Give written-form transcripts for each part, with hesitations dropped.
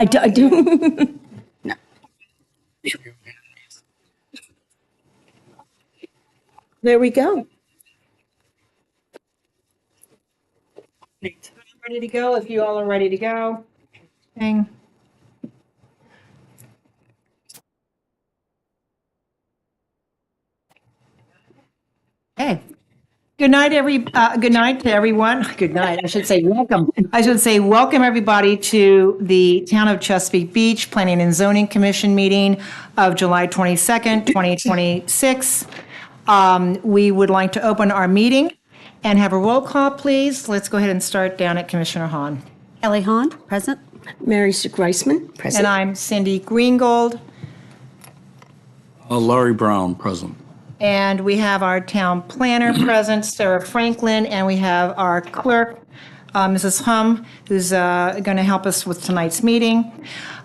I do. There we go. Ready to go? If you all are ready to go. Hang. Okay. Good night, good night to everyone. Good night. I should say welcome. I should say welcome everybody to the Town of Chesapeake Beach Planning and Zoning Commission meeting of July 22nd, 2026. We would like to open our meeting and have a roll call, please. Let's go ahead and start down at Commissioner Hahn. Ellie Hahn, present. Mary Sue Greisman, present. And I'm Cindy Greengold. Laurie Brown, present. And we have our town planner present, Sarah Franklin, and we have our clerk, Mrs. Hum, who's going to help us with tonight's meeting.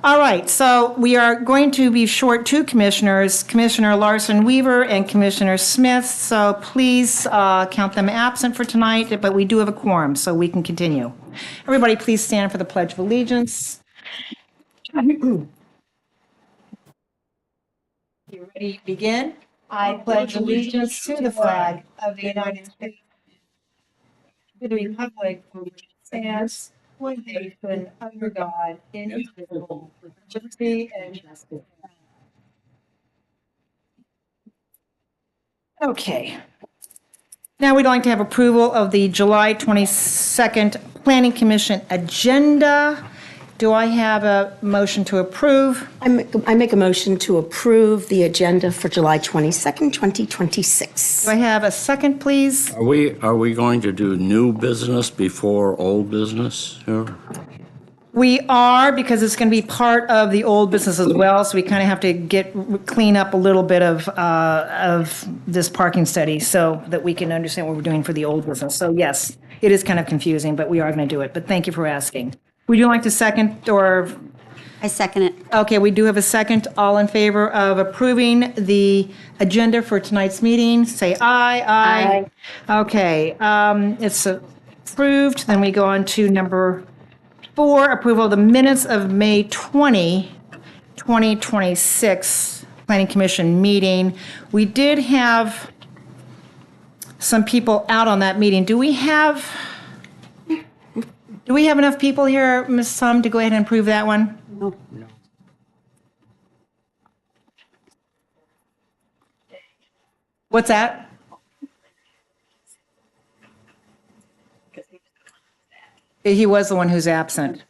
All right, so we are going to be short two commissioners, Commissioner Larson Weaver and Commissioner Smith, so please count them absent for tonight, but we do have a quorum, so we can continue. Everybody, please stand for the Pledge of Allegiance. You ready to begin? I pledge allegiance to the flag of the United States, to the republic for which it stands, one nation, under God, indivisible, with liberty and justice. Okay. Now we'd like to have approval of the July 22nd Planning Commission agenda. Do I have a motion to approve? I make a motion to approve the agenda for July 22nd, 2026. Do I have a second, please? Are we going to do new business before old business here? We are, because it's going to be part of the old business as well, so we kind of have to clean up a little bit of this parking study so that we can understand what we're doing for the old business. So yes, it is kind of confusing, but we are going to do it. But thank you for asking. Would you like to second or? I second it. Okay, we do have a second. All in favor of approving the agenda for tonight's meeting, say aye. Aye. Okay, it's approved. Then we go on to number 4, approval of the minutes of May 20, 2026 Planning Commission meeting. We did have some people out on that meeting. Do we have enough people here, Ms. Hum, to go ahead and approve that one? No. What's that? He was the one who's absent.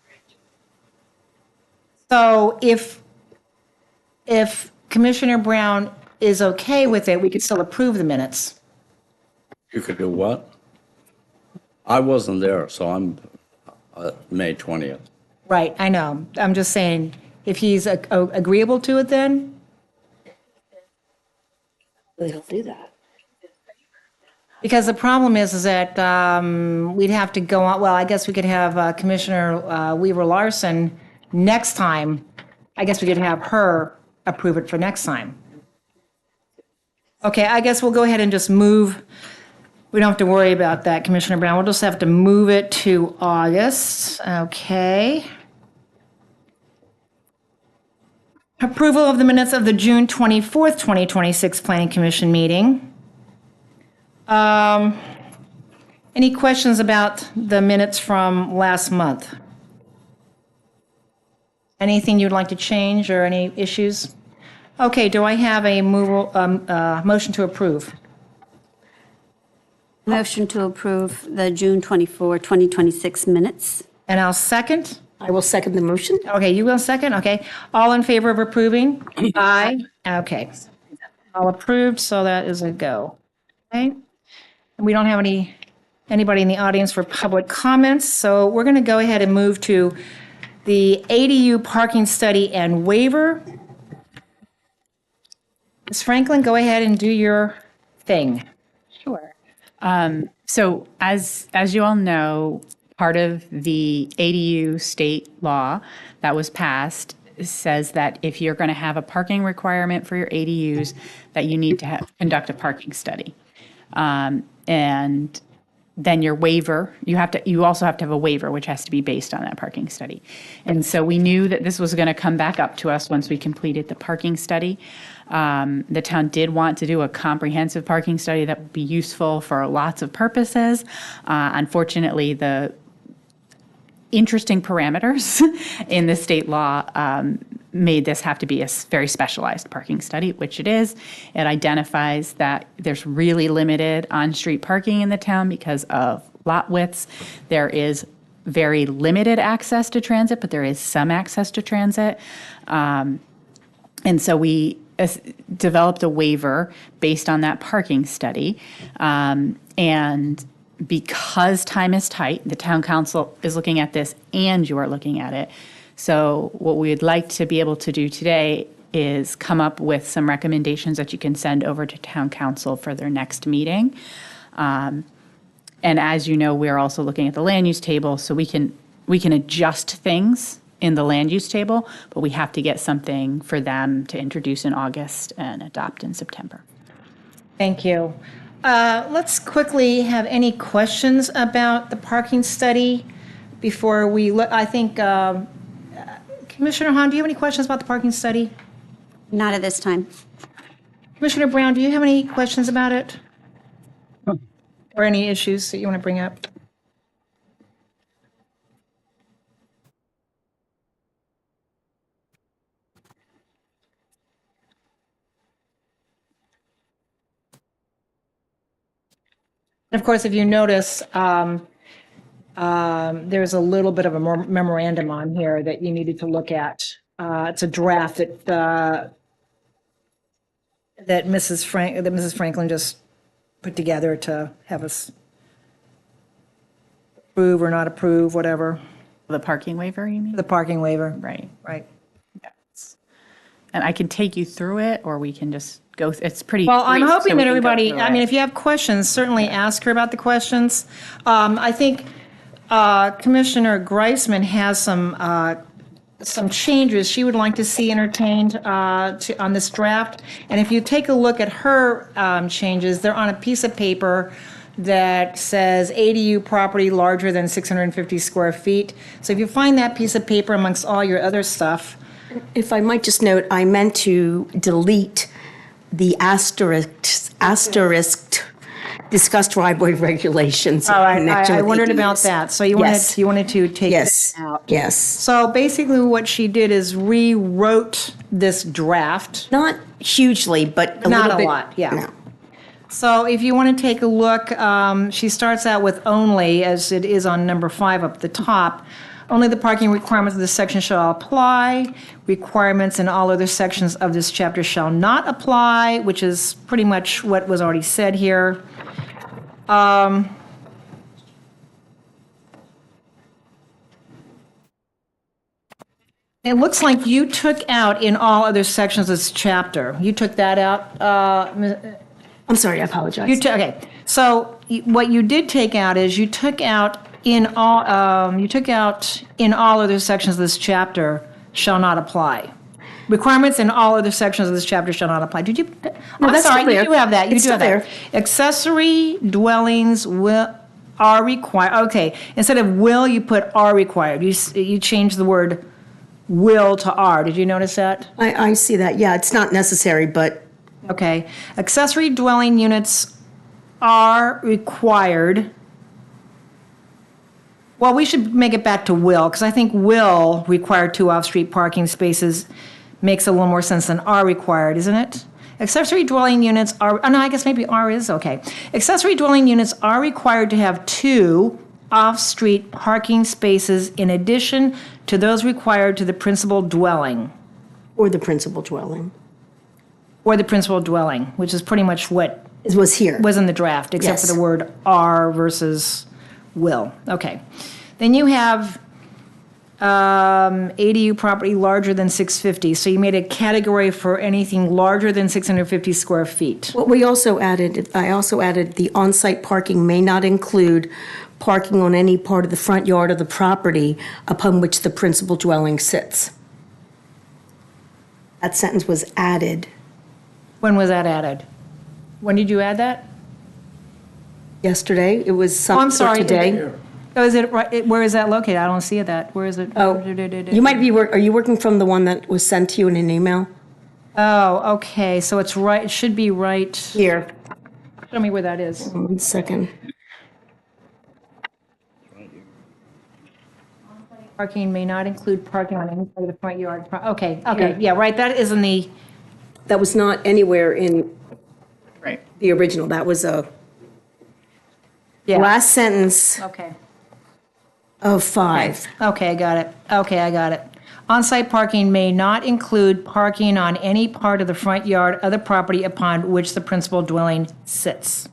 So if Commissioner Brown is okay with it, we could still approve the minutes. You could do what? I wasn't there, so I'm May 20th. Right, I know. I'm just saying, if he's agreeable to it then? They don't do that. Because the problem is that we'd have to go on, well, I guess we could have Commissioner Weaver Larson next time. I guess we could have her approve it for next time. Okay, I guess we'll go ahead and just move. We don't have to worry about that, Commissioner Brown. We'll just have to move it to August. Okay. Approval of the minutes of the June 24th, 2026 Planning Commission meeting. Any questions about the minutes from last month? Anything you'd like to change or any issues? Okay, do I have a motion to approve? Motion to approve the June 24, 2026 minutes. And I'll second. I will second the motion. Okay, you will second? Okay. All in favor of approving? Aye. Okay. All approved, so that is a go. Okay. And we don't have anybody in the audience for public comments, so we're going to go ahead and move to the ADU parking study and waiver. Ms. Franklin, go ahead and do your thing. Sure. So as you all know, part of the ADU state law that was passed says that if you're going to have a parking requirement for your ADUs, that you need to conduct a parking study. And then your waiver, you also have to have a waiver, which has to be based on that parking study. And so we knew that this was going to come back up to us once we completed the parking study. The town did want to do a comprehensive parking study that would be useful for lots of purposes. Unfortunately, the interesting parameters in the state law made this have to be a very specialized parking study, which it is. It identifies that there's really limited on-street parking in the town because of lot widths. There is very limited access to transit, but there is some access to transit. And so we developed a waiver based on that parking study. And because time is tight, the town council is looking at this and you are looking at it. So what we would like to be able to do today is come up with some recommendations that you can send over to town council for their next meeting. And as you know, we're also looking at the land use table, so we can adjust things in the land use table, but we have to get something for them to introduce in August and adopt in September. Thank you. Let's quickly have any questions about the parking study before we look. I think, Commissioner Hahn, do you have any questions about the parking study? Not at this time. Commissioner Brown, do you have any questions about it? Or any issues that you want to bring up? And of course, if you notice, there's a little bit of a memorandum on here that you needed to look at. It's a draft that Mrs. Franklin just put together to have us approve or not approve, whatever, The parking waiver, you mean? the parking waiver. Right. Right. And I can take you through it, or we can just go, it's pretty Well, I'm brief, so hoping we that can go everybody, through I mean, it. if you have questions, certainly ask her about the questions. I think Commissioner Greisman has some changes she would like to see entertained on this draft. And if you take a look at her changes, they're on a piece of paper that says ADU property larger than 650 square feet. So if you find that piece of paper amongst all your other stuff, If I might just note, I meant to delete the asterisk discuss driveway regulations. in connection I with wondered ADUs. about that. So you Yes. wanted to take Yes, it out. yes. So basically what she did is rewrote this draft. Not hugely, but a Not little a bit. lot, yeah. No. So if you want to take a look, she starts out with only, as it is on number 5 up at the top, only the parking requirements of this section shall apply. Requirements in all other sections of this chapter shall not apply, which is pretty much what was already said here. It looks like you took out in all other sections of this chapter. You took that out, I'm sorry, I apologize. okay, so what you did take out is you took out in all other sections of this chapter shall not apply. Requirements in all other sections of this chapter shall not apply. Did you? I'm that's sorry, still there. you do have that. You It's do have still that. Accessory dwellings are required. Okay, instead of will, you put are required. You changed the word will to are. Did you notice that? I see that. Yeah, it's not necessary, but Okay. Accessory dwelling units are required. Well, we should make it back to will, because I think will require 2 off-street parking spaces makes a little more sense than are required, isn't it? Accessory dwelling units are, oh no, I guess maybe are is okay. Accessory dwelling units are required to have 2 off-street parking spaces in addition to those required to the principal dwelling. or the principal dwelling. Or the principal dwelling, which is pretty much what It was here. was in the draft, except for Yes. the word are versus will. Okay. Then you have ADU property larger than 650. So you made a category for anything larger than 650 square feet. What I also added the on-site parking may not include parking on any part of the front yard of the property upon which the principal dwelling sits. That sentence was added. When was that added? When did you add that? yesterday. It was Oh, I'm some for sorry. today. Oh, is it right? Where is that located? I don't see that. Where is it? Oh, you might be, are you working from the one that was sent to you in an email? Oh, okay. So it's right. It should be right. Here. Show me where that is. 1 second. Parking may not include parking on any part of the front yard. Okay, okay, yeah, right. That is in the. That was not anywhere in Right. the original. That was a Yeah. last sentence Okay. of 5. Okay, I got it. Okay, I got it. On-site parking may not include parking on any part of the front yard of the property upon which the principal dwelling sits.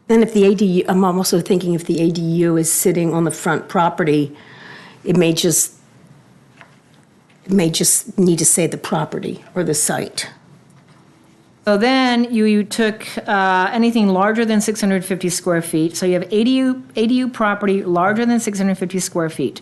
Then if the ADU, I'm also thinking if the ADU is sitting on the front property, it may just need to say the property or the site. So then you took anything larger than 650 square feet. So you have ADU property larger than 650 square feet.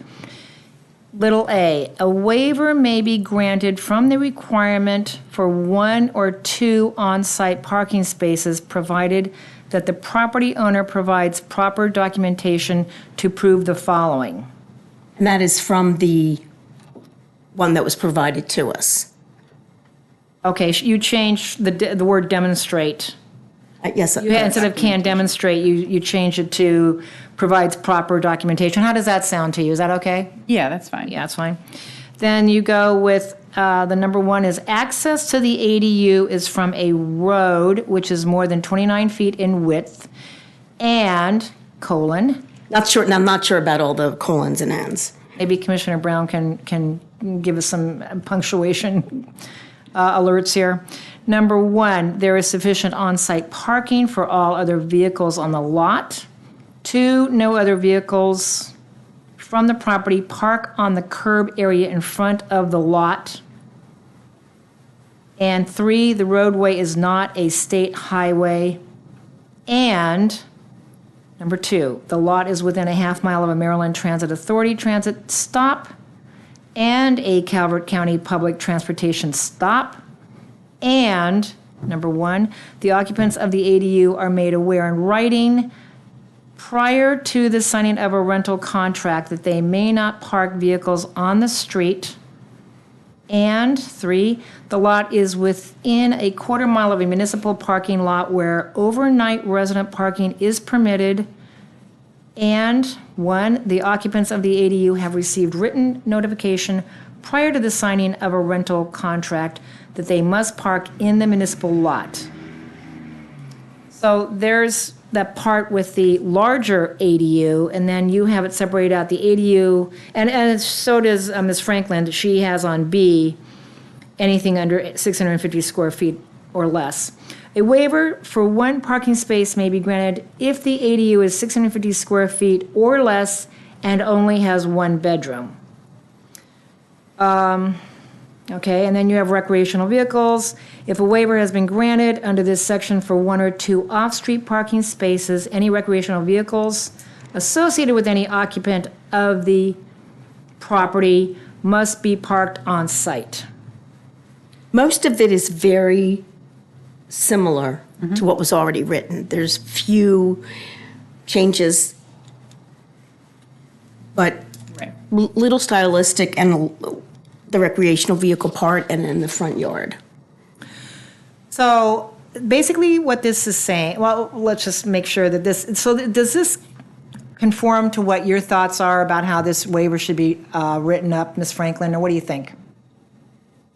Little a waiver may be granted from the requirement for 1 or 2 on-site parking spaces provided that the property owner provides proper documentation to prove the following. And that is from the one that was provided to us. Okay, you changed the word demonstrate. Yes. You had, instead of can demonstrate, you changed it to provides proper documentation. How does that sound to you? Is that okay? Yeah, that's fine. Yeah, that's fine. Then you go with, the number 1 is access to the ADU is from a road which is more than 29 feet in width and, colon, Not sure, and I'm not sure about all the colons and ands. maybe Commissioner Brown can give us some punctuation alerts here. Number 1, there is sufficient on-site parking for all other vehicles on the lot. 2, no other vehicles from the property park on the curb area in front of the lot. And 3, the roadway is not a state highway. And number 2, the lot is within a half mile of a Maryland Transit Authority transit stop and a Calvert County public transportation stop. And number 1, the occupants of the ADU are made aware in writing prior to the signing of a rental contract that they may not park vehicles on the street. And 3, the lot is within a quarter mile of a municipal parking lot where overnight resident parking is permitted. And 1, the occupants of the ADU have received written notification prior to the signing of a rental contract that they must park in the municipal lot. So there's that part with the larger ADU, and then you have it separated out, the ADU, and so does Ms. Franklin. She has on B, anything under 650 square feet or less. A waiver for 1 parking space may be granted if the ADU is 650 square feet or less and only has 1 bedroom. Okay, and then you have recreational vehicles. If a waiver has been granted under this section for 1 or 2 off-street parking spaces, any recreational vehicles associated with any occupant of the property must be parked on site. Most of it is very similar to what was already written. There's few changes, but Right. little stylistic and the recreational vehicle part and then the front yard. So basically what this is saying, well, let's just make sure that this, so does this conform to what your thoughts are about how this waiver should be written up, Ms. Franklin, or what do you think?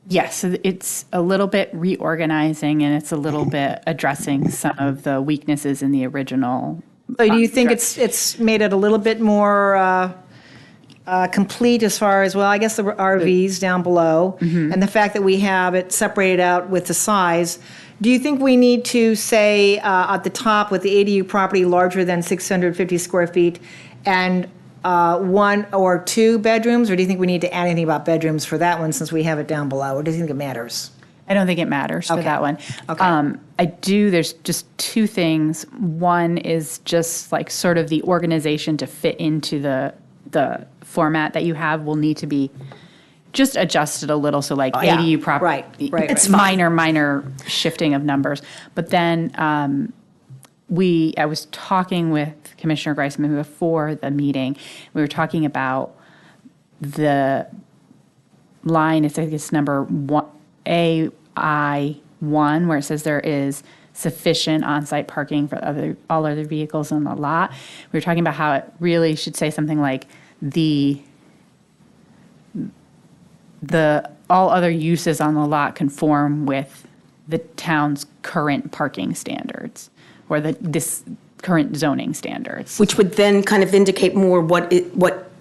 Yes, so it's a little bit reorganizing and it's a little bit addressing some of the weaknesses in the original. So do you think it's made it a little bit more complete as far as, well, I guess the RVs down below, and the fact that we have it separated out with the size, do you think we need to say at the top with the ADU property larger than 650 square feet and 1 or 2 bedrooms, or do you think we need to add anything about bedrooms for that one since we have it down below, or do you think it matters? I don't think it matters for Okay. that one. Okay. There's just 2 things. One is just like sort of the organization to fit into the format that you have will need to be just adjusted a little. So like yeah. ADU property, Right. it's minor shifting of numbers. But then I was talking with Commissioner Greisman before the meeting. We were talking about the line, I think it's number one, AI1, where it says there is sufficient on-site parking for all other vehicles in the lot. We were talking about how it really should say something like the all other uses on the lot conform with the town's current parking standards or this current zoning standards. Which would then kind of indicate more what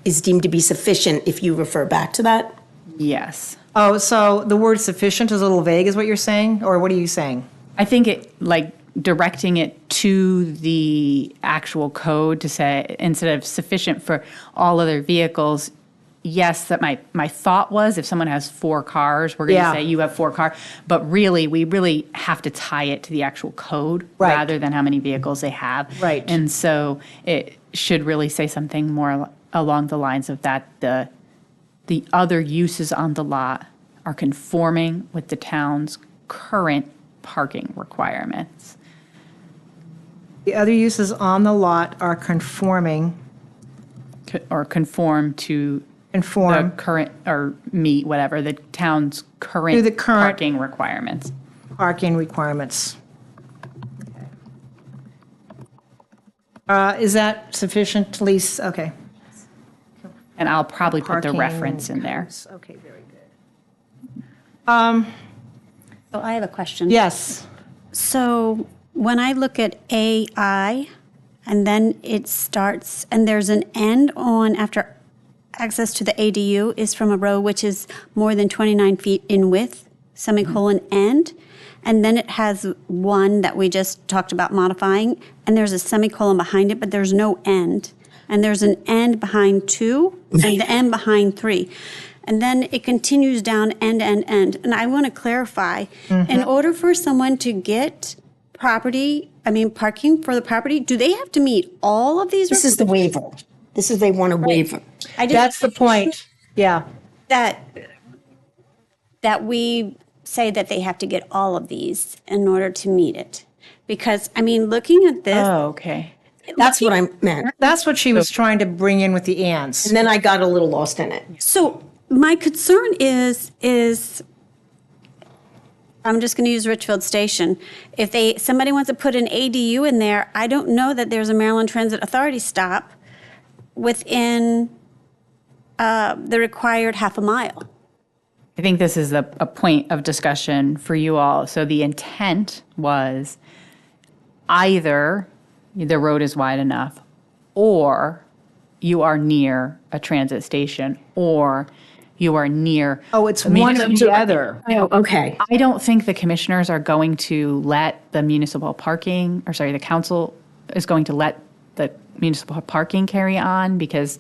is deemed to be sufficient if you refer back to that? Yes. Oh, so the word sufficient is a little vague, is what you're saying? Or what are you saying? I think it, like, directing it to the actual code to say, instead of sufficient for all other vehicles, yes, that my thought was if someone has 4 cars, we're going to Yeah. say you have 4 cars. But really, we really have to tie it to the actual code Right. rather than how many vehicles they have. Right. And so it should really say something more along the lines of that the other uses on the lot are conforming with the town's current parking requirements. The other uses on the lot are conforming, Or conform to the conform current, or meet whatever, the town's current To the current- parking requirements. parking requirements. Is that sufficiently, okay. And I'll probably put the Parking reference in there. codes. Okay, very good. So I have a question. Yes. So when I look at AI, and then it starts, and there's an end on after access to the ADU is from a row which is more than 29 feet in width, semicolon end. And then it has one that we just talked about modifying, and there's a semicolon behind it, but there's no end. And there's an end behind 2 and the end behind 3. And then it continues down end, end, end. And I want to clarify, in order for someone to get parking for the property, do they have to meet all of these? This is the waiver. This is, they want a waiver. I just That's the point. Yeah. that we say that they have to get all of these in order to meet it. Because, looking at this, Oh, okay. That's what I meant. That's what she was trying to bring in with the ands. And then I got a little lost in it. so my concern is I'm just going to use Richfield Station. If somebody wants to put an ADU in there, I don't know that there's a Maryland Transit Authority stop within the required half a mile. I think this is a point of discussion for you all. So the intent was either the road is wide enough, or you are near a transit station, or you are near. Oh, it's one or the other. Oh, okay. I don't think the commissioners are going to let the the council is going to let the municipal parking carry on, because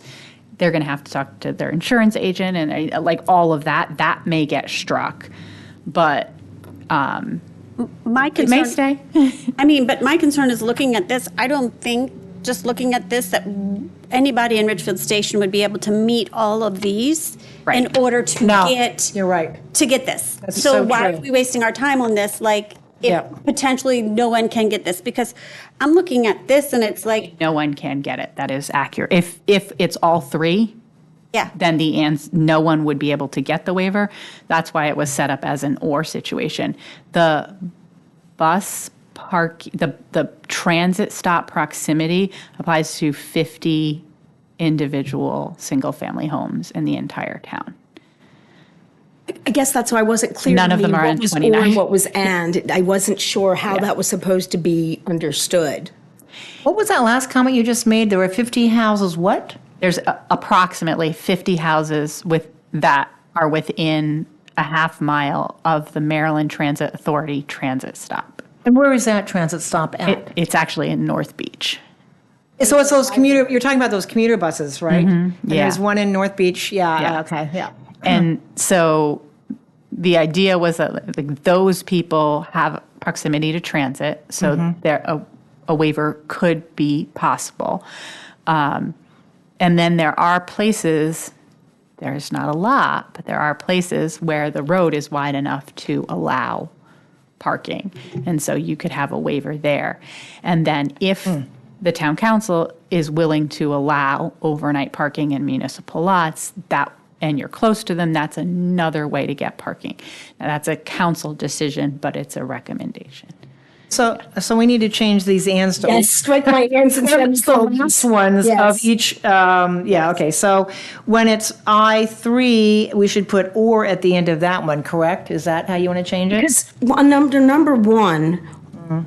they're going to have to talk to their insurance agent, and like all of that may get struck. But My it concern, may stay. but my concern is looking at this, I don't think, just looking at this, that anybody in Richfield Station would be able to meet all of these in Right. order to No, get you're right. this. That's So so why true. are we wasting our time on this? Like, if Yeah. potentially no one can get this, because I'm looking at this and it's like, No one can get it. That is accurate. If it's all 3, yeah. then no one would be able to get the waiver. That's why it was set up as an or situation. The bus park, the transit stop proximity applies to 50 individual single-family homes in the entire town. I guess that's why I wasn't clear. None to of me them are what in was 29. or and what was and. I wasn't sure how Yeah. that was supposed to be understood. What was that last comment you just made? There were 50 houses, what? There's approximately 50 houses that are within a half mile of the Maryland Transit Authority transit stop. And where is that transit stop at? It's actually in North Beach. So it's those you're talking about those commuter buses, right? And yeah. there's one in North Beach, yeah, Yeah. okay, yeah. And so the idea was that like, those people have proximity to transit, so a waiver could be possible. And then there are places, there's not a lot, but there are places where the road is wide enough to allow parking. And so you could have a waiver there. And then if the town council is willing to allow overnight parking in municipal lots, and you're close to them, that's another way to get parking. Now, that's a council decision, but it's a recommendation. So we need to change these ands to. Yes, strike my hands and It's the last ones of Yes. each, okay, so when it's I3, we should put or at the end of that one, correct? Is that how you want to change it? Because number one,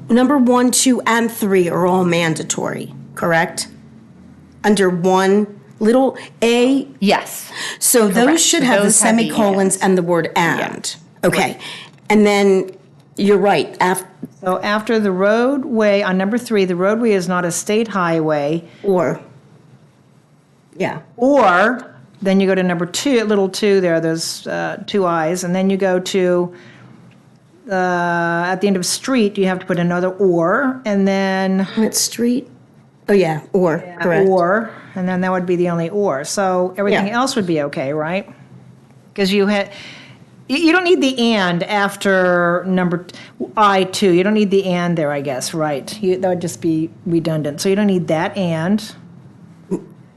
number 1, 2, and 3 are all mandatory, correct? Under one little a, Yes. so Correct. those should So have the those have the semicolons and the word and. Okay, and then you're right, So after the roadway, on number 3, the roadway is not a state highway, or, yeah, or, then you go to number 2, little 2 there, there's 2 I's, and then you go to, at the end of street, you have to put another or, and then. Emmett Street, oh yeah, or, correct. Or, and then that would be the only or. So everything Yeah. else would be okay, right? Because you don't need the and after number I2. You don't need the and there, I guess, right? That would just be redundant. So you don't need that and.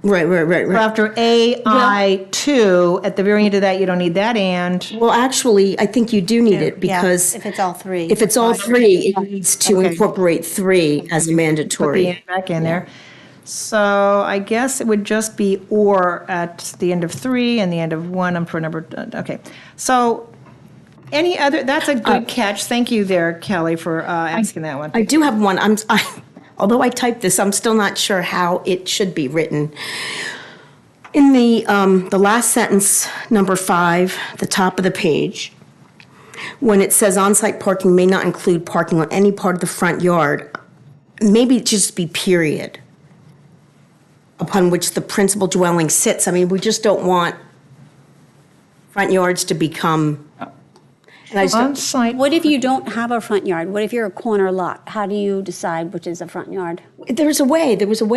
Right. Or after AI2, at the very end of that, you don't need that and. Well, actually, I think you do need it Yeah, because if it's all three. if it's all 3, it needs to Okay. incorporate 3 as Put the mandatory. and back in there. So I guess it would just be or at the end of 3 and the end of 1 for number, okay. So any other, that's a good catch. Thank you there, Kelly, for asking that one. I do have one. Although I typed this, I'm still not sure how it should be written. In the last sentence, number 5, the top of the page, when it says on-site parking may not include parking on any part of the front yard, maybe it just be period, upon which the principal dwelling sits. I mean, we just don't want front yards to become. And I just don't- On-site, What if you don't have a front yard? What if you're a corner lot? How do you decide which is a front yard? there was a way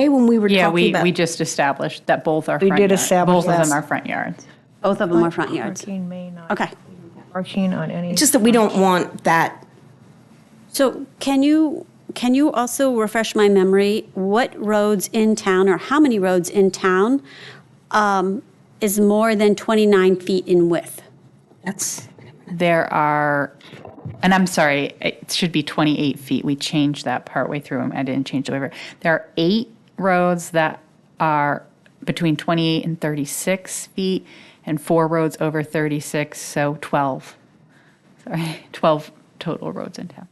when we were Yeah, talking about. we just established that both are We front did yards. establish Both of that. them are front yards. Both of them are front yards. parking may not. Okay. Parking on any. Just that we don't want that. So can you also refresh my memory, what roads in town, or how many roads in town is more than 29 feet in width? That's. There are, and I'm sorry, it should be 28 feet. We changed that partway through, and I didn't change the waiver. There are 8 roads that are between 28 and 36 feet, and 4 roads over 36, so 12. Sorry, 12 total roads in town.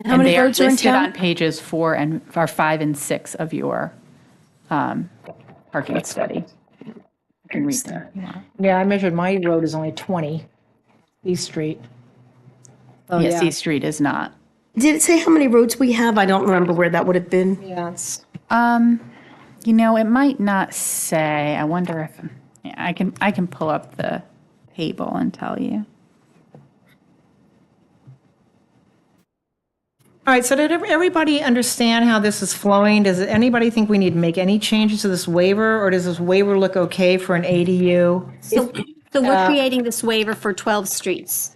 How many roads are in listed town? on pages 5 and 6 of your parking study. You can read them if you want. Yeah, I measured my road is only 20, East Street. Oh, Yes, yeah. East Street is not. Did it say how many roads we have? I don't remember where that would have been. Yeah, it's, It might not say. I wonder if yeah, I can pull up the table and tell you. all right, so did everybody understand how this is flowing? Does anybody think we need to make any changes to this waiver, or does this waiver look okay for an ADU? So we're creating this waiver for 12 streets.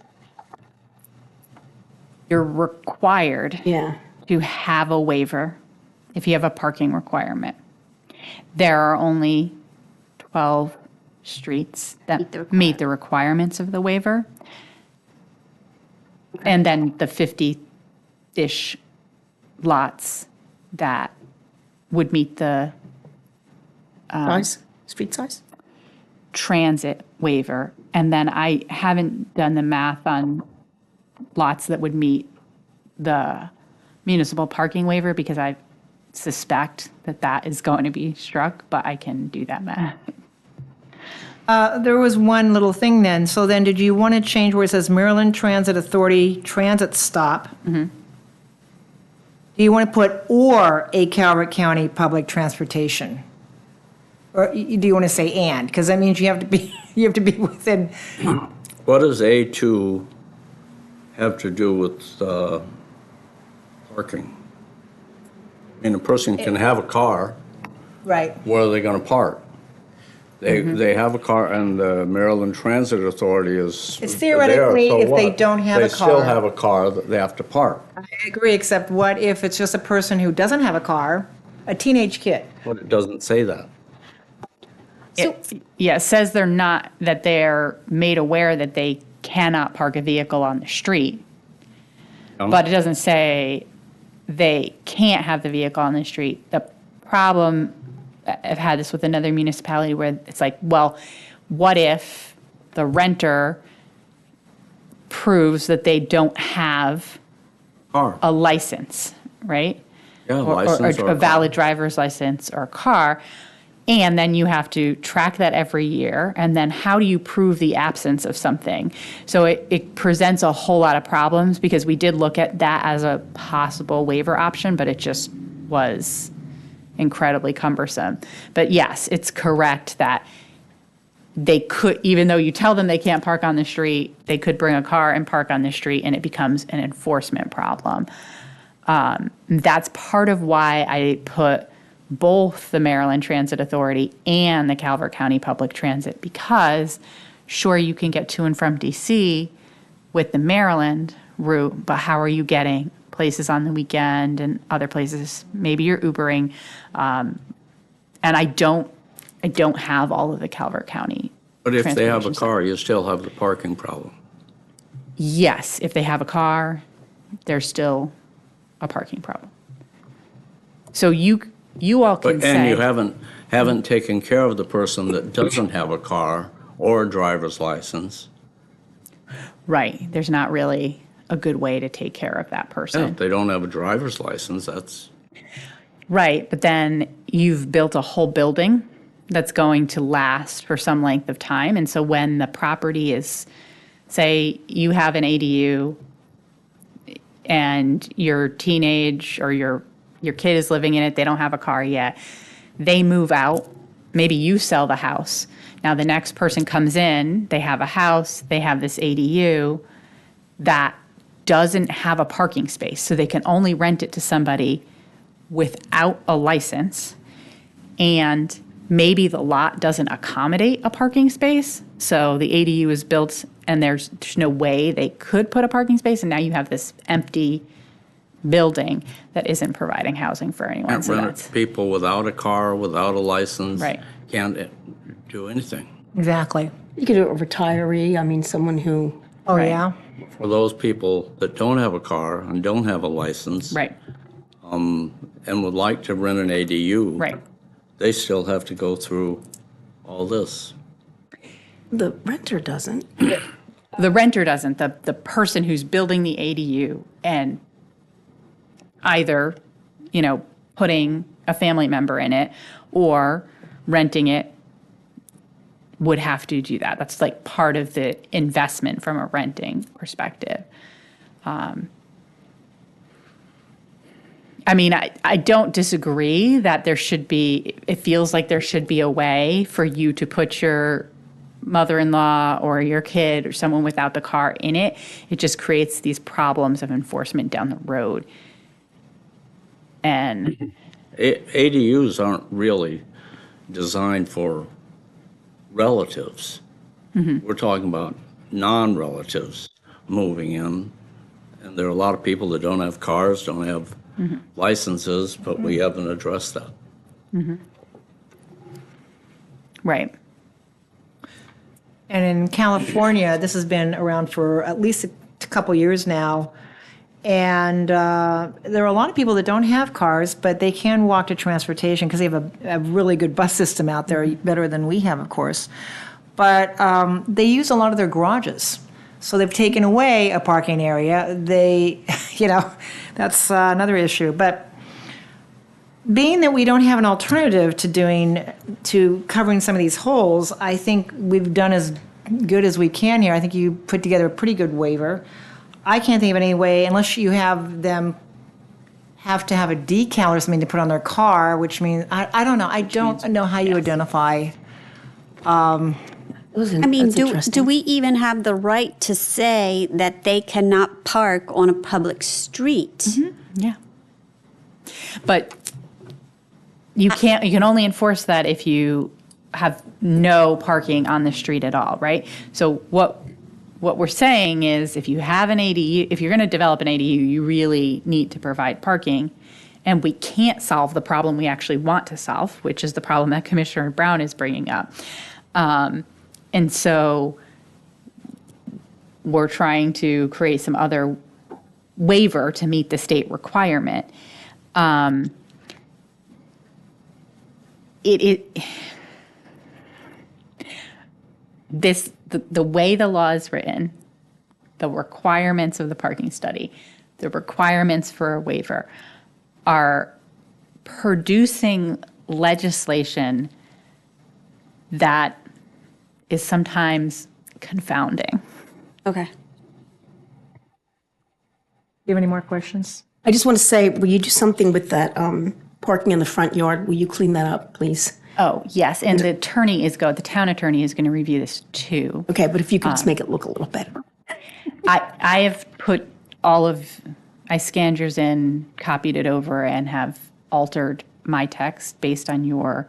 You're required Yeah. to have a waiver if you have a parking requirement. There are only 12 streets that meet the requirements of the waiver. And then the 50-ish lots that would meet the Size, street size? transit waiver. And then I haven't done the math on lots that would meet the municipal parking waiver because I suspect that that is going to be struck, but I can do that math. There was one little thing then. So then did you want to change where it says Maryland Transit Authority transit stop? Do you want to put or a Calvert County public transportation? Or do you want to say and? Because that means you have to be within, What does A2 have to do with parking? I mean, a person can have a car, right. where are they going to park? They have a car, and the Maryland Transit Authority is It's there, theoretically, so if they what? don't have a They still car. have a car that they have to park. I agree, except what if it's just a person who doesn't have a car, a teenage kid? But it doesn't say that. Yeah, it says that they're made aware that they cannot park a vehicle on the street. But it doesn't say they can't have the vehicle on the street. The problem, I've had this with another municipality where it's like, well, what if the renter proves that they don't have Car. a license, right? Yeah, Or license or a a valid car. driver's license or a car. And then you have to track that every year. And then how do you prove the absence of something? So it presents a whole lot of problems because we did look at that as a possible waiver option, but it just was incredibly cumbersome. But yes, it's correct that they could, even though you tell them they can't park on the street, they could bring a car and park on the street and it becomes an enforcement problem. That's part of why I put both the Maryland Transit Authority and the Calvert County Public Transit, because sure, you can get to and from DC with the Maryland route, but how are you getting places on the weekend and other places? Maybe you're Ubering. And I don't have all of the Calvert County. But if they have a transportation car, you still have the parking problem. Yes, if they have a car, there's still a parking problem. So you all can But, say. and you haven't taken care of the person that doesn't have a car or a driver's license. Right, there's not really a good way to take care of that Yeah, person. if they don't have a driver's license, that's, Right, but then you've built a whole building that's going to last for some length of time. And so when the property is, say you have an ADU and your teenage or your kid is living in it, they don't have a car yet, they move out, maybe you sell the house. Now the next person comes in, they have a house, they have this ADU that doesn't have a parking space, so they can only rent it to somebody without a license, and maybe the lot doesn't accommodate a parking space, so the ADU is built and there's no way they could put a parking space, and now you have this empty building that isn't providing housing for anyone. can't So rent that's it to people without a car, without a license. Right. Can't do anything. Exactly. You could do a retiree, I mean, someone who, Oh, Right. yeah? For those people that don't have a car and don't have a license. right, And would like to rent an ADU. right. They still have to go through all this. the renter doesn't. The renter doesn't, the person who's building the ADU and either, putting a family member in it or renting it would have to do that. That's like part of the investment from a renting perspective. I mean, I don't disagree that there should be, it feels like there should be a way for you to put your mother-in-law or your kid or someone without the car in it. It just creates these problems of enforcement down the road. And ADUs aren't really designed for relatives. We're talking about non-relatives moving in. And there are a lot of people that don't have cars, don't have licenses, but we haven't addressed that. And right. in California, this has been around for at least a couple years now. And there are a lot of people that don't have cars, but they can walk to transportation because they have a really good bus system out there, better than we have, of course. But they use a lot of their garages. So they've taken away a parking area. They, that's another issue. But being that we don't have an alternative to covering some of these holes, I think we've done as good as we can here. I think you put together a pretty good waiver. I can't think of any way, unless you have them have to have a decal or something to put on their car, which means, I don't know. I don't know how you identify. I mean, do we even have the right to say that they cannot park on a public street? Yeah. But you can only enforce that if you have no parking on the street at all, right? So what we're saying is if you have an ADU, if you're going to develop an ADU, you really need to provide parking. And we can't solve the problem we actually want to solve, which is the problem that Commissioner Brown is bringing up. And so we're trying to create some other waiver to meet the state requirement. The way the law is written, the requirements of the parking study, the requirements for a waiver are producing legislation that is sometimes confounding. Okay. Do you have any more questions? I just want to say, will you do something with that parking in the front yard? Will you clean that up, please? Oh, yes, and the town attorney is going to review this too. Okay, but if you could just make it look a little better. I have put I scanned yours in, copied it over, and have altered my text based on your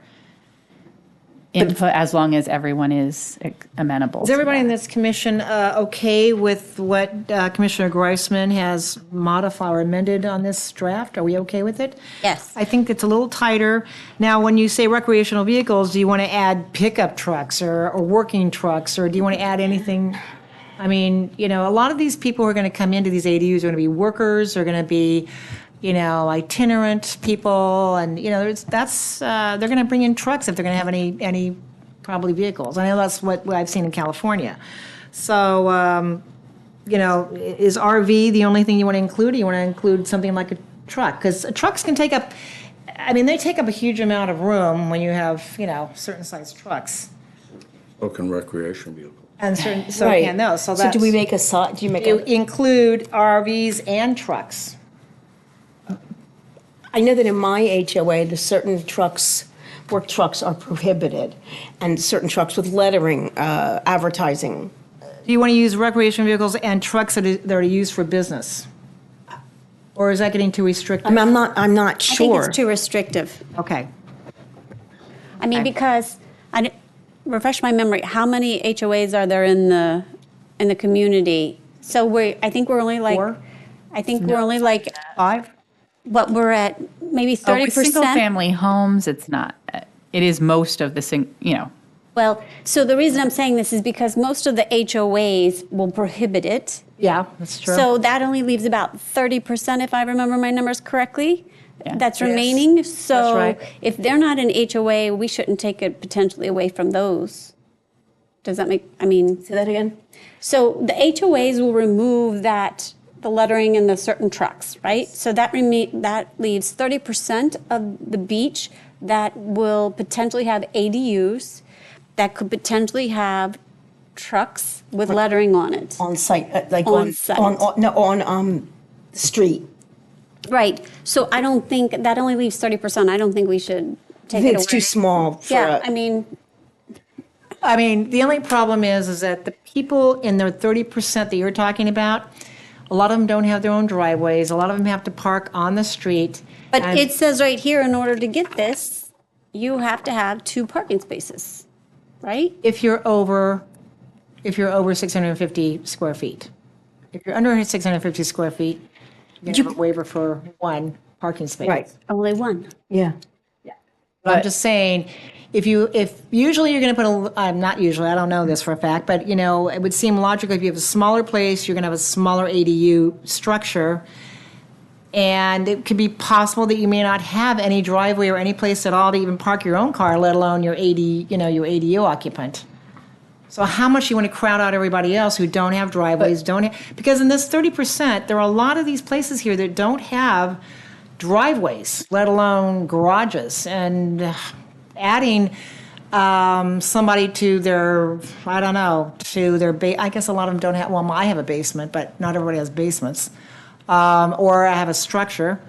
input, as long as everyone is amenable. Is everybody in this commission okay with what Commissioner Groisman has modified or amended on this draft? Are we okay with it? Yes. I think it's a little tighter. Now, when you say recreational vehicles, do you want to add pickup trucks or working trucks, or do you want to add anything? I mean, a lot of these people who are going to come into these ADUs are going to be workers, are going to be, itinerant people, and, they're going to bring in trucks if they're going to have any probably vehicles. I know that's what I've seen in California. So, is RV the only thing you want to include, or you want to include something like a truck? Because trucks can take up, they take up a huge amount of room when you have, certain size trucks. So can recreation vehicles. And certain, so Right. can those. So So do we that's- make do you make You a, include RVs and trucks. I know that in my HOA, the certain trucks, work trucks are prohibited, and certain trucks with lettering, advertising. Do you want to use recreation vehicles and trucks that are used for business? Or is that getting too restrictive? I'm not I think sure. it's too restrictive. Okay. I mean, Okay. because refresh my memory. How many HOAs are there in the community? So I think we're only like. Four? I think we're only like 5? what we're at maybe Oh, with 30%. single-family homes, it's not. It is most of the Well, so the reason I'm saying this is because most of the HOAs will prohibit it. Yeah, that's true. So that only leaves about 30%, if I remember my numbers correctly, Yeah. that's Yes, remaining. So right. if they're not an HOA, we shouldn't take it potentially away from those. Does that make, Say that again? so the HOAs will remove the lettering and the certain trucks, right? So that leaves 30% of the beach that will potentially have ADUs, that could potentially have trucks with lettering on it. On site, like On on, site. on the street. Right. So I don't think, that only leaves 30%. I don't think we should I take think it it's too away. small for Yeah, the only problem is that the people in the 30% that you're talking about, a lot of them don't have their own driveways. A lot of them have to park on the street. but and- it says right here, in order to get this, you have to have 2 parking spaces, right? if you're over 650 square feet. If you're under 650 square feet, you have a waiver for 1 parking space. Right. Only 1. Yeah. But I'm just saying, if usually you're going to put not usually, I don't know this for a fact, but it would seem logical if you have a smaller place, you're going to have a smaller ADU structure. And it could be possible that you may not have any driveway or any place at all to even park your own car, let alone your your ADU occupant. So how much you want to crowd out everybody else who don't have driveways, because in this 30%, there are a lot of these places here that don't have driveways, let alone garages, and adding somebody to their, I guess a lot of them don't have, well, I have a basement, but not everybody has basements, or I have a structure.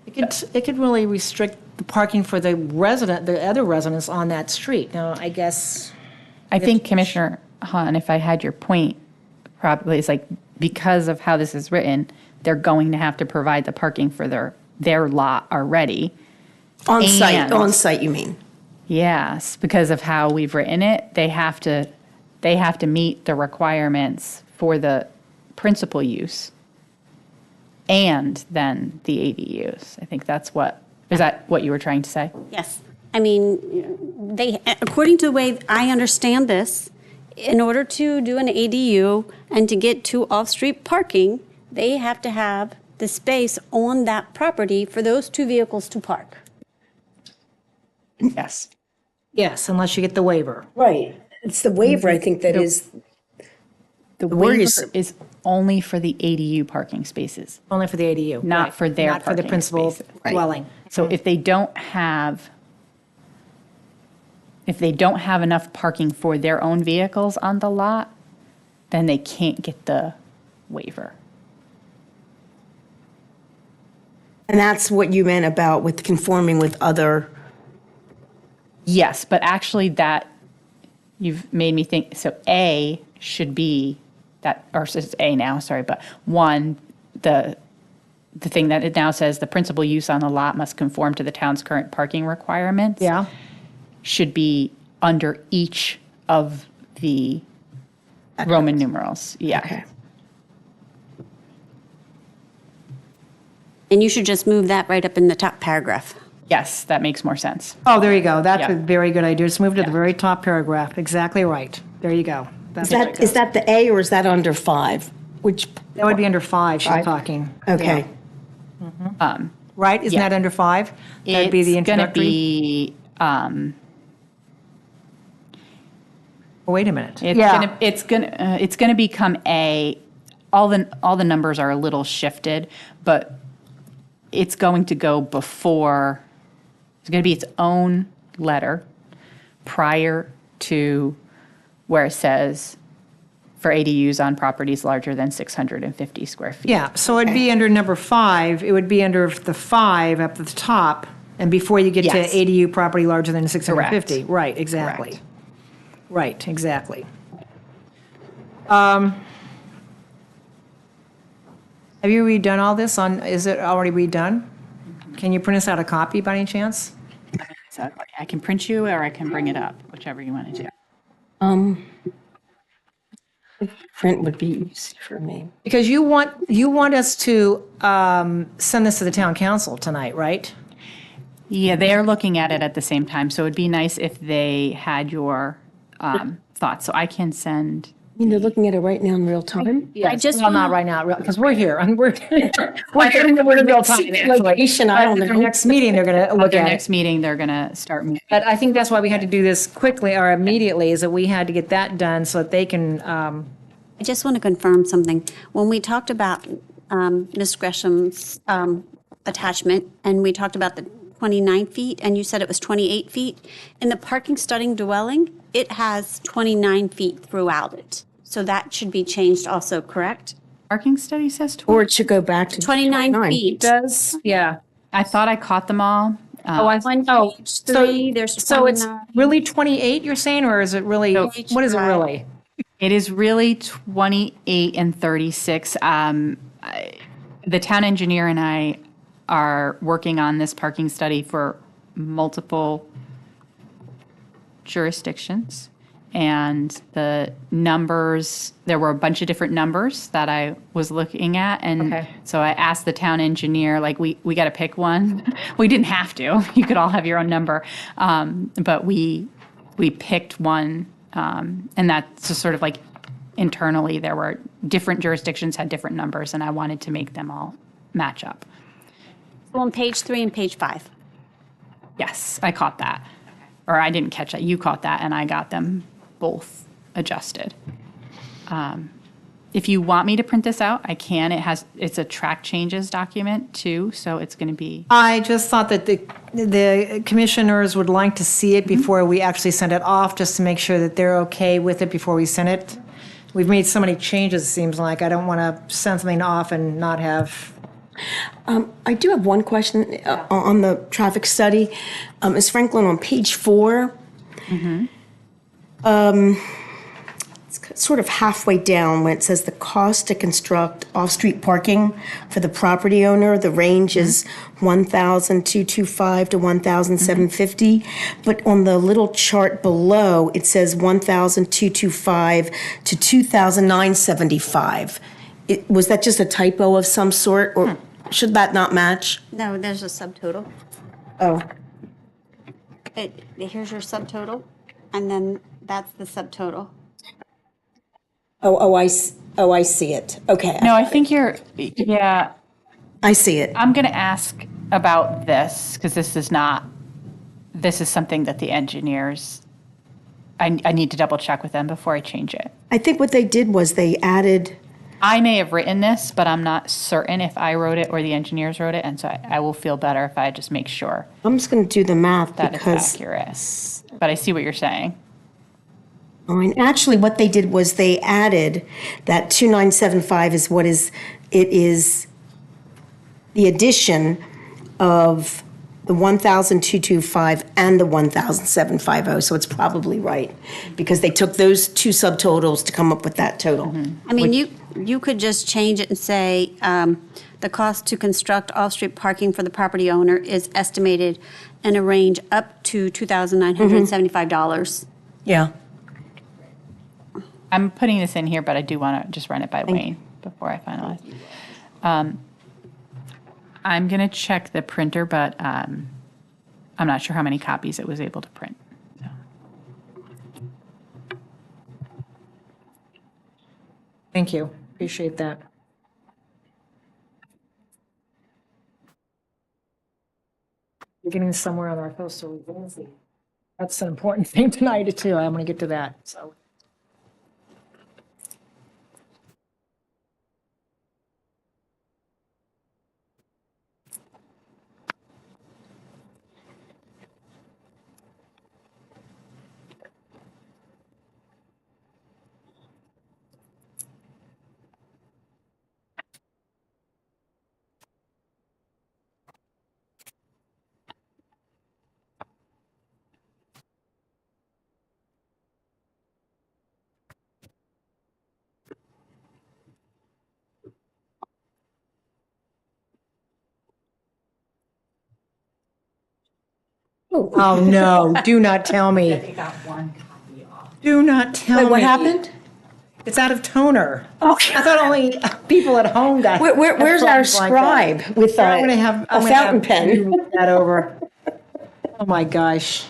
It could really restrict the parking for the other residents on that street. Now, I guess. I think Commissioner Hahn, if I had your point, probably it's like because of how this is written, they're going to have to provide the parking for their lot already. On And- site, you mean? Yes, because of how we've written it, they have to meet the requirements for the principal use and then the ADUs. I think is that what you were trying to say? Yes. I mean, they, according to the way I understand this, in order to do an ADU and to get to off-street parking, they have to have the space on that property for those two vehicles to park. Yes. Yes, unless you get the waiver. Right. It's the waiver, I think, that is, The waiver waiver is- is only for the ADU parking spaces, Only for the ADU. not right. for their Not for the parking principal spaces. dwelling. So if they don't have enough parking for their own vehicles on the lot, then they can't get the waiver. and that's what you meant about with conforming with other, Yes, but actually that, you've made me think, so A should be that, or it's A now, sorry, but one, the thing that it now says, the principal use on the lot must conform to the town's current parking requirements. Yeah. Should be under each of the Roman numerals, yeah. okay. And you should just move that right up in the top paragraph. Yes, that makes more sense. Oh, there you go. That's Yeah. a very good idea. Just move to the very top paragraph. Exactly right. There you go. That's Is that the A or is that under 5? Which, That would be under 5, she's Five? talking. okay. Yeah. Right? Isn't Yeah. that under 5? That'd be the It's gonna introductory? be, Oh, wait a minute. it's gonna become A. All the numbers are a little shifted, but it's going to go before, it's gonna be its own letter prior to where it says for ADUs on properties larger than 650 square feet. Yeah, so it'd be under number 5, it would be under the 5 up at the top, and before you get to Yes. ADU property larger than 650. Correct. Right, exactly. Correct. Right, exactly. Have you redone all this is it already redone? Can you print us out a copy by any chance? So I can print you or I can bring it up, whichever you want to do. Print would be easy for me. Because you want us to send this to the town council tonight, right? Yeah, they're looking at it at the same time, so it'd be nice if they had your thoughts. So I can send, I mean, they're looking at it right now in real time. Yes, just well, not wanna- right now, because we're here, and we're here in real time, actually. Location, I don't At their know. next meeting, they're going to look their at it. next meeting, they're gonna start moving. But I think that's why we had to do this quickly or immediately, is that we had to get that done so that they can, I just want to confirm something. When we talked about Ms. Gresham's attachment, and we talked about the 29 feet, and you said it was 28 feet, in the parking study dwelling, it has 29 feet throughout it. So that should be changed also, correct? Parking study says 20. Or it should go back to 29 feet. does, yeah. I thought I caught them all. On page 3, there's So it's 29. really 28, you're saying, or is it really, what is it really? It is really 28 and 36. The town engineer and I are working on this parking study for multiple jurisdictions. And the numbers, there were a bunch of different numbers that I was looking at. And Okay. so I asked the town engineer, like, we got to pick one. We didn't have to. You could all have your own number. But we picked one. And that's just sort of like internally, there were different jurisdictions had different numbers, and I wanted to make them all match up. So on page 3 and page 5. Yes, I caught that. Or I didn't catch that. You caught that, and I got them both adjusted. If you want me to print this out, I can. It's a track changes document too, so it's going to be. I just thought that the commissioners would like to see it before we actually send it off, just to make sure that they're okay with it before we send it. We've made so many changes, it seems like. I don't want to send something off and not have, I do have one question on the traffic study. Ms. Franklin, on page 4, sort of halfway down when it says the cost to construct off-street parking for the property owner, the range is 1,225 to 1,750. But on the little chart below, it says 1,225 to 2,975. Was that just a typo of some sort, or should that not match? No, there's a subtotal. Oh, Here's your subtotal, and then that's the subtotal. I see it. Okay. No, I think yeah, I see it. I'm going to ask about this because this is something that the engineers, I need to double check with them before I change it. I think what they did was they added, I may have written this, but I'm not certain if I wrote it or the engineers wrote it, and so I will feel better if I just make sure I'm just going to do the math that it's because, accurate. But I see what you're saying. and actually what they did was they added that 2,975 is the addition of the 1,225 and the 1,750. So it's probably right because they took those two subtotals to come up with that total. I mean, you could just change it and say, the cost to construct off-street parking for the property owner is estimated in a range up to $2,975. Yeah. I'm putting this in here, but I do want to just run it by Wayne before I finalize. I'm going to check the printer, but I'm not sure how many copies it was able to print. So. Thank you. Appreciate that. We're getting somewhere on our coastal resiliency. That's an important thing tonight, too. I'm going to get to that, so. Oh, no, do not tell me. Do not tell me. Wait, what happened? It's out of toner. Okay. I thought only people at home got. Where's our problems like that. scribe with I'm gonna have a fountain pen? Look that over. Oh my gosh,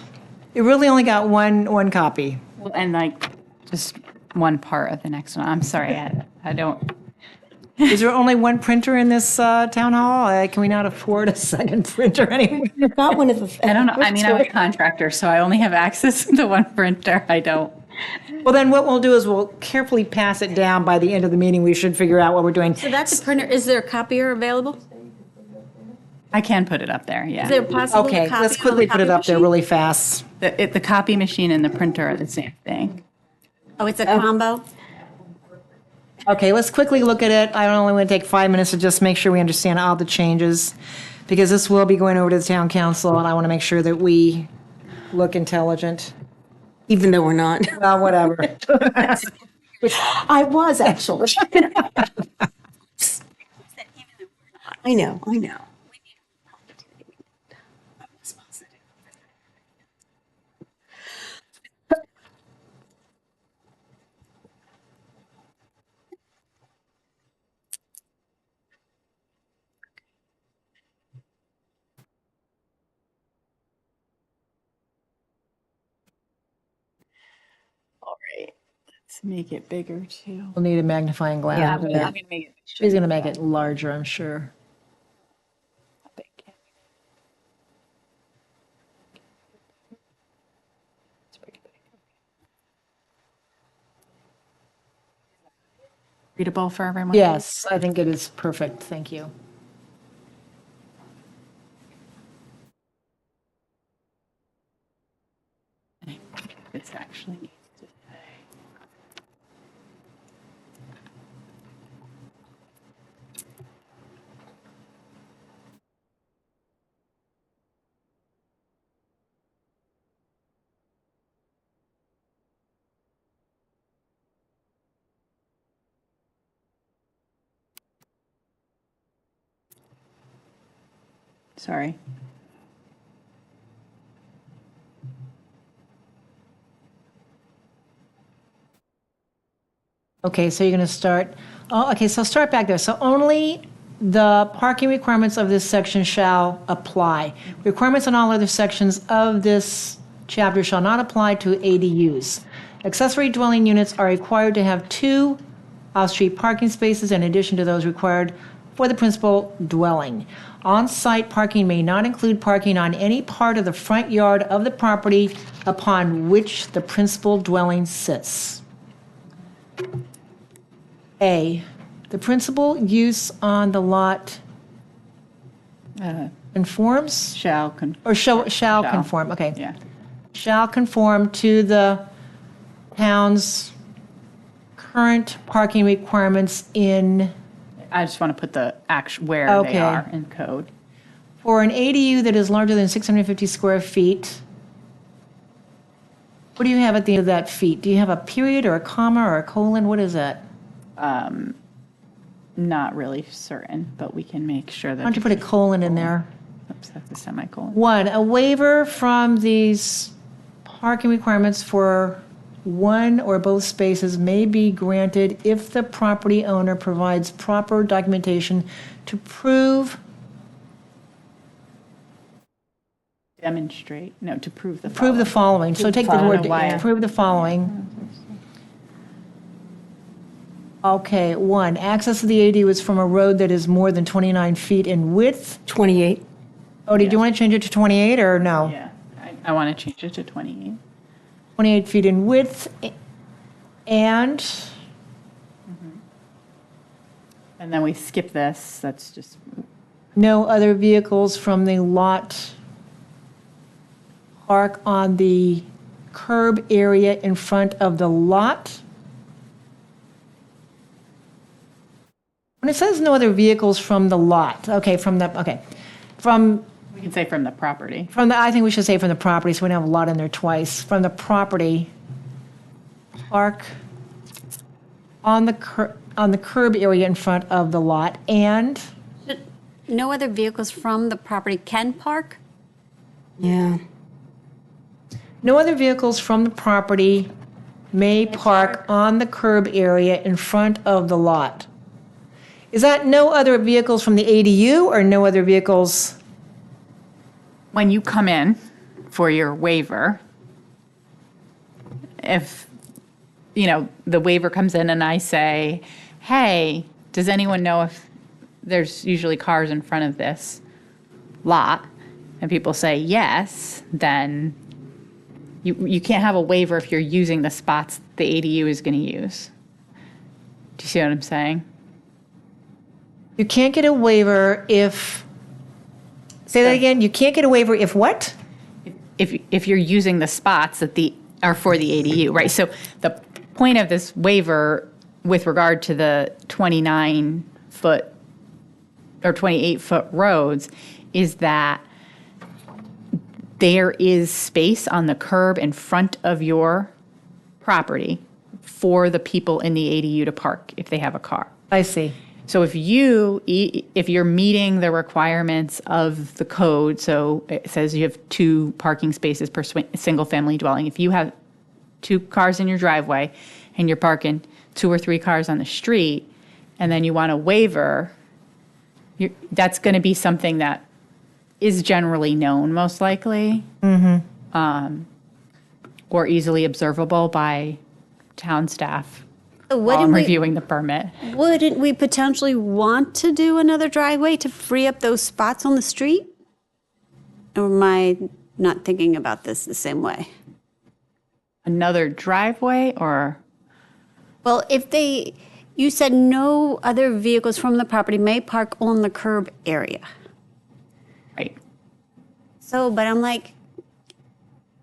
it really only got one copy. And like just one part of the next one. I'm sorry, I don't. Is there only one printer in this town hall? Can we not afford a second printer anymore? Got one of the. I don't know. I mean, I'm a contractor, so I only have access to one printer. I don't. Well, then what we'll do is we'll carefully pass it down. By the end of the meeting, we should figure out what we're doing. So that's a printer. Is there a copier available? I can put it up there. Is Yeah. there possible Okay, to copy let's on quickly the put it copy up there machine? really fast. The copy machine and the printer are the same thing. Oh, it's a combo? Okay, let's quickly look at it. I only want to take 5 minutes to just make sure we understand all the changes, because this will be going over to the town council, and I want to make sure that we look intelligent. Even though we're not. Well, whatever. I was actually. I know. All right. Let's make it bigger too. We'll need a magnifying glass. Yeah. for I'm that. gonna make it. She's going to make it larger, I'm sure. big. Readable for everyone? Yes, I think it is perfect. Thank you. It's actually needs to say. Sorry. Okay, so you're going to start, okay, so start back there. So only the parking requirements of this section shall apply. Requirements on all other sections of this chapter shall not apply to ADUs. Accessory dwelling units are required to have 2 off-street parking spaces in addition to those required for the principal dwelling. On-site parking may not include parking on any part of the front yard of the property upon which the principal dwelling sits. A, the principal use on the lot conforms, Shall. or shall conform, okay. Yeah. Shall conform to the town's current parking requirements in, I just want to put the where Okay. they are in code. for an ADU that is larger than 650 square feet. What do you have at the end of that feet? Do you have a period or a comma or a colon? What is that? Not really certain, but we can make sure Why don't that, you put a colon in there? oops, that's a semicolon. 1, a waiver from these parking requirements for one or both spaces may be granted if the property owner provides proper documentation to prove, Demonstrate, no, to prove the prove the following. So take the follow. word, Why? prove the following. Okay, 1, access to the ADU is from a road that is more than 29 feet in width. 28. Oh, did you want to change it to 28 or no? Yeah, I want to change it to 28. 28 feet in width and And then we skip this, that's just, no other vehicles from the lot park on the curb area in front of the lot. When it says no other vehicles from the lot, okay, from, we can say from the property. I think we should say from the property, so we don't have a lot in there twice. From the property, park on the curb area in front of the lot, and No other vehicles from the property can park? Yeah. no other vehicles from the property may park on the curb area in front of the lot. Is that no other vehicles from the ADU or no other vehicles? When you come in for your waiver, if, the waiver comes in and I say, hey, does anyone know if there's usually cars in front of this lot? And people say yes, then you can't have a waiver if you're using the spots the ADU is going to use. Do you see what I'm saying? You can't get a waiver if, say that again, you can't get a waiver if what? If you're using the spots that are for the ADU, right? So the point of this waiver with regard to the 29-foot or 28-foot roads is that there is space on the curb in front of your property for the people in the ADU to park if they have a car. I see. So if you're meeting the requirements of the code, so it says you have 2 parking spaces per single-family dwelling. If you have 2 cars in your driveway and you're parking 2 or 3 cars on the street, and then you want a waiver, that's going to be something that is generally known, most likely, or easily observable by town staff while I'm Wouldn't we, reviewing the permit. wouldn't we potentially want to do another driveway to free up those spots on the street? Or am I not thinking about this the same way? Another driveway or? Well, you said no other vehicles from the property may park on the curb area. Right. So, but I'm like,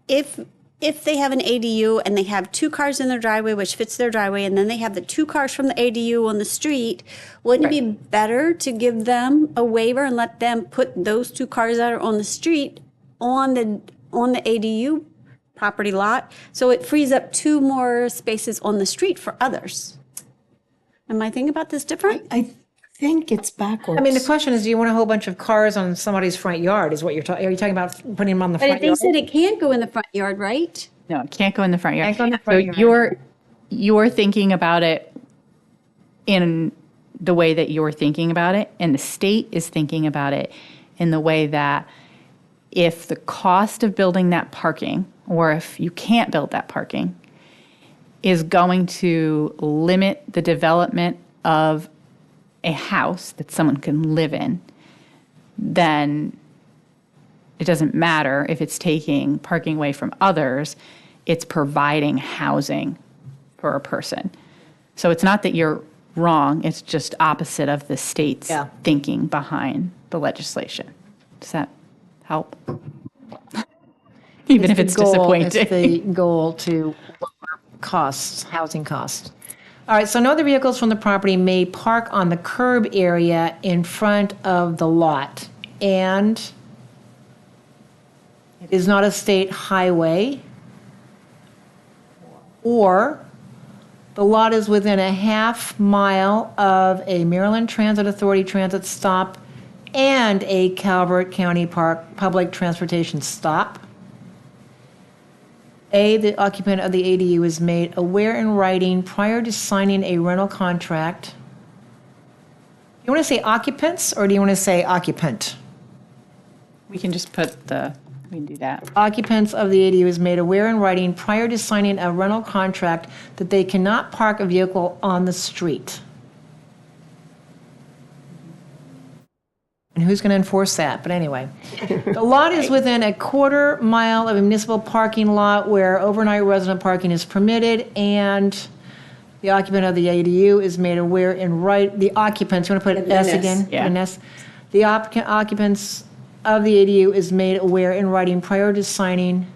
if they have an ADU and they have 2 cars in their driveway, which fits their driveway, and then they have the 2 cars from the ADU on the street, wouldn't it be better to give them a waiver and let them put those 2 cars that are on the street on the ADU property lot, so it frees up 2 more spaces on the street for others? Am I thinking about this different? I think it's backwards. I mean, the question is, do you want a whole bunch of cars on somebody's front yard, is what you're talking, are you talking about putting them on the But front they yard? said it can't go in the front yard, right? No, it can't go in the front yard. Can't go in the front yard. So you're thinking about it in the way that you're thinking about it, and the state is thinking about it in the way that if the cost of building that parking, or if you can't build that parking, is going to limit the development of a house that someone can live in, then it doesn't matter if it's taking parking away from others, it's providing housing for a person. So it's not that you're wrong, it's just opposite of the state's Yeah. thinking behind the legislation. Does that help? Even if it's disappointing. It's the goal to lower costs, housing costs. All right, so no other vehicles from the property may park on the curb area in front of the lot, and it is not a state highway, or the lot is within a half mile of a Maryland Transit Authority transit stop and a Calvert County Park public transportation stop. A, the occupant of the ADU is made aware in writing prior to signing a rental contract. You want to say occupants, or do you want to say occupant? We can just put we can do that. Occupants of the ADU is made aware in writing prior to signing a rental contract that they cannot park a vehicle on the street. And who's going to enforce that? But anyway, the lot is within a quarter mile of a municipal parking lot where overnight resident parking is permitted, and the occupant of the ADU is made aware in the occupants, you want to put an S again? Yeah. An S? The occupants of the ADU is made aware in writing prior to signing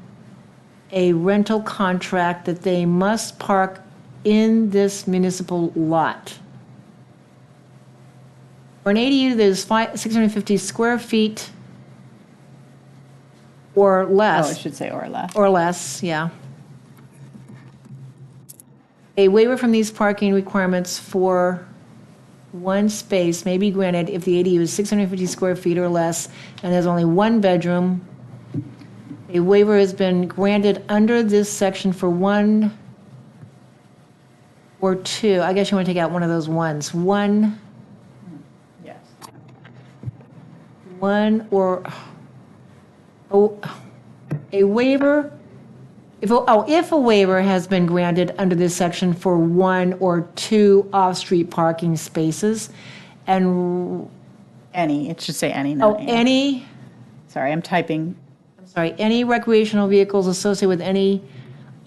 a rental contract that they must park in this municipal lot. For an ADU that is 650 square feet or Oh, I less, should say or less. yeah. A waiver from these parking requirements for one space may be granted if the ADU is 650 square feet or less and has only one bedroom. A waiver has been granted under this section for one or two. I guess you want to take out one of those ones. Yes. One or, oh, a waiver, if a waiver has been granted under this section for one or two off-street parking spaces, and, Any, it should say any, oh, not and. any, Sorry, I'm typing. sorry, any recreational vehicles associated with any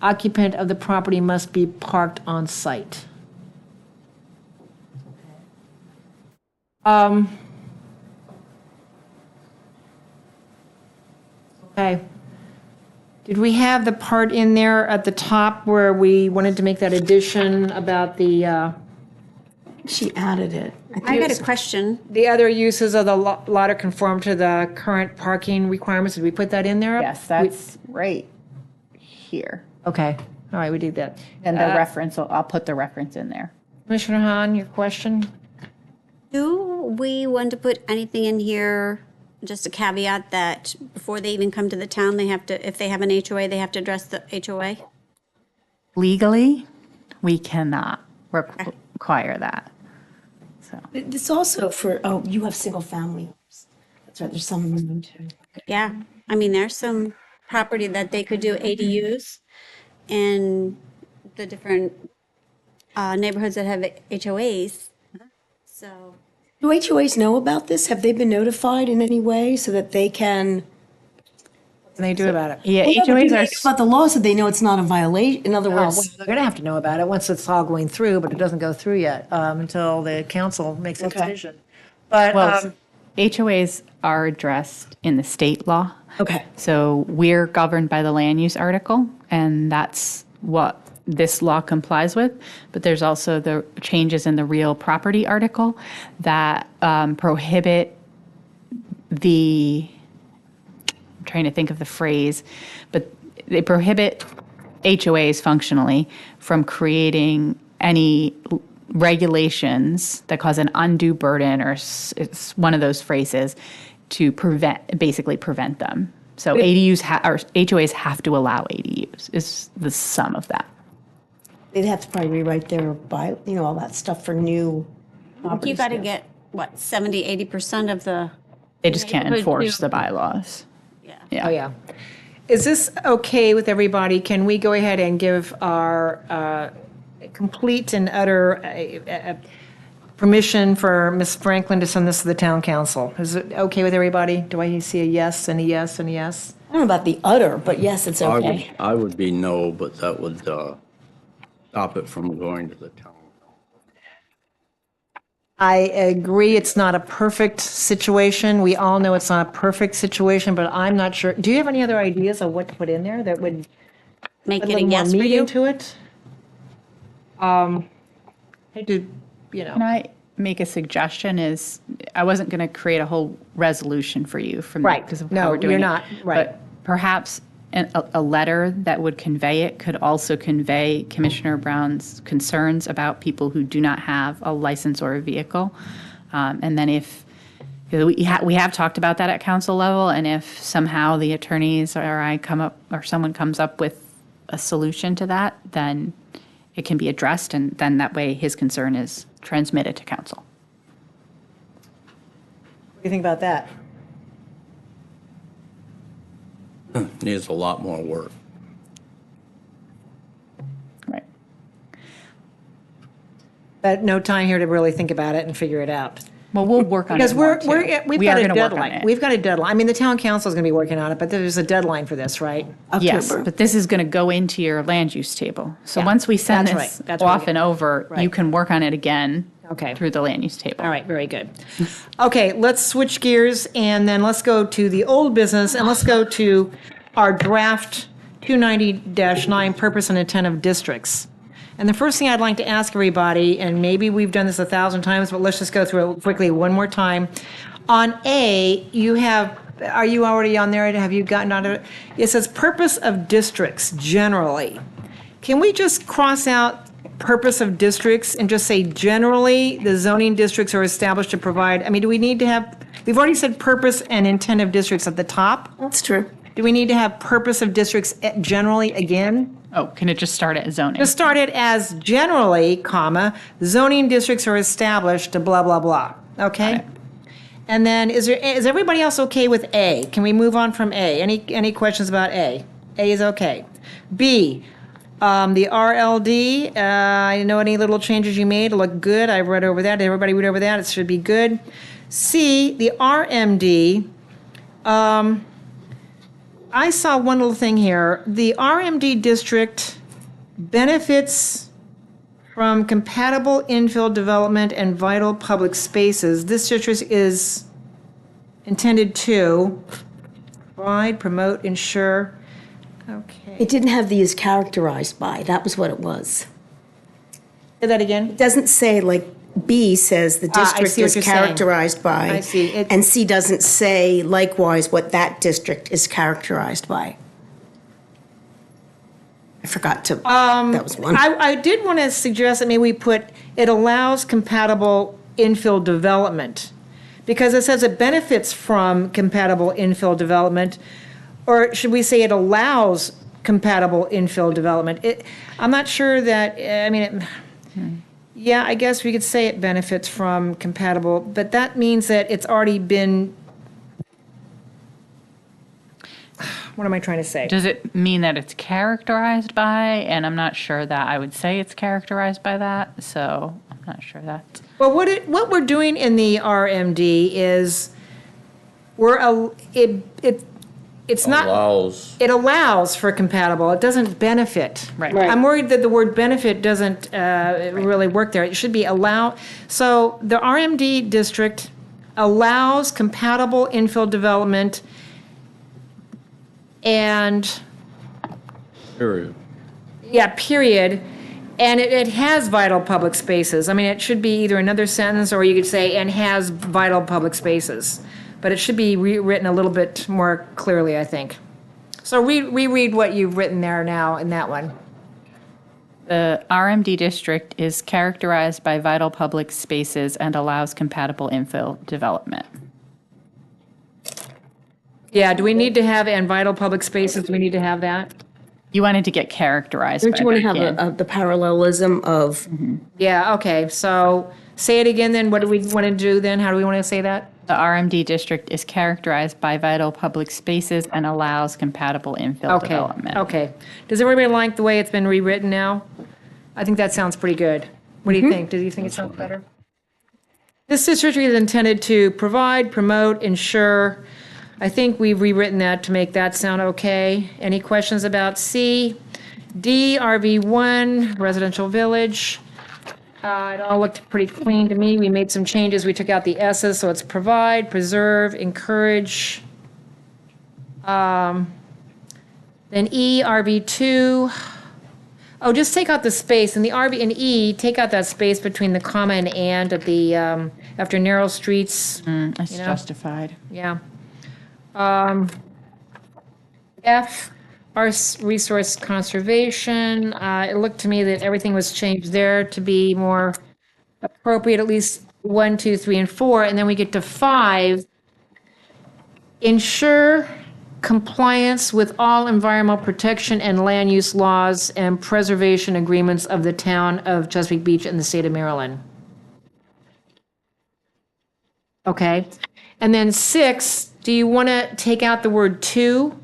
occupant of the property must be parked on site. Okay. Did we have the part in there at the top where we wanted to make that addition about the She added it. I got a question. other uses of the lot are conform to the current parking requirements? Did we put that in there? Yes, that's right here. Okay, all right, we did that. And the reference, I'll put the reference in there. Commissioner Hahn, your question? Do we want to put anything in here, just a caveat that before they even come to the town, they have to, if they have an HOA, they have to address the HOA? Legally, we cannot require that. So, It's also for, you have single family. That's right, there's some of them too. Yeah, I mean, there's some property that they could do ADUs in the different neighborhoods that have HOAs. So, Do HOAs know about this? Have they been notified in any way so that they can? What can they do about it? yeah, Well, no, but do HOAs they are, know about the law, so they know it's not a violation. In other Oh, well, words, they're going to have to know about it once it's all going through, but it doesn't go through yet until the council makes a Okay. decision. But, well, HOAs are addressed in the state law. okay. So we're governed by the land use article, and that's what this law complies with. But there's also the changes in the real property article that prohibit I'm trying to think of the phrase, but they prohibit HOAs functionally from creating any regulations that cause an undue burden, or it's one of those phrases, to basically prevent them. So ADUs or HOAs have to allow ADUs is the sum of that. They'd have to probably rewrite their all that stuff for new You properties. got to get, what, 70, 80% of the, They just can't Neighborhood enforce too. the bylaws. Oh, yeah. Is this okay with everybody? Can we go ahead and give our complete and utter permission for Ms. Franklin to send this to the town council? Is it okay with everybody? Do I see a yes and a yes and a yes? I don't know about the utter, but yes, it's okay. I would be no, but that would stop it from going to the town. I agree, it's not a perfect situation. We all know it's not a perfect situation, but I'm not sure. Do you have any other ideas of what to put in there that would make add a it a little more yes for meat you? into it? Hey, Can I make a suggestion? Is I wasn't going to create a whole resolution for you from Right. because of No, how we're doing you're it. not. Right. But perhaps a letter that would convey it could also convey Commissioner Brown's concerns about people who do not have a license or a vehicle. And then if we have talked about that at council level, and if somehow the attorneys or someone comes up with a solution to that, then it can be addressed, and then that way his concern is transmitted to council. What do you think about that? Needs a lot more work. Right. But no time here to really think about it and figure it out. Well, we'll work on it Because more, too. we've We got are a gonna work on deadline. it. We've got a deadline. I mean, the town council is going to be working on it, but there's a deadline for this, right? Yes, October. but this is going to go into your land use table. So Yeah, once we send that's this right. That's right. off and over, you Right. can work on it again Okay. through the land use table. All right, very good. Okay, let's switch gears, and then let's go to the old business, and let's go to our draft 290-9 purpose and intent of districts. And the first thing I'd like to ask everybody, and maybe we've done this 1,000 times, but let's just go through it quickly one more time. On A, you have, are you already on there? Have you gotten on it? It says purpose of districts generally. Can we just cross out purpose of districts and just say generally, the zoning districts are established to provide, I mean, do we need to have, we've already said purpose and intent of districts at the top. That's true. Do we need to have purpose of districts generally again? Oh, can it just start at zoning? Just start it as generally, comma, zoning districts are established to blah, blah, blah, okay? And then is everybody else okay with A? Can we move on from A? Any questions about A? A is okay. B, the RLD, I know any little changes you made look good. I read over that. Did everybody read over that? It should be good. C, the RMD, I saw one little thing here. The RMD district benefits from compatible infill development and vital public spaces. This district is intended to provide, promote, ensure. Okay. It didn't have the is characterized by. That was what it was. Say that again. It doesn't say, like, B says the I district see what is you're saying. characterized by. I see. And C doesn't say likewise what that district is characterized by. I forgot to, that was one. I did want to suggest that maybe we put, it allows compatible infill development. Because it says it benefits from compatible infill development. Or should we say it allows compatible infill development? I'm not sure that, I mean, yeah, I guess we could say it benefits from compatible, but that means that it's already been, what am I trying to say? Does it mean that it's characterized by? And I'm not sure that I would say it's characterized by that, so I'm not sure that. Well, what we're doing in the RMD is it's not. Allows, It allows for compatible, it doesn't benefit. Right. Right. I'm worried that the word benefit doesn't really work there. It should be allow, so the RMD district allows compatible infill development and, period. yeah, period, and it has vital public spaces. I mean, it should be either another sentence, or you could say, and has vital public spaces. But it should be rewritten a little bit more clearly, I think. So reread what you've written there now in that one. The RMD district is characterized by vital public spaces and allows compatible infill development. Yeah, do we need to have, and vital public spaces, do we need to have that? You wanted to get characterized Don't by you want to back have in. the parallelism of, Yeah, okay, so say it again then, what do we want to do then? How do we want to say that? The RMD district is characterized by vital public spaces and allows compatible infill Okay, development. okay. Does everybody like the way it's been rewritten now? I think that sounds pretty good. What do you think? Do you think it sounds better? This district is intended to provide, promote, ensure. I think we've rewritten that to make that sound okay. Any questions about C? D, RV1, residential village. It all looked pretty clean to me. We made some changes. We took out the S's, so it's provide, preserve, encourage. Then E, RV2. Oh, just take out the space. In the RV and E, take out that space between the comma and at the, after narrow streets. It's know? justified. Yeah. F, our resource conservation. It looked to me that everything was changed there to be more appropriate, at least 1, 2, 3, and 4. And then we get to 5. Ensure compliance with all environmental protection and land use laws and preservation agreements of the town of Chesapeake Beach and the state of Maryland. Okay. And then 6, do you want to take out the word to?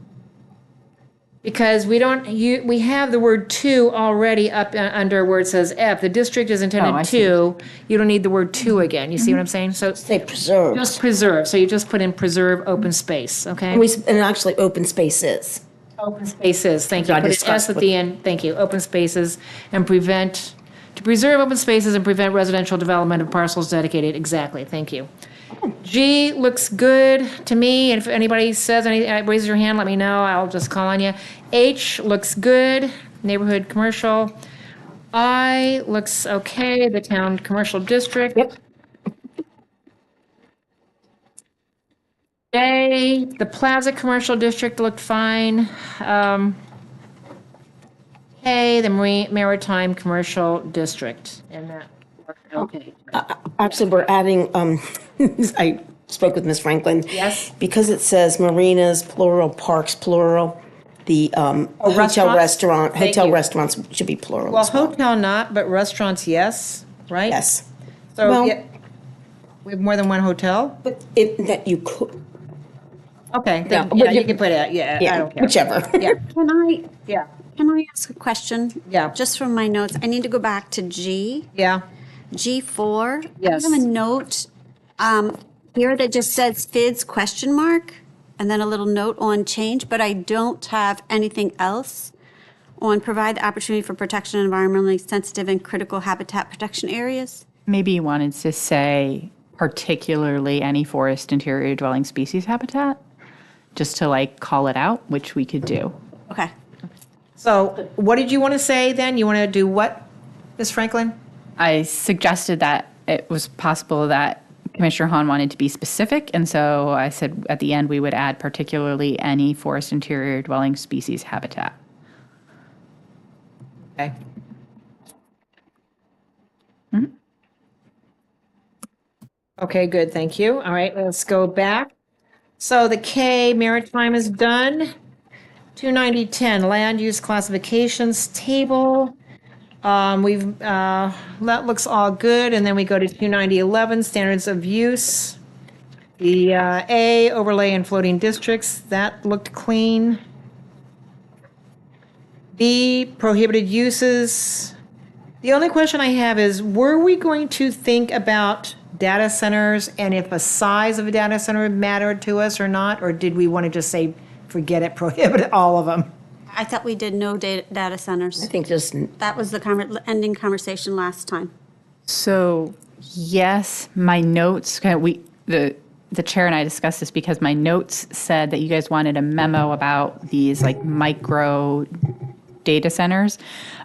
Because we don't, we have the word to already up under where it says F. The district is Oh, I intended see. to. You don't need the word to again. You see what I'm saying? So say, preserve. just preserve. So you just put in preserve open space, okay? And actually, open spaces. Open spaces, thank you. I Put an discussed S at with- the end, thank you. Open spaces and prevent, to preserve open spaces and prevent residential development of parcels dedicated, exactly, thank you. G looks good to me, and if anybody says anything, raise your hand, let me know, I'll just call on you. H looks good, neighborhood commercial. I looks okay, the town commercial district. Yep. J, the Plaza Commercial District looked fine. K, the Maritime Commercial District, and that worked okay. Actually, we're adding, I spoke with Ms. Franklin. Yes. Because it says marinas, plural, parks, plural, the hotel restaurants? restaurant, Thank hotel you. restaurants should be plural Well, as well. hotel not, but restaurants, yes, right? Yes. So, Well- yeah, we have more than one hotel? But it, that you could, Okay, then, but yeah, you- you can put it, yeah, I yeah, don't care. whichever. Yeah, Can yeah, I ask a question? Yeah. Just from my notes, I need to go back to G. yeah. G4. Yes. I have a note here that just says FIDS question mark, and then a little note on change, but I don't have anything else on provide the opportunity for protection of environmentally sensitive and critical habitat protection areas. Maybe you wanted to say particularly any forest interior dwelling species habitat, just to like call it out, which we could do. Okay. So what did you want to say then? You want to do what, Ms. Franklin? I suggested that it was possible that Commissioner Hahn wanted to be specific, and so I said at the end we would add particularly any forest interior dwelling species habitat. Okay. Okay, good, thank you. All right, let's go back. So the K, maritime is done. 29010, land use classifications table. That looks all good, and then we go to 29011, standards of use. The A, overlay and floating districts, that looked clean. B, prohibited uses. The only question I have is, were we going to think about data centers and if a size of a data center mattered to us or not? Or did we want to just say, forget it, prohibit all of them? I thought we did no data centers. I think just, That was the ending conversation last time. So yes, my notes, the chair and I discussed this because my notes said that you guys wanted a memo about these like micro data centers.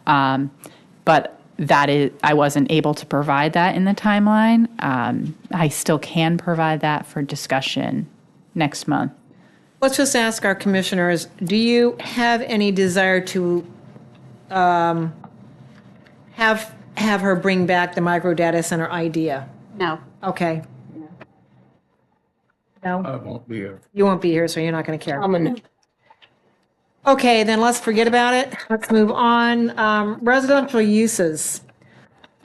But that is, I wasn't able to provide that in the timeline. I still can provide that for discussion next month. Let's just ask our commissioners, do you have any desire to have her bring back the micro data center idea. No. Okay. No, I won't be here. you won't be here, so you're not going to care. Common. Okay, then let's forget about it. Let's move on. Residential uses.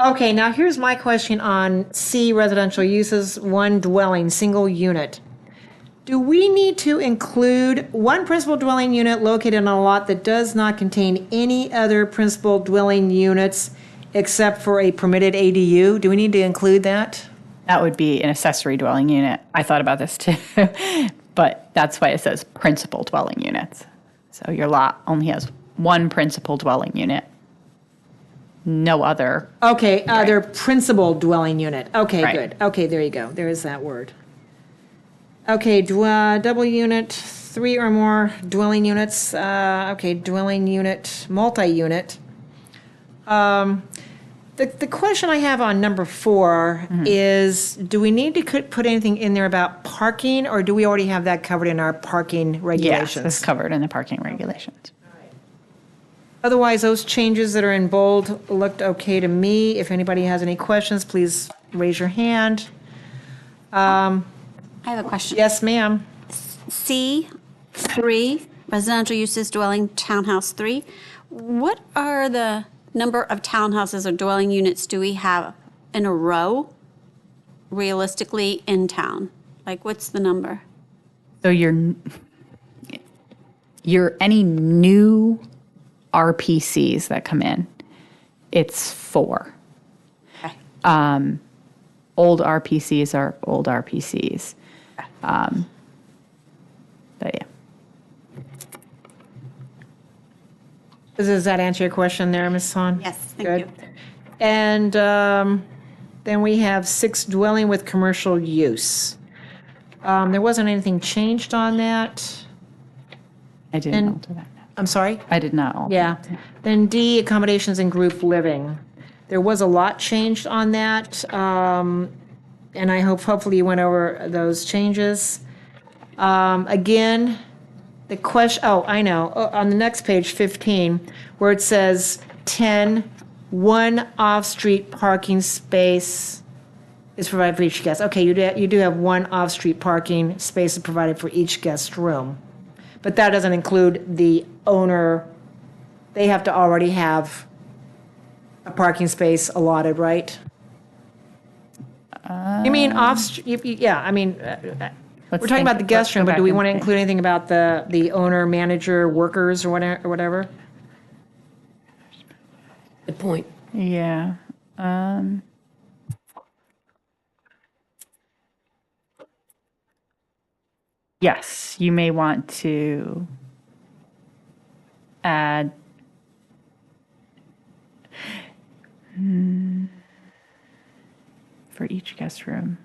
Okay, now here's my question on C, residential uses, one dwelling, single unit. Do we need to include one principal dwelling unit located on a lot that does not contain any other principal dwelling units except for a permitted ADU? Do we need to include that? That would be an accessory dwelling unit. I thought about this too, but that's why it says principal dwelling units. So your lot only has one principal dwelling unit, no other. Okay, other principal dwelling unit. Okay, Right. good. Okay, there you go. There is that word. Okay, double unit, 3 or more dwelling units. Okay, dwelling unit, multi-unit. The question I have on number 4 is, do we need to put anything in there about parking, or do we already have that covered in our parking Yes, regulations? it's covered in the parking regulations. Otherwise, those changes that are in bold looked okay to me. If anybody has any questions, please raise your hand. I have a question. Yes, ma'am. C3, residential uses dwelling townhouse 3. What are the number of townhouses or dwelling units do we have in a row realistically in town? Like, what's the number? So your any new RPCs that come in, it's 4. Okay. Old RPCs are old RPCs. But yeah. Does that answer your question there, Ms. Hahn? Yes, thank Good. you. And then we have 6 dwelling with commercial use. There wasn't anything changed on that. I didn't And- alter that. I'm sorry? I did not alter. Yeah. Then D, accommodations and group living. There was a lot changed on that, and I hopefully you went over those changes. Again, the question, oh, I know, on the next page, 15, where it says 10, one off-street parking space is provided for each guest. Okay, you do have one off-street parking space provided for each guest room. But that doesn't include the owner. They have to already have a parking space allotted, right? You mean off, yeah, I mean, we're talking about the guest room, but do we want to include anything about the owner, manager, workers, or whatever? Good point. Yeah. Yes, you may want to add for each guest room.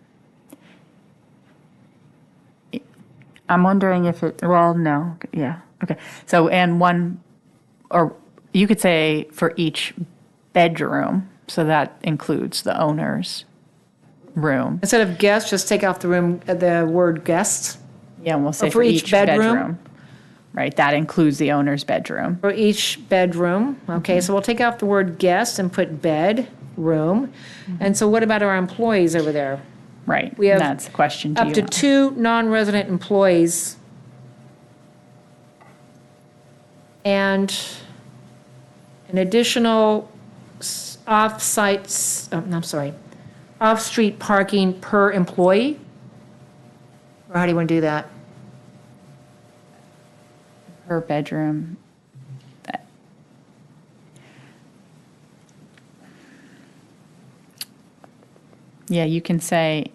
I'm wondering if it, well, no, yeah, okay. So, and one, or you could say for each bedroom, so that includes the owner's room. Instead of guest, just take off the word guests. Yeah, and we'll say for for each each bedroom? bedroom. Right, that includes the owner's bedroom. For each bedroom, okay, so we'll take off the word guest and put bed, room. And so what about our employees over there? Right, We have that's the question. Do Up you to want- 2 non-resident employees. And an additional off-street parking per employee? Or how do you want to do that? Per bedroom. Yeah, you can say,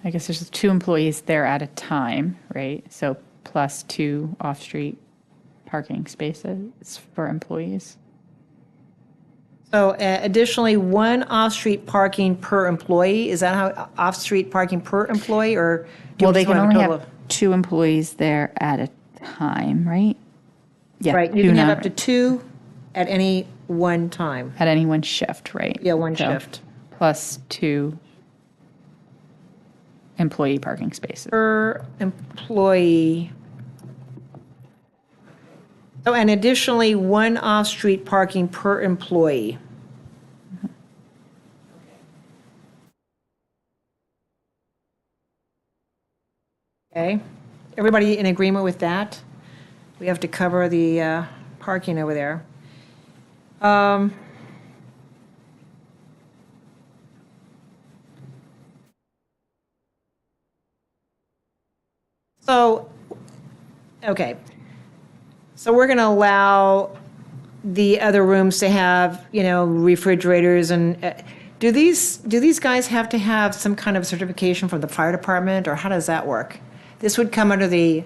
I guess there's 2 employees there at a time, right? So plus 2 off-street parking spaces for employees. So additionally, 1 off-street parking per employee, is that how, off-street parking per employee, or? do Well, we they just can want a only total have 2 employees there at a time, right? Yeah, Right, you 2 can have non- up to 2 at any one time. At any one shift, right? Yeah, one So, shift. Plus 2 employee parking spaces. Per employee Oh, and additionally, one off-street parking per employee. Okay, everybody in agreement with that? We have to cover the parking over there. So, okay. So we're going to allow the other rooms to have, refrigerators and, do these guys have to have some kind of certification from the fire department, or how does that work? This would come under the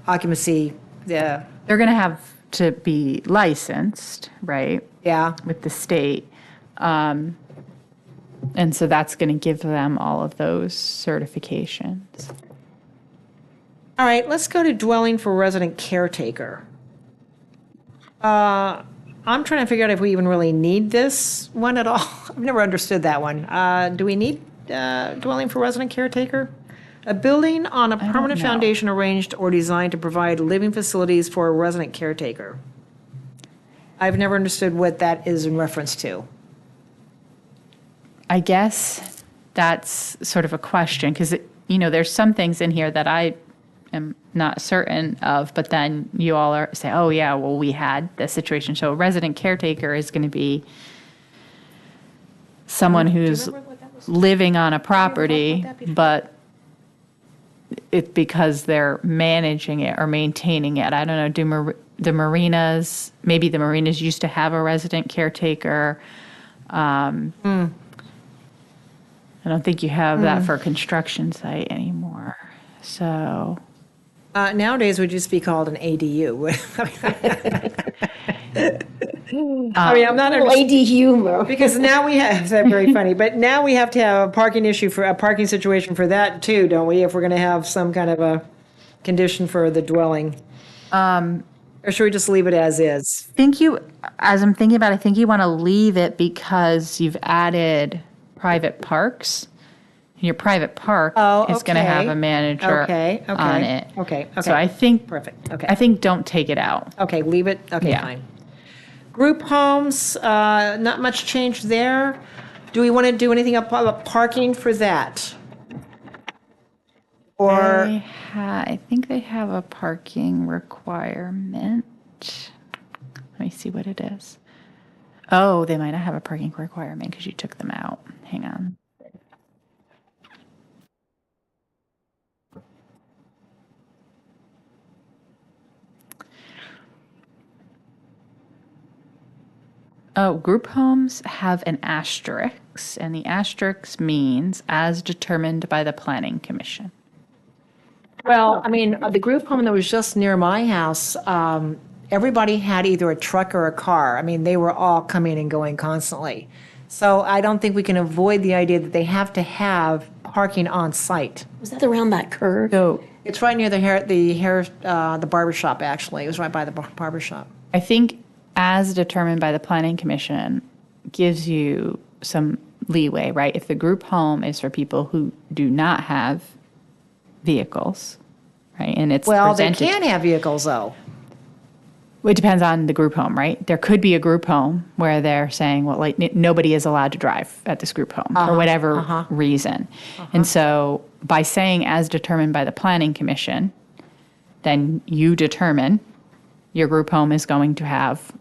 occupancy, They're going to have to be licensed, right, yeah. with the state. And so that's going to give them all of those certifications. All right, let's go to dwelling for resident caretaker. I'm trying to figure out if we even really need this one at all. I've never understood that one. Do we need dwelling for resident caretaker? A building on a permanent know. foundation arranged or designed to provide living facilities for a resident caretaker. I've never understood what that is in reference to. I guess that's sort of a question because, there's some things in here that I am not certain of, but then you all say, oh, yeah, well, we had this situation. So a resident caretaker is going to be someone who's living on a property, but it's because they're managing it or maintaining it. I don't know, the marinas, maybe the marinas used to have a resident caretaker. I don't think you have that for a construction site anymore. So, Nowadays, would just be called an ADU. I mean, I'm not Lady humor. because now we have, that's very funny, but now we have to have a parking issue for a parking situation for that too, don't we? If we're going to have some kind of a condition for the dwelling. Or should we just leave it as is? as I'm thinking about it, I think you want to leave it because you've added private parks. Your private park is going to have okay. a manager Okay, okay, on it. okay, So okay. I think, Perfect, okay. I think don't take it out. Okay, leave it, okay, Yeah. fine. Group homes, not much change there. Do we want to do anything about parking for that? Or, I think they have a parking requirement. Let me see what it is. Oh, they might not have a parking requirement because you took them out. Hang on. Oh, group homes have an asterisk, and the asterisk means as determined by the Planning Commission. well, I mean, the group home that was just near my house, everybody had either a truck or a car. I mean, they were all coming and going constantly. So I don't think we can avoid the idea that they have to have parking on site. Was that around that curve? So It's right near the barber shop, actually. It was right by the barber shop. I think as determined by the Planning Commission gives you some leeway, right? If the group home is for people who do not have vehicles, right? And it's Well, they presented. can have vehicles, though. It depends on the group home, right? There could be a group home where they're saying, well, like nobody is allowed to drive at this group home for whatever reason. And so by saying as determined by the Planning Commission, then you determine your group home is going to have,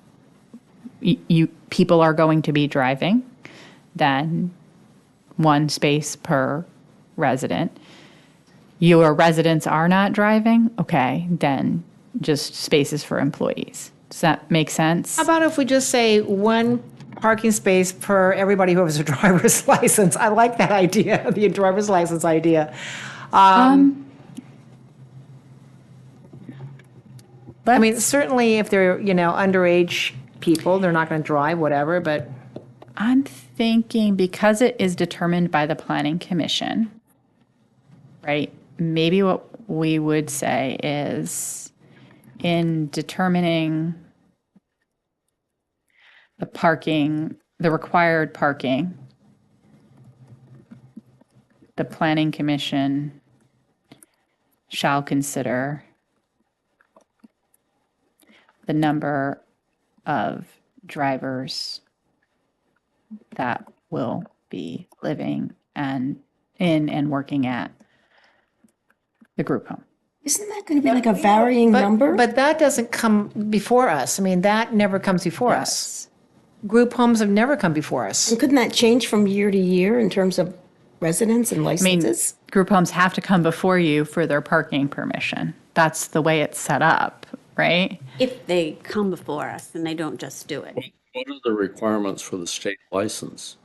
people are going to be driving, then one space per resident. Your residents are not driving, okay, then just spaces for employees. Does that make sense? How about if we just say one parking space per everybody who has a driver's license? I like that idea, the driver's license idea. I mean, certainly if they're, underage people, they're not going to drive, whatever, but I'm thinking because it is determined by the Planning Commission, right? Maybe what we would say is in determining the parking, the required parking, the Planning Commission shall consider the number of drivers that will be living and in and working at the group home. Isn't that going to be like a varying number? But that doesn't come before us. I mean, that never comes before us. Group homes have never come before us. And couldn't that change from year to year in terms of residents and I mean, licenses? group homes have to come before you for their parking permission. That's the way it's set up, right? If they come before us, then they don't just do it. What are the requirements for the state license?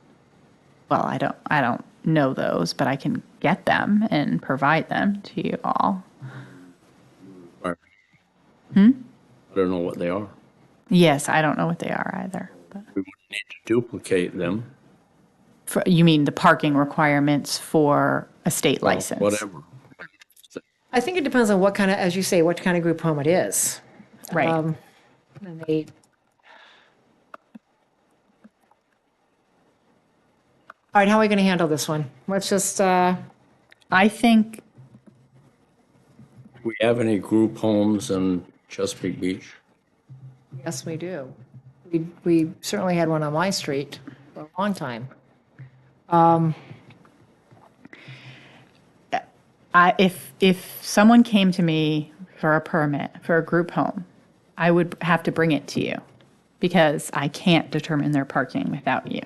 Well, I don't know those, but I can get them and provide them to you all. I don't know what they are. Yes, I don't know what they are either. But We would need to duplicate them. you mean the parking requirements for a state license? Whatever. I think it depends on what kind of, as you say, what kind of group home it is. Right. And they- All right, how are we going to handle this one? Let's just, I think, Do we have any group homes in Chesapeake Beach? yes, we do. We certainly had one on my street for a long time. if someone came to me for a permit for a group home, I would have to bring it to you because I can't determine their parking without you.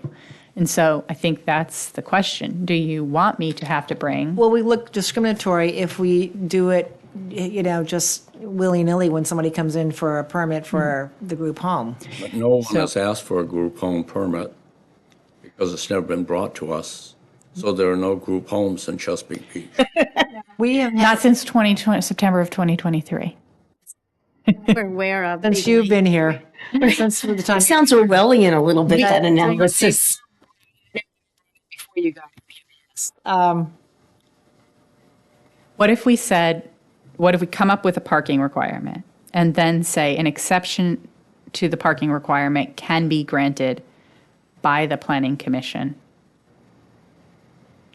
And so I think that's the question. Do you want me to have to bring? Well, we look discriminatory if we do it, just willy-nilly when somebody comes in for a permit for the group home. But no one has asked for a group home permit because it's never been brought to us. So there are no group homes in Chesapeake Beach. We have had, Not since September of 2023. We're aware of. since you've been here, since the time It sounds Orwellian a little bit, that analysis. before you got. What if we come up with a parking requirement and then say an exception to the parking requirement can be granted by the planning commission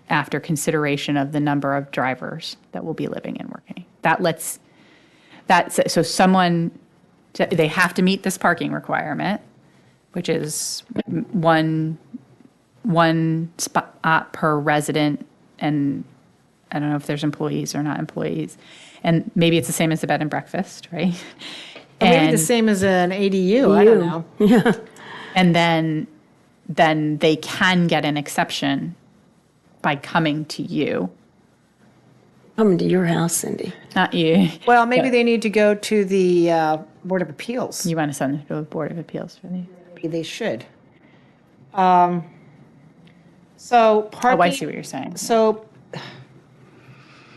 after consideration of the number of drivers that will be living and working? So they have to meet this parking requirement, which is one spot per resident, and I don't know if there's employees or not employees. And maybe it's the same as a bed and breakfast, right? Maybe the same as an ADU, I don't know. And then they can get an exception by coming to you, Coming to your house, Cindy. not you. Well, maybe they need to go to the Board of Appeals. You want to send it to the Board of Appeals for these? Maybe they should. So parking. Oh, I see what you're saying. So,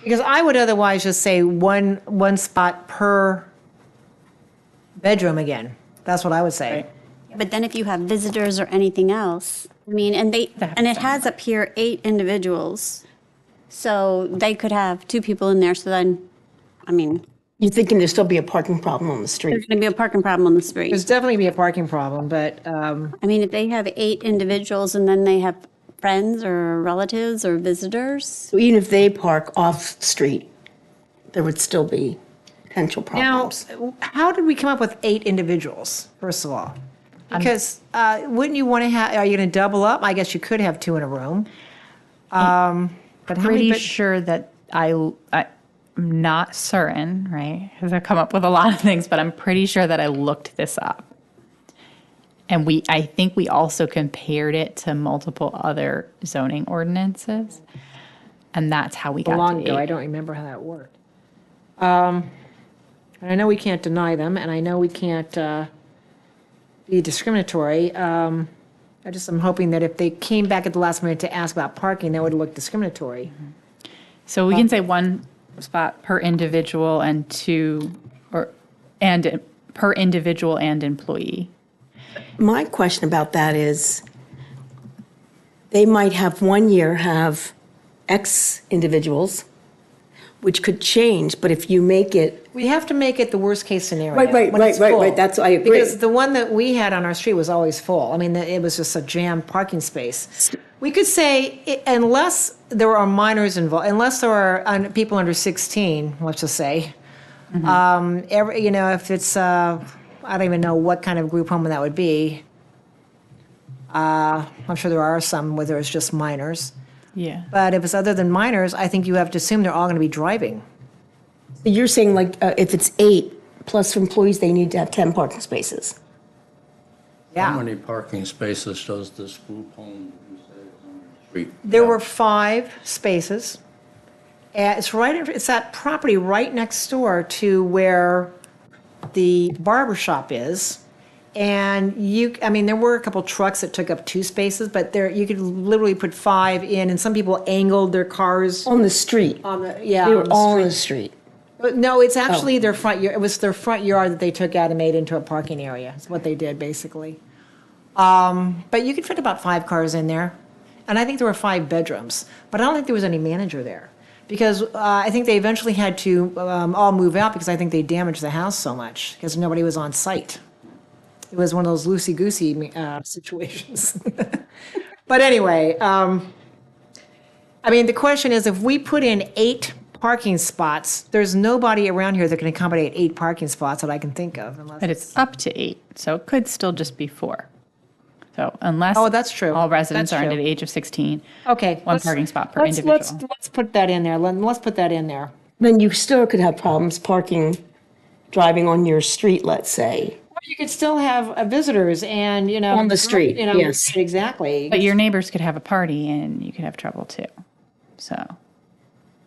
because I would otherwise just say one spot per bedroom again. That's what I would say. Right. But then if you have visitors or anything else, I mean, and it has up here 8 individuals. So they could have 2 people in there, so then, I mean, You're thinking there'd still be a parking problem on the there's street. going to be a parking problem on the street. There's definitely be a parking problem, but I mean, if they have 8 individuals and then they have friends or relatives or visitors, So even if they park off-street, there would still be potential now, problems. how did we come up with 8 individuals, first of all? Because wouldn't you want to have, are you going to double up? I guess you could have 2 in a room. But how many? Pretty sure that I'm not certain, right? Because I've come up with a lot of things, but I'm pretty sure that I looked this up. And I think we also compared it to multiple other zoning ordinances. And that's how we got Long to ago, I 8. don't remember how that worked. And I know we can't deny them, and I know we can't be discriminatory. I'm hoping that if they came back at the last minute to ask about parking, that would look discriminatory. So we can say 1 spot per individual and per individual and employee. My question about that is, they might have 1 year have X individuals, which could change, but if you make it, We have to make it the worst-case scenario. Right, when it's right, full. that's- I agree. Because the one that we had on our street was always full. I mean, it was just a jammed parking space. We could say, unless there are minors involved, unless there are people under 16, let's just say, if it's, I I don't even know what kind of group home that would be. I'm sure there are some where there's just minors. Yeah. But if it's other than minors, I think you have to assume they're all going to be driving. You're saying like, if it's 8 plus employees, they need to have 10 parking spaces. How Yeah. many parking spaces does this group home, you say, is on the street? There were 5 spaces. And it's that property right next door to where the barber shop is. And there were a couple trucks that took up 2 spaces, but you could literally put 5 in, and some people angled their cars On the street. on the, They on were the all on the street. street. But no, it's actually their front yard. It was their front yard that they took out and made into a parking area. That's what they did, basically. But you could fit about 5 cars in there. And I think there were 5 bedrooms. But I don't think there was any manager there. Because I think they eventually had to all move out because I think they damaged the house so much because nobody was on site. It was one of those loosey-goosey situations. But anyway, the question is, if we put in 8 parking spots, there's nobody around here that can accommodate 8 parking spots that I can think of. Unless But it's up to 8, so it could still just be 4. So unless. Oh, that's true. All residents That's are under true. the age of 16. Okay. One let's- parking spot per let's- individual. Let's put that in there. Let's put that in there. Then you still could have problems driving on your street, let's say. Or you could still have visitors and, On the street, yes. Exactly. But your neighbors could have a party and you could have trouble too. So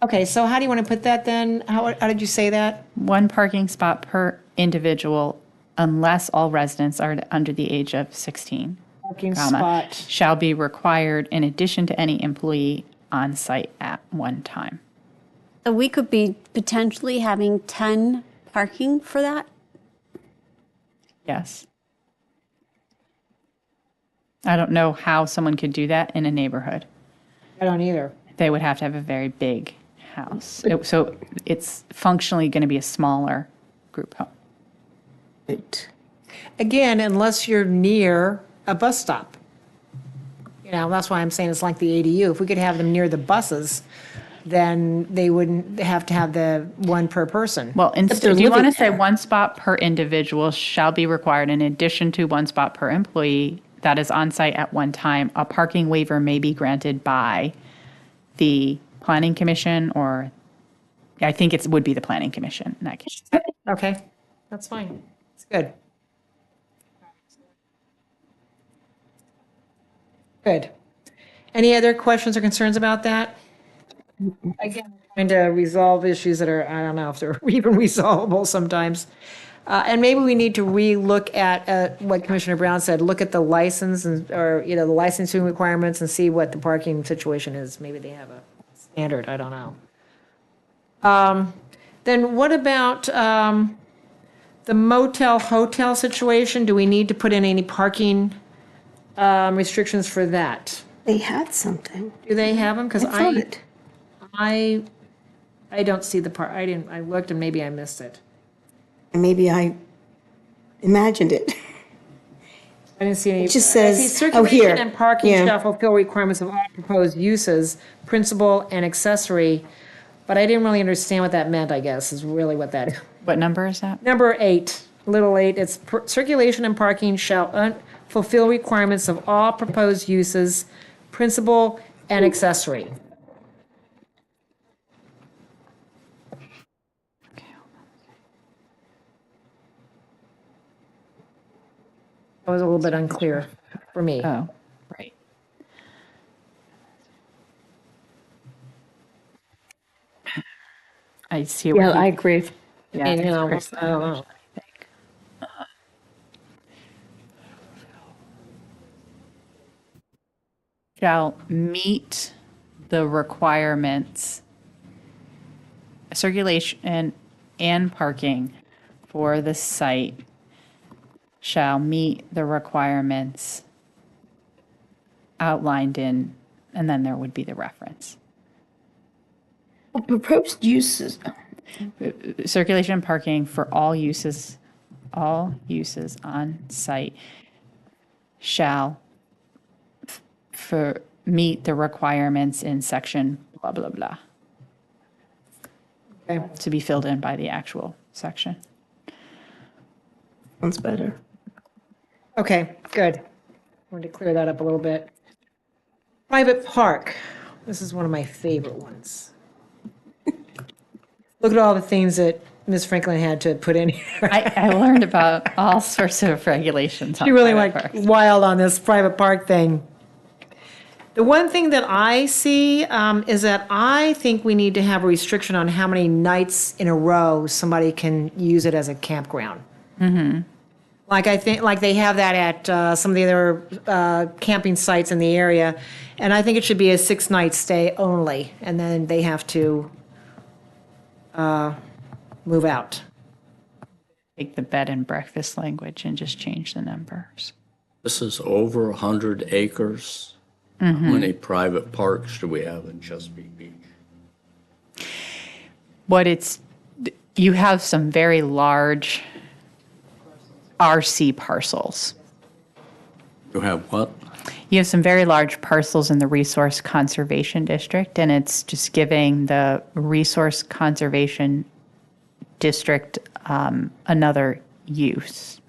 Okay, so how do you want to put that then? How did you say that? 1 parking spot per individual unless all residents are under the age of 16. Parking comma, spot. shall be required in addition to any employee on site at one time. So we could be potentially having 10 parking for that? Yes. I don't know how someone could do that in a neighborhood. I don't either. They would have to have a very big house. So it's functionally going to be a smaller group home. Right. Again, unless you're near a bus stop. That's why I'm saying it's like the ADU. If we could have them near the buses, then they wouldn't have to have the 1 per person. Well, they're instead, do you want to living say there. 1 spot per individual shall be required in addition to 1 spot per employee that is on site at one time? A parking waiver may be granted by the planning commission, or I think it would be the planning commission in that case. Okay, that's fine. It's good. Good. Any other questions or concerns about that? Again, trying to resolve issues that are, I don't know if they're even resolvable sometimes. And maybe we need to re-look at what Commissioner Brown said, look at the license or the licensing requirements and see what the parking situation is. Maybe they have a standard, I don't know. Then what about the motel hotel situation? Do we need to put in any parking restrictions for that? They had something. Do they have them? Because I thought. I don't see the part, I looked and maybe I missed it. Maybe I imagined it. I didn't see any. It just I see says- oh, here. circulation and parking Yeah. shall fulfill requirements of all proposed uses, principal and accessory. But I didn't really understand what that meant, I guess, is really what that is. What number is that? Number 8, little 8, it's circulation and parking shall fulfill requirements of all proposed uses, principal and accessory. That was a little bit unclear for me. Oh, right. I see. where Yeah, I you- agree. yeah, And, it's Chris, I don't know. I think. Shall meet the requirements, circulation and parking for the site shall meet the requirements outlined in, and then there would be the reference. Proposed uses. Circulation and parking for all uses on site shall meet the requirements in section blah, blah, blah, Okay. to be filled in by the actual section. Sounds better. Okay, good. Wanted to clear that up a little bit. Private park. This is one of my favorite ones. Look at all the things that Ms. Franklin had to put in here. I learned about all sorts of regulations on She really private went parks. wild on this private park thing. The one thing that I see is that I think we need to have a restriction on how many nights in a row somebody can use it as a campground. Like I think, like they have that at some of the other camping sites in the area, and I think it should be a 6-night stay only, and then they have to move out. Take the bed and breakfast language and just change the numbers. This is over 100 acres. How many private parks do we have in Chesapeake Beach? You have some very large RC parcels. You have what? You have some very large parcels in the Resource Conservation District, and it's just giving the Resource Conservation District another use.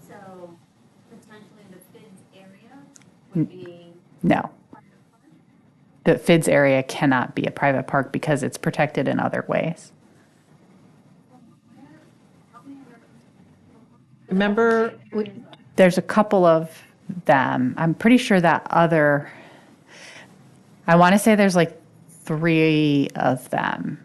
So potentially the FIDS area would be. No. The FIDS area cannot be a private park because it's protected in other ways. Remember, There's a couple of them. I'm pretty sure that I want to say there's like 3 of them.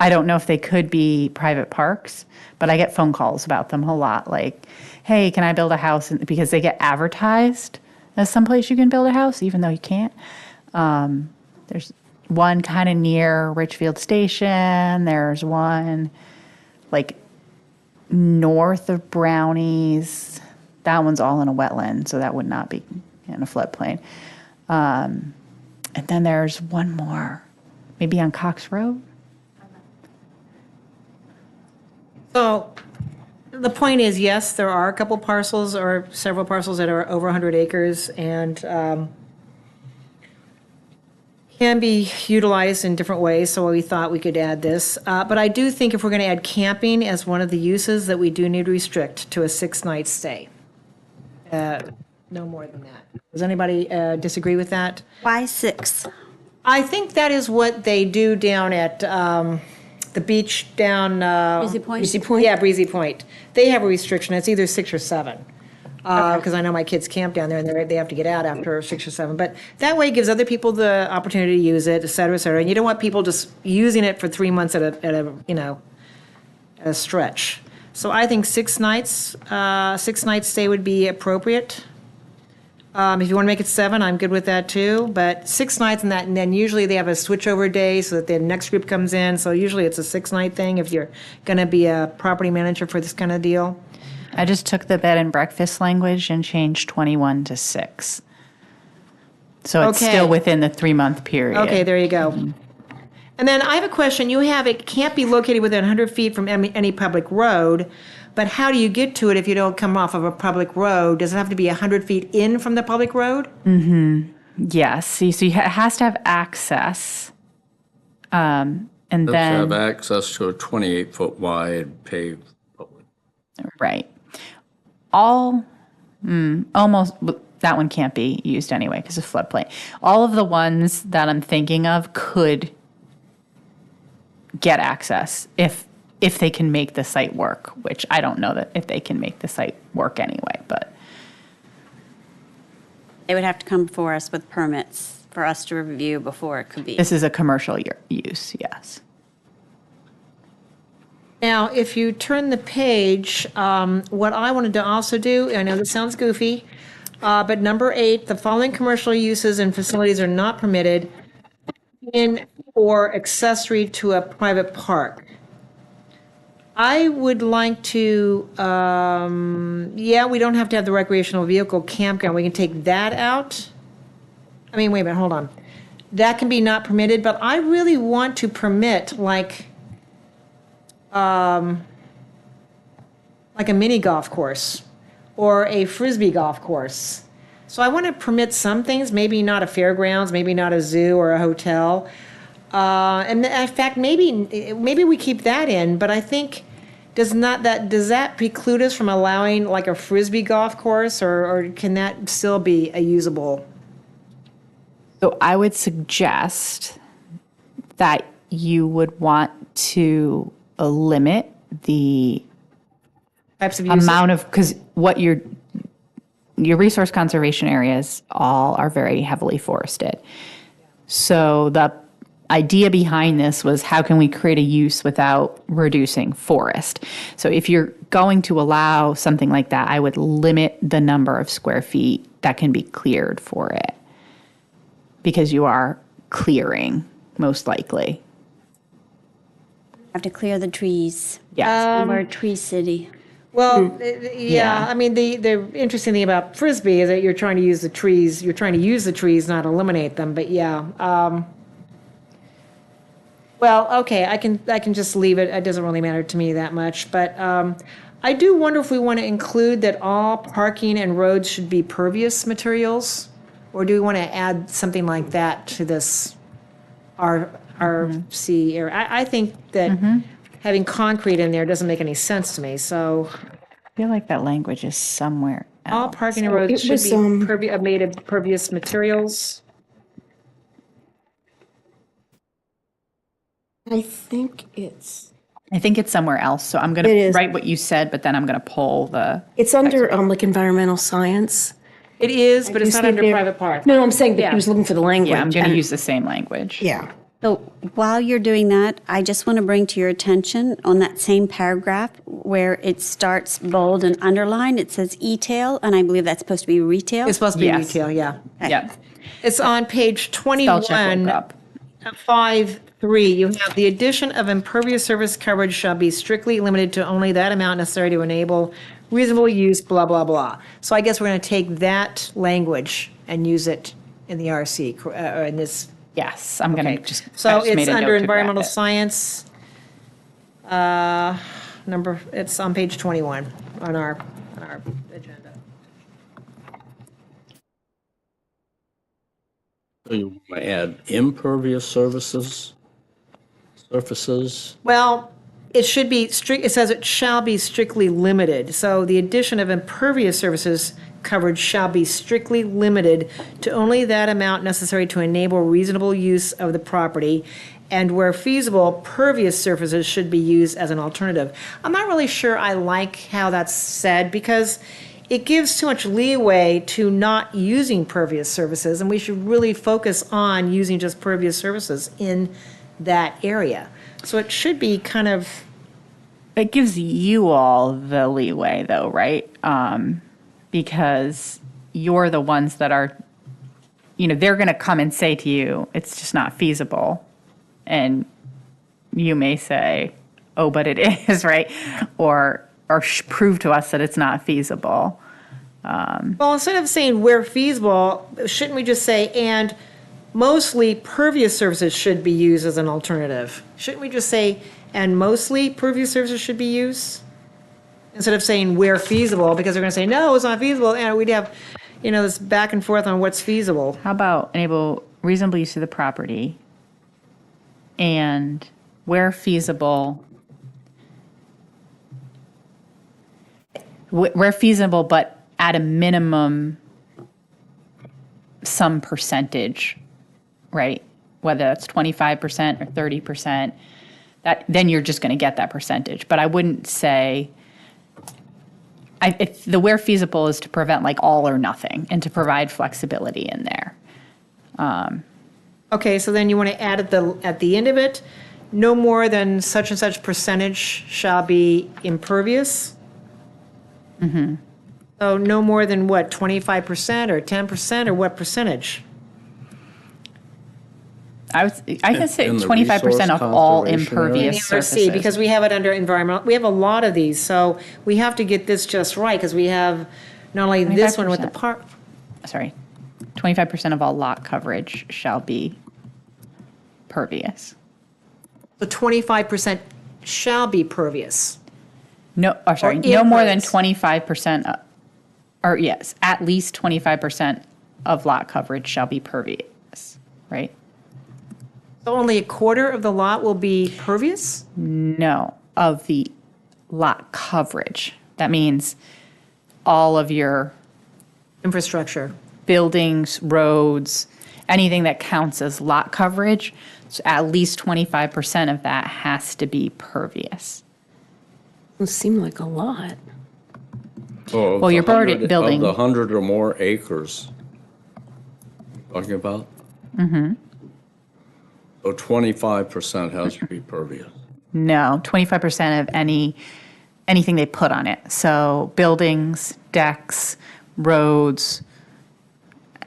I don't know if they could be private parks, but I get phone calls about them a lot. Like, hey, can I build a house? Because they get advertised as someplace you can build a house, even though you can't. There's one kind of near Richfield Station. There's one like north of Brownies. That one's all in a wetland, so that would not be in a floodplain. And then there's one more, maybe on Cox Road. so the point is, yes, there are a couple parcels or several parcels that are over 100 acres and can be utilized in different ways, so we thought we could add this. But I do think if we're going to add camping as one of the uses, that we do need to restrict to a 6-night stay. No more than that. Does anybody disagree with that? Why 6? I think that is what they do down at the beach down. Breezy Point? Breezy Point? Yeah, Breezy Point. They have a restriction. It's either 6 or 7. Because I know my kids camp down there and they have to get out after 6 or 7. But that way it gives other people the opportunity to use it, et cetera, et cetera. And you don't want people just using it for 3 months at a stretch. So I think 6 nights, 6 nights stay would be appropriate. If you want to make it 7, I'm good with that too. But 6 nights and then usually they have a switchover day so that the next group comes in. So usually it's a 6-night thing if you're going to be a property manager for this kind of deal. I just took the bed and breakfast language and changed 21 to 6. So it's Okay. still within the 3-month period. Okay, there you go. And then I have a question. You have it can't be located within 100 feet from any public road, but how do you get to it if you don't come off of a public road? Does it have to be 100 feet in from the public road? Yes. So it has to have access. And Let's have then, access to a 28-foot wide paved public. right. Almost, that one can't be used anyway because of floodplain. All of the ones that I'm thinking of could get access if they can make the site work, which I don't know that if they can make the site work anyway, but They would have to come before us with permits for us to review before it could be. this is a commercial use, yes. Now, if you turn the page, what I wanted to also do, I know this sounds goofy, but number 8, the following commercial uses and facilities are not permitted in or accessory to a private park. I would like to, we don't have to have the recreational vehicle campground. We can take that out. I mean, wait a minute, hold on. That can be not permitted, but I really want to permit like a mini golf course or a frisbee golf course. So I want to permit some things, maybe not a fairgrounds, maybe not a zoo or a hotel. And in fact, maybe we keep that in, but I think, does that preclude us from allowing like a Frisbee golf course, or can that still be a usable? So I would suggest that you would want to limit the Types of uses? amount of, because what your resource conservation areas all are very heavily forested. So the idea behind this was, how can we create a use without reducing forest? So if you're going to allow something like that, I would limit the number of square feet that can be cleared for it, because you are clearing, most likely. Have to clear the trees. Yes. We're a tree city. Well, Yeah. I mean, the interesting thing about Frisbee is that you're trying to use the trees, not eliminate them, but yeah. Well, okay, I can just leave it. It doesn't really matter to me that much, but I do wonder if we want to include that all parking and roads should be pervious materials, or do we want to add something like that to this RC area? I think that having concrete in there doesn't make any sense to me, so I feel like that language is somewhere all else. parking and roads it should was, be made of pervious materials. I think it's somewhere else, so I'm going It to is. write what you said, but then I'm going to pull the, under like environmental science. It is, but You it's not see under there- private park. No, I'm saying that Yeah. he was looking for the language. yeah, I'm going to and- use the same language. Yeah. So while you're doing that, I just want to bring to your attention on that same paragraph where it starts bold and underlined, it says e-tail, and I believe that's supposed to be retail. It's supposed to be Yes. retail, yeah. Yeah. It's on page Spell check 21, woke up. 5.3. You have the addition of impervious surface coverage shall be strictly limited to only that amount necessary to enable reasonable use, blah, blah, blah. So I guess we're going to take that language and use it in the RC, or in this. Yes, I'm going Okay. to just. I So just made it's a note under to grab environmental it. science, it's on page 21 on our agenda. So you want to add impervious surfaces? Well, it should be strict, it says it shall be strictly limited. So the addition of impervious surfaces coverage shall be strictly limited to only that amount necessary to enable reasonable use of the property. And where feasible, pervious surfaces should be used as an alternative. I'm not really sure I like how that's said, because it gives too much leeway to not using pervious surfaces, and we should really focus on using just pervious surfaces in that area. So it should be kind of, It gives you all the leeway, though, right? Because you're the ones that are, they're going to come and say to you, it's just not feasible. And you may say, oh, but it is, right? Or prove to us that it's not feasible. well, instead of saying where feasible, shouldn't we just say, and mostly pervious surfaces should be used as an alternative? Shouldn't we just say, and mostly pervious surfaces should be used? Instead of saying where feasible, because they're going to say, no, it's not feasible, and we'd have, this back and forth on what's feasible. How about enable reasonable use of the property, and where feasible, but at a minimum, some percentage, right? Whether that's 25% or 30%, then you're just going to get that percentage. But I wouldn't say, if the where feasible is to prevent like all or nothing and to provide flexibility in there. Okay, so then you want to add at the end of it, no more than such and such percentage shall be impervious? So no more than what, 25% or 10% or what percentage? I can say In the 25% of all resource conservation area? impervious In the RC, surfaces. because we have it under environmental, we have a lot of these, so we have to get this just right, because we have not only this one with the 25%. park. Sorry, 25% of all lot coverage shall be pervious. The 25% shall be pervious. No, Or no more than impervious. 25%, or yes, at least 25% of lot coverage shall be pervious, right? So only a quarter of the lot will be pervious? No, of the lot coverage. That means all of your Infrastructure. buildings, roads, anything that counts as lot coverage, so at least 25% of that has to be pervious. It seemed like a lot. Well, you're building- Of the 100 or more acres talking about? Mm-hmm. So 25% has to be pervious. No, 25% of anything they put on it. So buildings, decks, roads,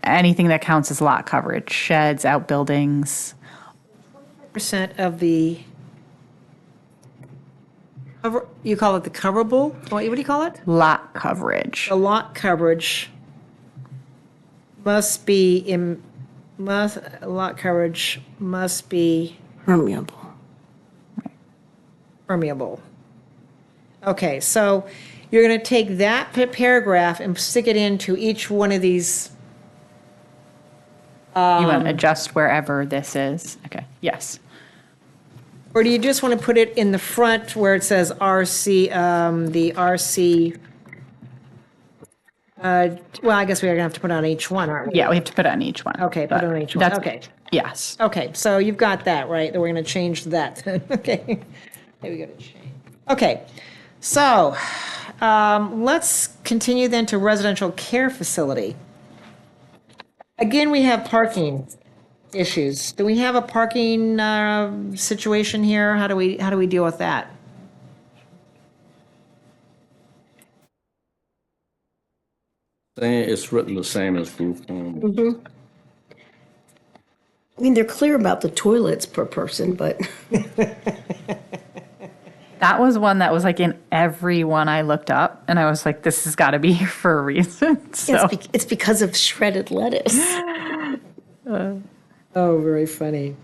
anything that counts as lot coverage, sheds, outbuildings. Percent of the cover, you call it the coverable? What do you call it? Lot coverage. The lot coverage must be in, lot coverage must be Permeable. permeable. Okay, so you're going to take that paragraph and stick it into each one of these. You want to adjust wherever this is? Okay, yes. Or do you just want to put it in the front where it says RC, the RC? Well, I guess we are going to have to put on each one, aren't we? Yeah, we have to put it on each one. Okay, put it but on each one, that's- okay. Yes. Okay, so you've got that, right? That we're going to change that. Okay. There we go to change. Okay, so let's continue then to residential care facility. Again, we have parking issues. Do we have a parking situation here? How do we deal with that? It's written the same as group home. I mean, they're clear about the toilets per person, but That was one that was like in every one I looked up, and I was like, this has got to be here for a reason. So it's because of shredded lettuce. Oh, very funny.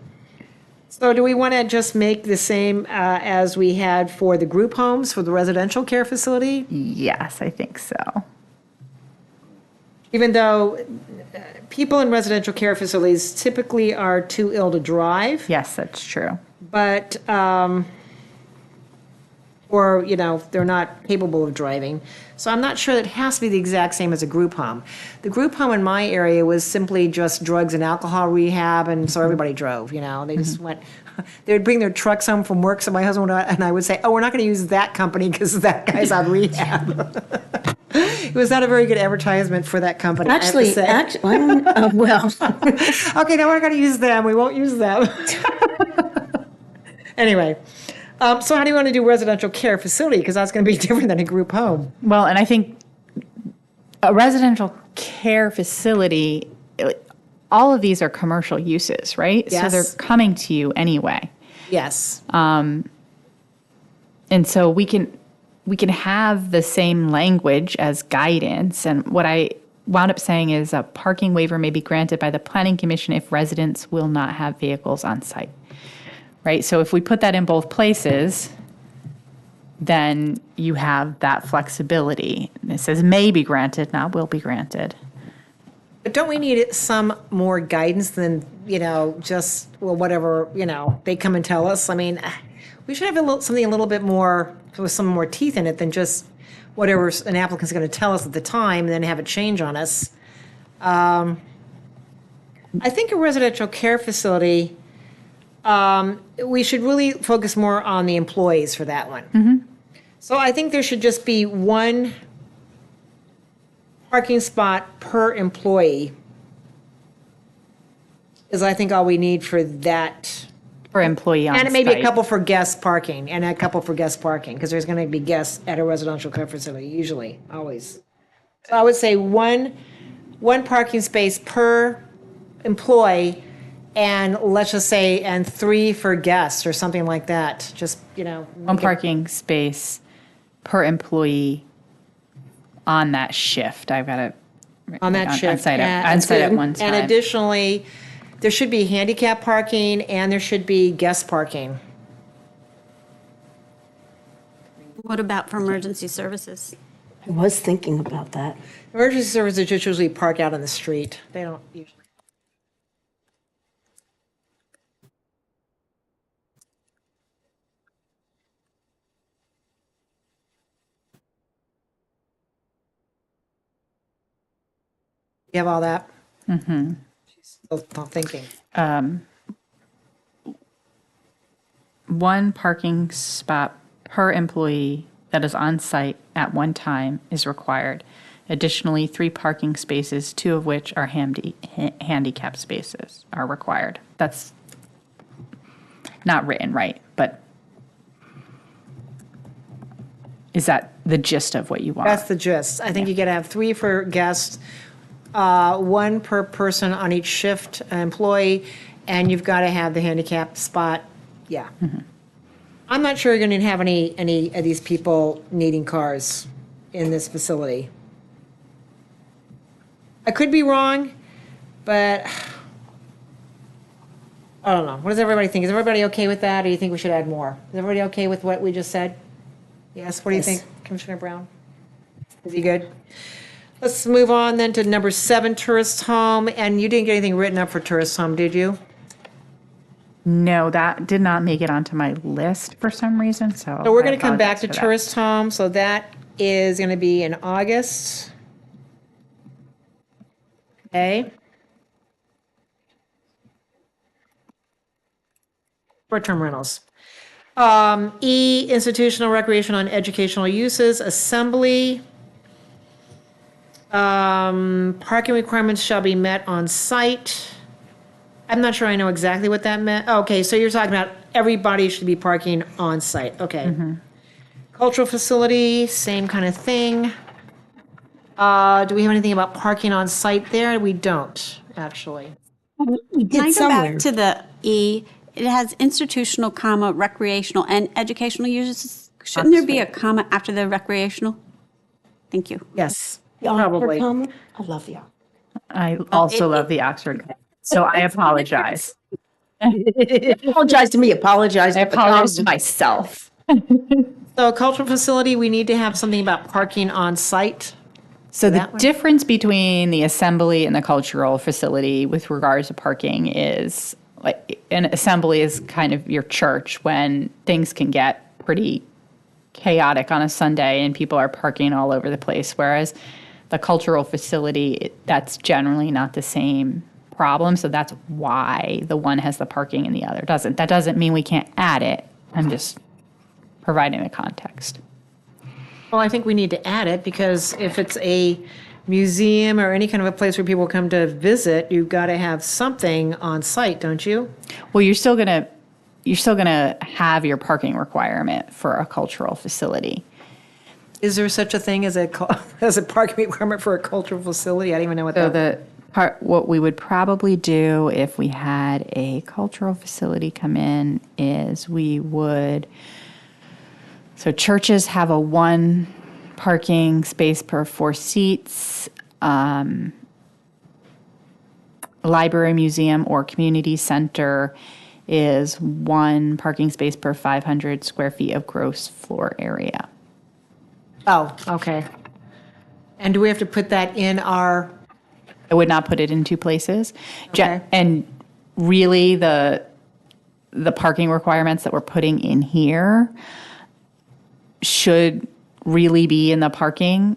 So do we want to just make the same as we had for the group homes, for the residential care facility? yes, I think so. Even though people in residential care facilities typically are too ill to drive, Yes, that's true. but, or, you know, they're not capable of driving. So I'm not sure that it has to be the exact same as a group home. The group home in my area was simply just drugs and alcohol rehab, and so everybody drove, you know. They just went, they would bring their trucks home from work, so my husband and I would say, oh, we're not going to use that company because that guy's on rehab. It was not a very good advertisement for that company, I have to Actually, say. I don't, well, Okay, now we're going to use them. We won't use them. Anyway, so how do you want to do residential care facility? Because that's going to be different than a group home. Well, and I think a residential care facility, all of these are commercial uses, right? So Yes. they're coming to you anyway. Yes. And so we can have the same language as guidance. And what I wound up saying is a parking waiver may be granted by the planning commission if residents will not have vehicles on site. Right? So if we put that in both places, then you have that flexibility. And it says may be granted, not will be granted. But don't we need some more guidance than, you know, just, well, whatever, you know, they come and tell us? I mean, we should have something a little bit more, with some more teeth in it than just whatever an applicant's going to tell us at the time and then have it change on us. I think a residential care facility, we should really focus more on the employees for that one. So I think there should just be one parking spot per employee is, I think, all we need for that. For employee on And it may be a site. couple for guest parking, and a couple for guest parking, because there's going to be guests at a residential care facility, usually, always. So I would say one parking space per employee, and let's just say, and 3 for guests, or something like that, just, you know. One parking space per employee on that shift. I've got to. On that shift. On site Yeah, at that's good. one time. And additionally, there should be handicap parking and there should be guest parking. What about for emergency services? I was thinking about that. Emergency services just usually park out on the street. They don't usually. You have all that? Mm-hmm. She's still thinking. One parking spot per employee that is on site at one time is required. Additionally, 3 parking spaces, 2 of which are handicap spaces, are required. That's not written right, but is that the gist of what you want? That's the gist. I think you gotta have 3 for guests, 1 per person on each shift employee, and you've got to have the handicap spot. Yeah. I'm not sure you're going to have any of these people needing cars in this facility. I could be wrong, but I don't know. What does everybody think? Is everybody okay with that, or do you think we should add more? Is everybody okay with what we just said? Yes, what do you think, Commissioner Brown? Is he good? Let's move on then to number 7, tourist home, and you didn't get anything written up for tourist home, did you? No, that did not make it onto my list for some reason, so. So we're I going to come back apologize to for that. tourist home, so that is going to be in August. Okay. Short-term rentals. E, institutional, recreational, and educational uses, assembly. Parking requirements shall be met on site. I'm not sure I know exactly what that meant. Okay, so you're talking about everybody should be parking on site, okay. Cultural facility, same kind of thing. Do we have anything about parking on site there? We don't, actually. We Can I did go somewhere. back to the E? It has institutional, comma, recreational, and educational uses. Shouldn't there be a comma after the recreational? Thank you. Yes, The Oxford probably. comma? I love the Oxford. I also love the Oxford, so I apologize. Apologize to me, apologize I to the apologize to comma. myself. So cultural facility, we need to have something about parking on site. So the That one? difference between the assembly and the cultural facility with regards to parking is, like, an assembly is kind of your church when things can get pretty chaotic on a Sunday and people are parking all over the place, whereas the cultural facility, that's generally not the same problem, so that's why the one has the parking and the other doesn't. That doesn't mean we can't add it. I'm just providing the context. Well, I think we need to add it because if it's a museum or any kind of a place where people come to visit, you've got to have something on site, don't you? Well, you're still gonna have your parking requirement for a cultural facility. Is there such a thing as a as a parking requirement for a cultural facility? I don't even know what So that. what we would probably do if we had a cultural facility come in is so churches have a 1 parking space per 4 seats. Library, museum, or community center is 1 parking space per 500 square feet of gross floor area. Oh, okay. And do we have to put that in our? I would not put it in 2 places. Okay. And really, the parking requirements that we're putting in here should really be in the parking,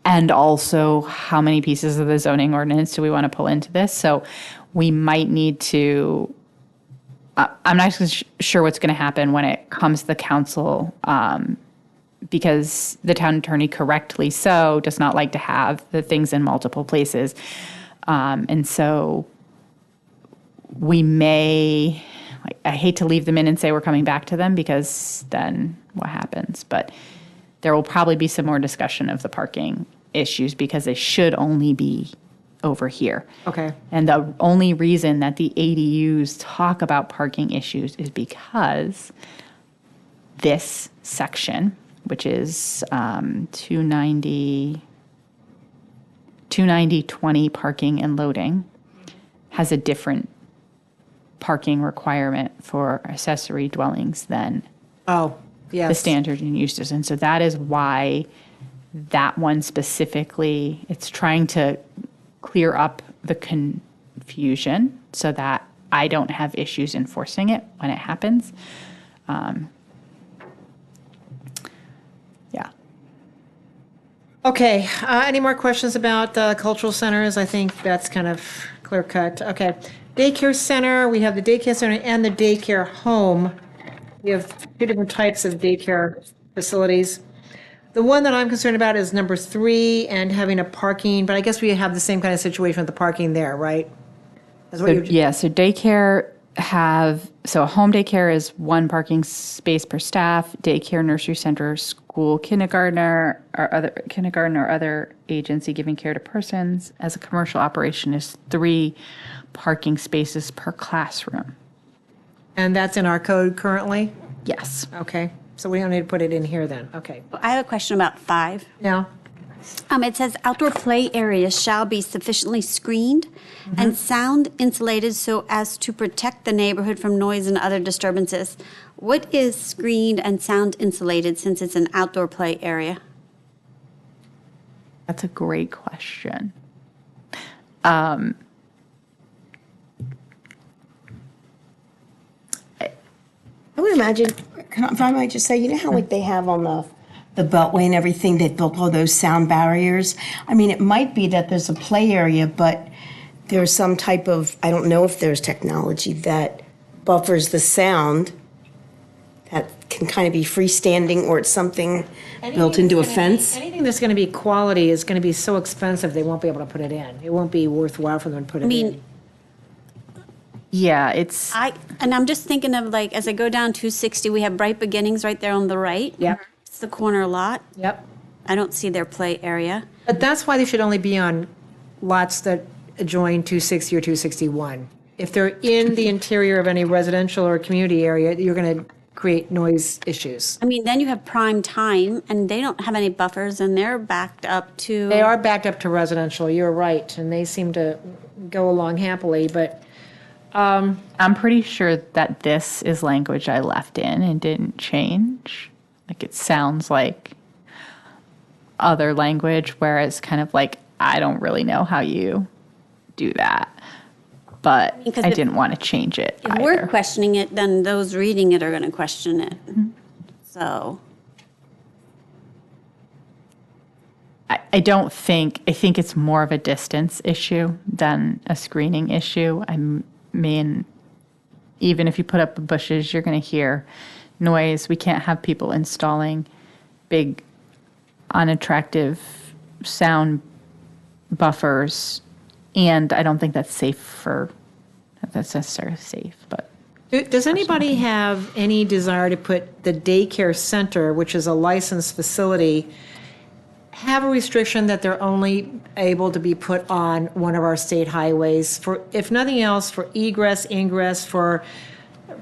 and also how many pieces of the zoning ordinance do we want to pull into this? So we might need to, I'm not sure what's going to happen when it comes to the council, because the town attorney, correctly so, does not like to have the things in multiple places. And so we may, I hate to leave them in and say we're coming back to them, because then what happens? But there will probably be some more discussion of the parking issues because they should only be over here. Okay. And the only reason that the ADUs talk about parking issues is because this section, which is 290-20 parking and loading, has a different parking requirement for accessory dwellings than Oh, yes. the standard and uses. And so that is why that one specifically, it's trying to clear up the confusion so that I don't have issues enforcing it when it happens. Yeah. Okay, any more questions about cultural centers? I think that's kind of clear cut. Okay. Daycare center, we have the daycare center and the daycare home. We have two different types of daycare facilities. The one that I'm concerned about is number 3 and having a parking, but I guess we have the same kind of situation with the parking there, right? That's what you're- Yeah, so a home daycare is 1 parking space per staff, daycare, nursery center, school, kindergarten or other agency giving care to persons. As a commercial operation is 3 parking spaces per classroom. And that's in our code currently? Yes. Okay, so we don't need to put it in here then, okay. I have a question about 5. Now, It says outdoor play areas shall be sufficiently screened and sound insulated so as to protect the neighborhood from noise and other disturbances. What is screened and sound insulated since it's an outdoor play area? That's a great question. I would imagine, if I might just say, you know how like they have on the Beltway and everything, they built all those sound barriers? I mean, it might be that there's a play area, but there's some type of, I don't know if there's technology that buffers the sound that can kind of be freestanding, or it's something built into a fence. anything that's going to be quality is going to be so expensive, they won't be able to put it in. It won't be worthwhile for them to put it in. mean, Yeah, it's I'm just thinking of like, as I go down 260, we have Bright Beginnings right there on the right. Yep. It's the corner lot. Yep. I don't see their play area. But that's why they should only be on lots that adjoin 260 or 261. If they're in the interior of any residential or community area, you're going to create noise issues. I mean, then you have prime time, and they don't have any buffers, and they're backed up to. They are backed up to residential, you're right, and they seem to go along happily, but I'm pretty sure that this is language I left in and didn't change. Like it sounds like other language, whereas kind of like I don't really know how you do that. But Because I if- didn't want to change it If we're either. questioning it, then those reading it are going to question it. So, I don't think, I think it's more of a distance issue than a screening issue. I mean, even if you put up bushes, you're going to hear noise. We can't have people installing big, unattractive sound buffers. And I don't think that's that's necessarily safe, but. does anybody have any desire to put the daycare center, which is a licensed facility, have a restriction that they're only able to be put on one of our state highways for, if nothing else, for egress, ingress, for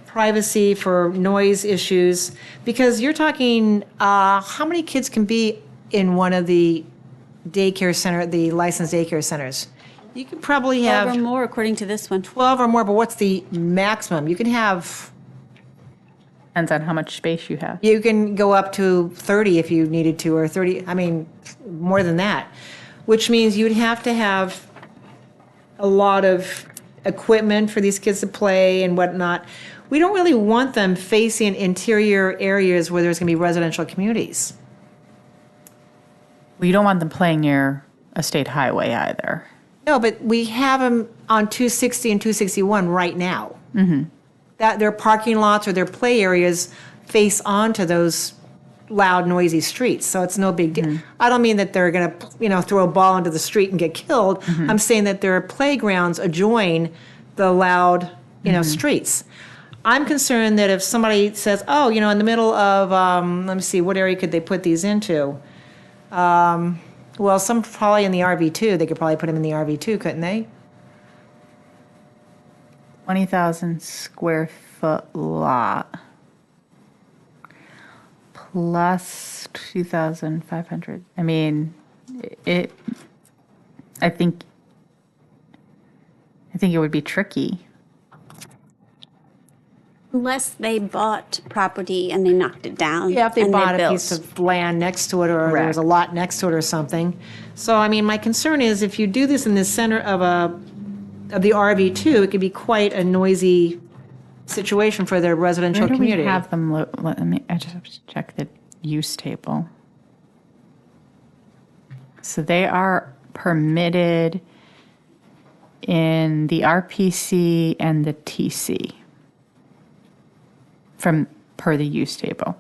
privacy, for noise issues? Because you're talking, how many kids can be in one of the daycare center, the licensed daycare centers? You could probably 12 or have more according to this one. 12 or more, but what's the maximum? You can have, Depends on how much space you have. you can go up to 30 if you needed to, or 30, I mean, more than that, which means you'd have to have a lot of equipment for these kids to play and whatnot. We don't really want them facing interior areas where there's going to be residential communities. Well, you don't want them playing near a state highway either. No, but we have them on 260 and 261 right now. Mm-hmm. That their parking lots or their play areas face onto those loud, noisy streets, so it's no big deal. I don't mean that they're going to, throw a ball into the street and get killed. I'm saying that there are playgrounds adjoin the loud, streets. I'm concerned that if somebody says, oh, in the middle of, let me see, what area could they put these into? Well, some probably in the RV2. They could probably put them in the RV2, couldn't they? 20,000 square foot lot plus 2,500. I mean, I think it would be tricky. Unless they bought property and they knocked it down. Yeah, if they and bought a built. piece of land next to it, or there was a Correct. lot next to it or something. So, I mean, my concern is if you do this in the center of the RV2, it could be quite a noisy situation for their residential Where do we community. have them? I just have to check the use table. So they are permitted in the RPC and the TC per the use table.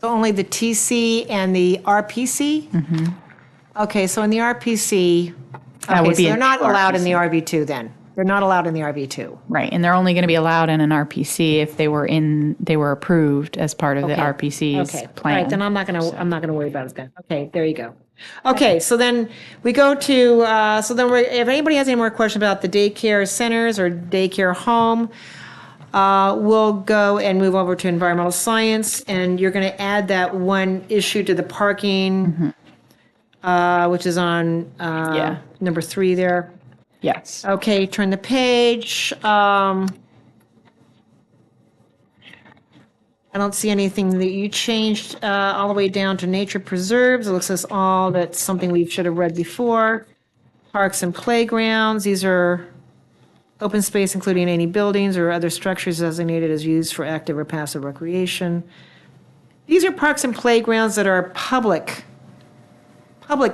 So only the TC and the RPC? Mm-hmm. Okay, so in the RPC, That okay, would so be they're in not allowed in the RPC. RV2 then? They're not allowed in the RV2? Right, and they're only going to be allowed in an RPC if they were approved as part of the RPC's Okay, plan. all right, then I'm not gonna worry about it then. Okay, there you go. Okay, so then we go to, if anybody has any more questions about the daycare centers or daycare home, we'll go and move over to environmental science, and you're gonna add that one issue to the parking, which is on, Yeah. number 3 there. Yes. Okay, turn the page. I don't see anything that you changed all the way down to nature preserves. It looks as all that's something we should have read before. Parks and playgrounds, these are open space including any buildings or other structures designated as used for active or passive recreation. These are parks and playgrounds that are public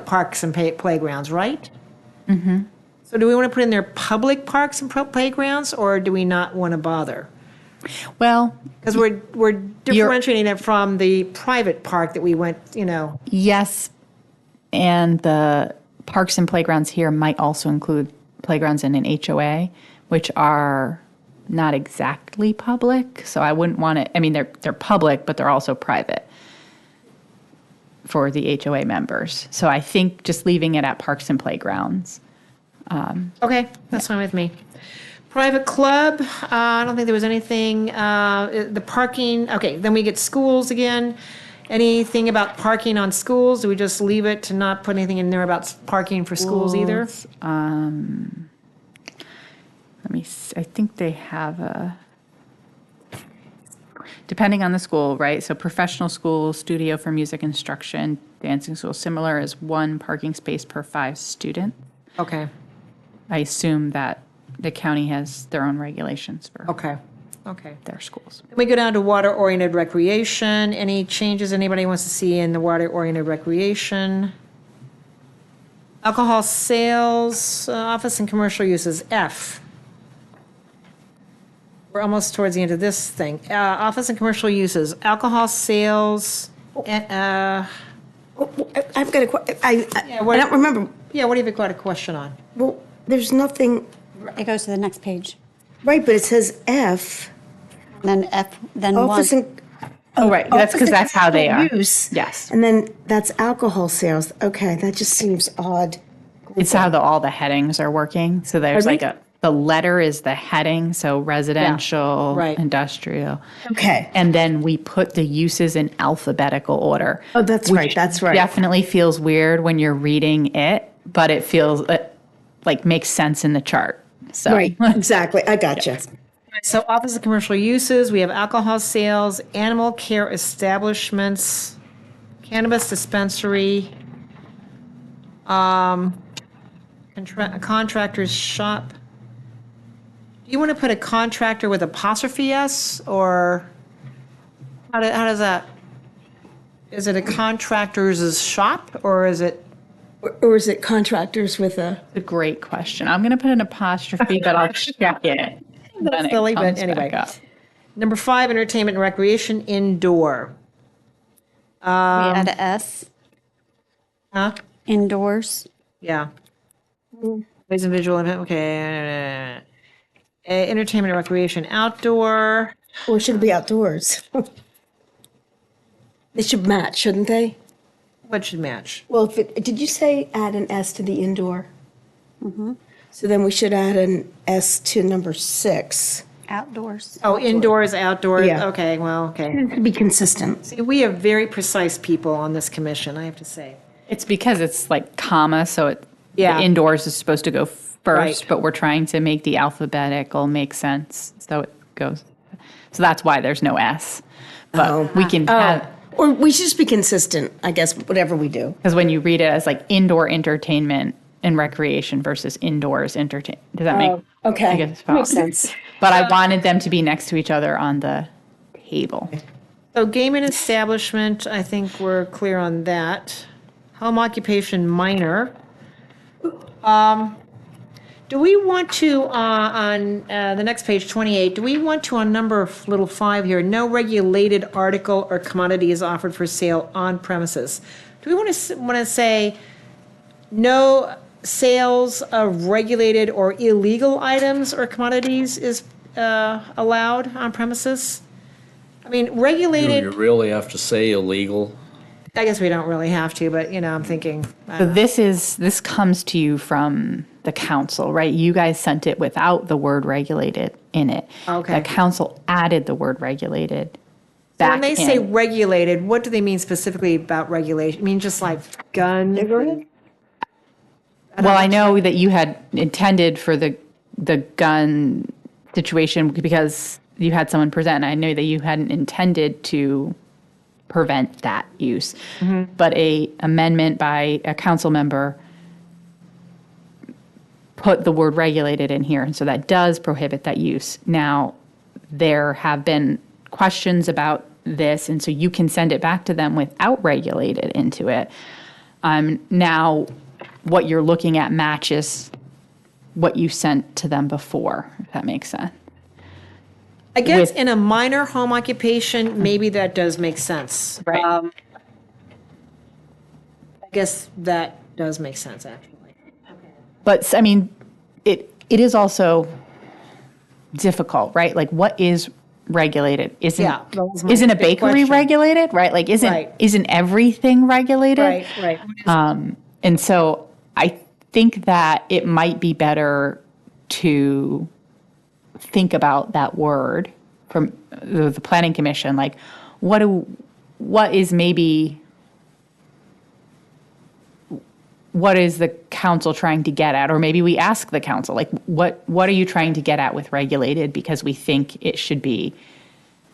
parks and playgrounds, right? Mm-hmm. So do we want to put in there public parks and playgrounds, or do we not want to bother? Well, Because we're differentiating it from the private park that we went, yes, and the parks and playgrounds here might also include playgrounds in an HOA, which are not exactly public. So I wouldn't want to. I mean, they're public, but they're also private for the HOA members. So I think just leaving it at parks and playgrounds. Okay, that's fine with me. Private club, I don't think there was anything, the parking, okay, then we get schools again. Anything about parking on schools? Do we just leave it to not put anything in there about parking for schools either? Let me see. I think they have a, depending on the school, right? So professional school, studio for music instruction, dancing school, similar as 1 parking space per 5 students. Okay, I assume that the county has their own regulations for okay. their schools. Then we go down to water-oriented recreation. Any changes anybody wants to see in the water-oriented recreation? Alcohol sales, office and commercial uses, F. We're almost towards the end of this thing. Office and commercial uses, alcohol sales, I've got I what- don't remember. yeah, what have you got a question on? Well, there's nothing, It goes to the next page. right, but it says F, Then F, then 1. office and. Oh, right. That's because office and that's how they are. commercial use. Yes. And then that's alcohol sales. Okay, that just seems odd. It's how all the headings are working. So there's Pardon like the letter is the heading. So residential, right. industrial. Okay. And then we put the uses in alphabetical order. Oh, that's right, that's right. Definitely feels weird when you're reading it, but it feels like makes sense in the chart. So Right, exactly, I gotcha. So office and commercial uses, we have alcohol sales, animal care establishments, cannabis dispensary, contractor's shop. Do you want to put a contractor with apostrophe S, or how does that? Is it a contractor's shop, or is it? Or is it contractors with a, a great question. I'm going to put an apostrophe, but I'll check it. when it silly, but comes anyway. back up. Number 5, entertainment and recreation, indoor. We add a S, Huh? indoors. Yeah. Ways and visual, okay. Entertainment and recreation, outdoor. or should it be outdoors? They should match, shouldn't they? What should match? Well, did you say add an S to the indoor? Mm-hmm. So then we should add an S to number 6. Outdoors. Oh, indoors, outdoors. Yeah. Okay, well, okay. To be consistent. See, we have very precise people on this commission, I have to say. It's because it's like comma, so Yeah. the indoors is supposed to go first, Right. but we're trying to make the alphabetical make sense. So it goes. So that's why there's no S. But we can have, Or we should just be consistent, I guess, whatever we do. because when you read it as like indoor entertainment and recreation versus indoors entertainment, does that make Okay, I guess makes sense. But I wanted them to be next to each other on the table. So game and establishment, I think we're clear on that. home occupation minor. Do we want to, on the next page, 28, do we want to, on number little 5 here, no regulated article or commodity is offered for sale on premises? Do we want to say no sales of regulated or illegal items or commodities is allowed on premises? I mean, You regulated, really have to say illegal. I guess we don't really have to, but, I'm thinking. So this comes to you from the council, right? You guys sent it without the word regulated in it. Okay. The council added the word regulated back When they say in. regulated, what do they mean specifically about regulation? I mean, just like gun? Well, I know that you had intended for the gun situation because you had someone present, and I know that you hadn't intended to prevent that use. But a amendment by a council member put the word regulated in here, and so that does prohibit that use. Now, there have been questions about this, and so you can send it back to them without regulated into it. Now, what you're looking at matches what you sent to them before, if that makes sense. I guess With- in a minor home occupation, maybe that does make sense. Right. I guess that does make sense, actually. But I mean, it is also difficult, right? Like, what is regulated? Isn't Yeah, that was my isn't a big bakery question. regulated, right? Like, Right. isn't everything regulated? Right. And so I think that it might be better to think about that word from the planning commission. Like, what is the council trying to get at? Or maybe we ask the council, like, what are you trying to get at with regulated? Because we think it should be.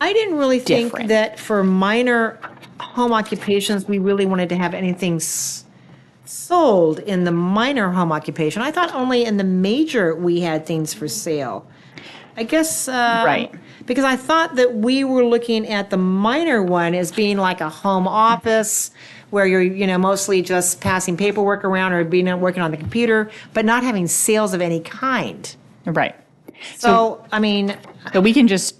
I didn't really think Different. that for minor home occupations, we really wanted to have anything sold in the minor home occupation. I thought only in the major we had things for sale. I guess, Right. because I thought that we were looking at the minor one as being like a home office where you're, mostly just passing paperwork around or working on the computer, but not having sales of any kind. Right. So, I mean, So we can just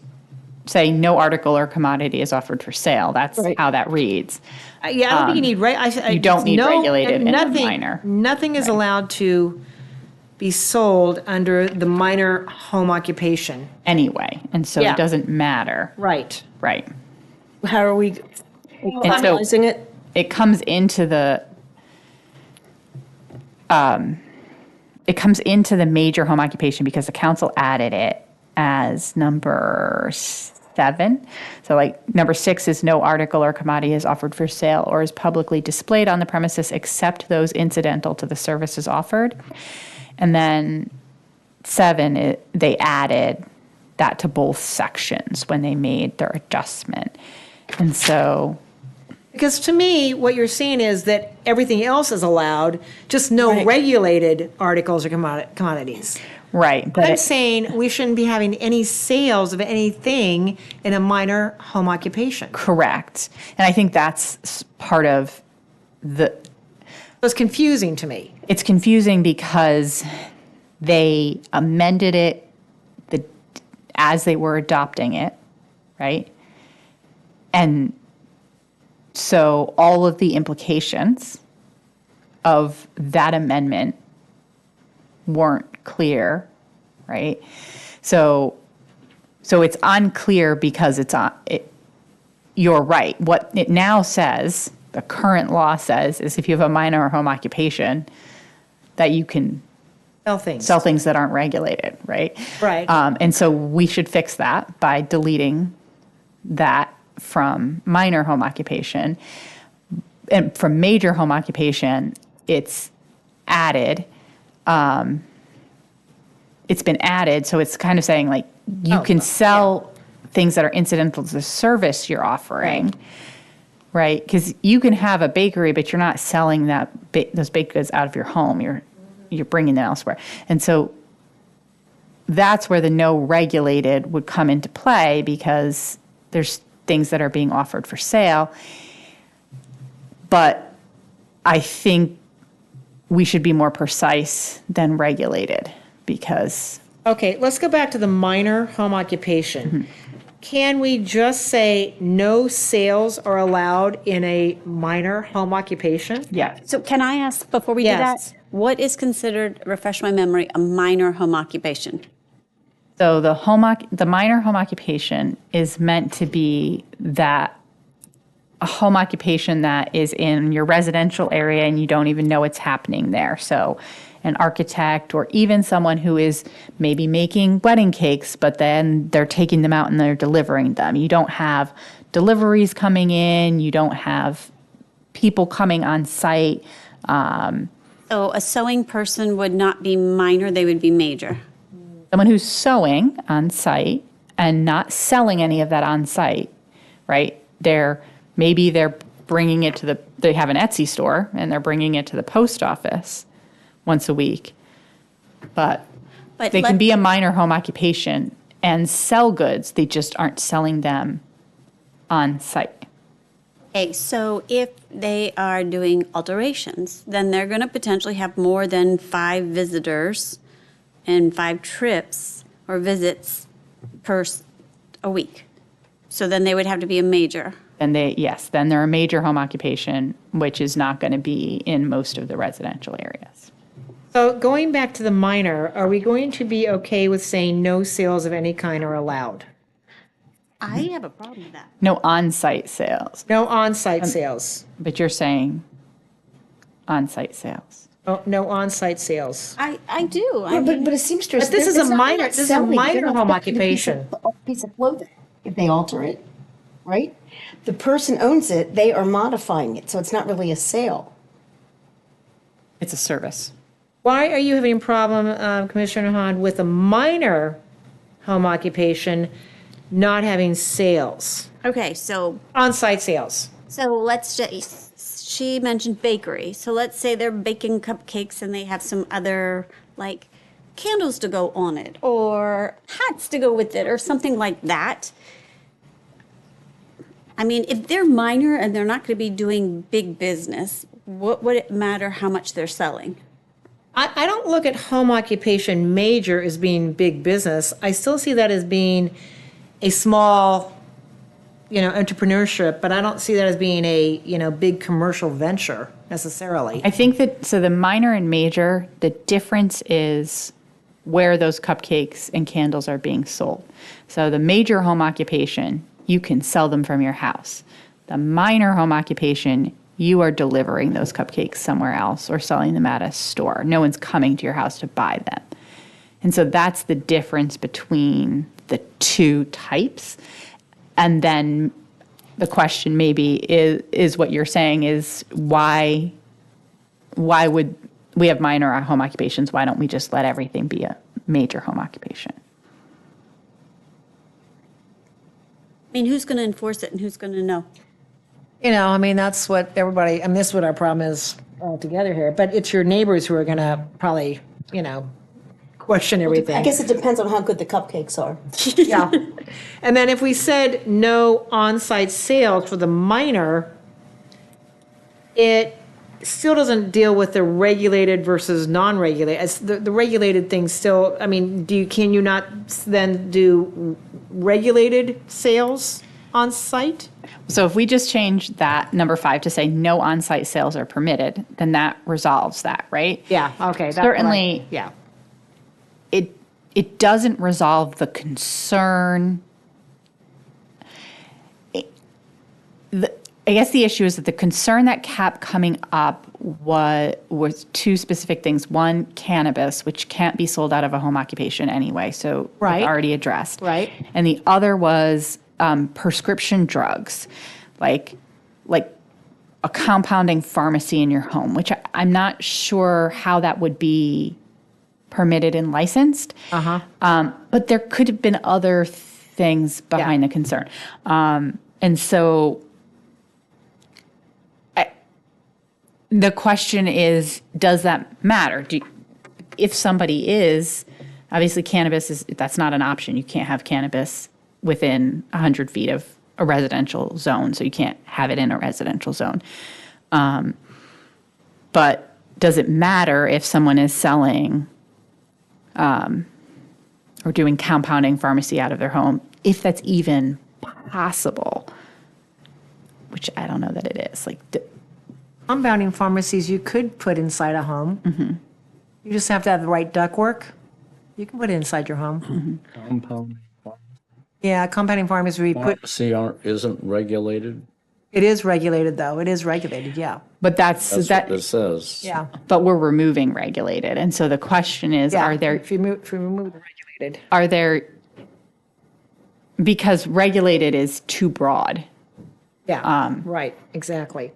say no article or commodity is offered for sale. That's Right. how that reads. yeah, I don't think you need, you don't need regulated in a nothing, minor. Nothing is allowed to be sold under the minor home occupation. Anyway, and so Yeah. it doesn't matter. Right. Right. How are we so- analyzing it? It comes into the major home occupation because the council added it as number 7. So like number 6 is no article or commodity is offered for sale or is publicly displayed on the premises except those incidental to the services offered. And then 7, they added that to both sections when they made their adjustment. And so, Because to me, what you're saying is that everything else is allowed, just no regulated articles or commodities. right. But I'm saying we shouldn't be having any sales of anything in a minor home occupation. correct. And I think that's part of It's confusing to me. it's confusing because they amended it as they were adopting it, right? And so all of the implications of that amendment weren't clear, right? So it's unclear because you're right. What it now says, the current law says, is if you have a minor home occupation, that you can sell things that aren't regulated, right? Right. And so we should fix that by deleting that from minor home occupation. And from major home occupation, it's added. It's been added, so it's kind of saying like you can sell things that are incidental to the service you're offering, right? Because you can have a bakery, but you're not selling those baked goods out of your home. You're bringing them elsewhere. And so that's where the no regulated would come into play because there's things that are being offered for sale. But I think we should be more precise than regulated because Okay, let's go back to the minor home occupation. Can we just say no sales are allowed in a minor home occupation? yeah. So can I ask, before we do Yes. that, what is considered, refresh my memory, a minor home occupation? So the minor home occupation is meant to be that a home occupation that is in your residential area and you don't even know it's happening there. So an architect or even someone who is maybe making wedding cakes, but then they're taking them out and they're delivering them. You don't have deliveries coming in, you don't have people coming on site. So a sewing person would not be minor, they would be major. Someone who's sewing on site and not selling any of that on site, right? Maybe they're bringing it they have an Etsy store and they're bringing it to the post office once a week. But But they can be a minor home occupation and sell goods, they just aren't selling them on site. Okay, so if they are doing alterations, then they're going to potentially have more than 5 visitors and 5 trips or visits a week. So then they would have to be a major. Then they're a major home occupation, which is not going to be in most of the residential areas. So going back to the minor, are we going to be okay with saying no sales of any kind are allowed? I have a problem with that. No on-site sales, No on-site sales? but you're saying on-site sales. Oh, no on-site sales? I do. I mean, But a seamstress. But this is they're- a it's not- minor- they're not this is a selling, minor they're not home affecting a occupation. piece of clothing, if they alter it, right? The person owns it, they are modifying it, so it's not really a sale. It's a service. Why are you having a problem, Commissioner Hahn, with a minor home occupation not having sales, okay, so on-site sales? let's just, she mentioned bakery. So let's say they're baking cupcakes and they have some other like candles to go on it or hats to go with it or something like that. I mean, if they're minor and they're not going to be doing big business, what would it matter how much they're selling? I don't look at home occupation major as being big business. I still see that as being a small, entrepreneurship, but I don't see that as being a, big commercial venture necessarily. I think so the minor and major, the difference is where those cupcakes and candles are being sold. So the major home occupation, you can sell them from your house. The minor home occupation, you are delivering those cupcakes somewhere else or selling them at a store. No one's coming to your house to buy them. And so that's the difference between the two types. And then the question maybe is what you're saying is why would we have minor home occupations? Why don't we just let everything be a major home occupation? I mean, who's going to enforce it and who's going to know? That's what everybody, this is what our problem is altogether here. But it's your neighbors who are going to probably, question everything. I guess it depends on how good the cupcakes are. Yeah. And then if we said no on-site sales for the minor, it still doesn't deal with the regulated versus non-regulated. As the regulated thing still, can you not then do regulated sales on site? So if we just change that number 5 to say no on-site sales are permitted, then that resolves that, right? Yeah, okay. that's what Certainly. Yeah. It doesn't resolve the concern. I guess the issue is that the concern that kept coming up was 2 specific things. One, cannabis, which can't be sold out of a home occupation anyway, so Right. already addressed. Right. And the other was prescription drugs, like a compounding pharmacy in your home, which I'm not sure how that would be permitted and licensed. But there could have been other things behind the concern. And so the question is, does that matter? If somebody is, obviously cannabis that's not an option. You can't have cannabis within 100 feet of a residential zone, so you can't have it in a residential zone. But does it matter if someone is selling or doing compounding pharmacy out of their home, if that's even possible? Which I don't know that it is. Like, Compounding pharmacies you could put inside a home. Mm-hmm. You just have to have the right ductwork. You can put it inside your home. Mm-hmm. Compounding Yeah, compounding pharmacies, we put, pharmacy isn't regulated? it is regulated, though. It is regulated, yeah. but that's That's that. what this says. Yeah. But we're removing regulated, and so the question is: Yeah, Are there if you remove the regulated. are there because regulated is too broad? Yeah, right, exactly.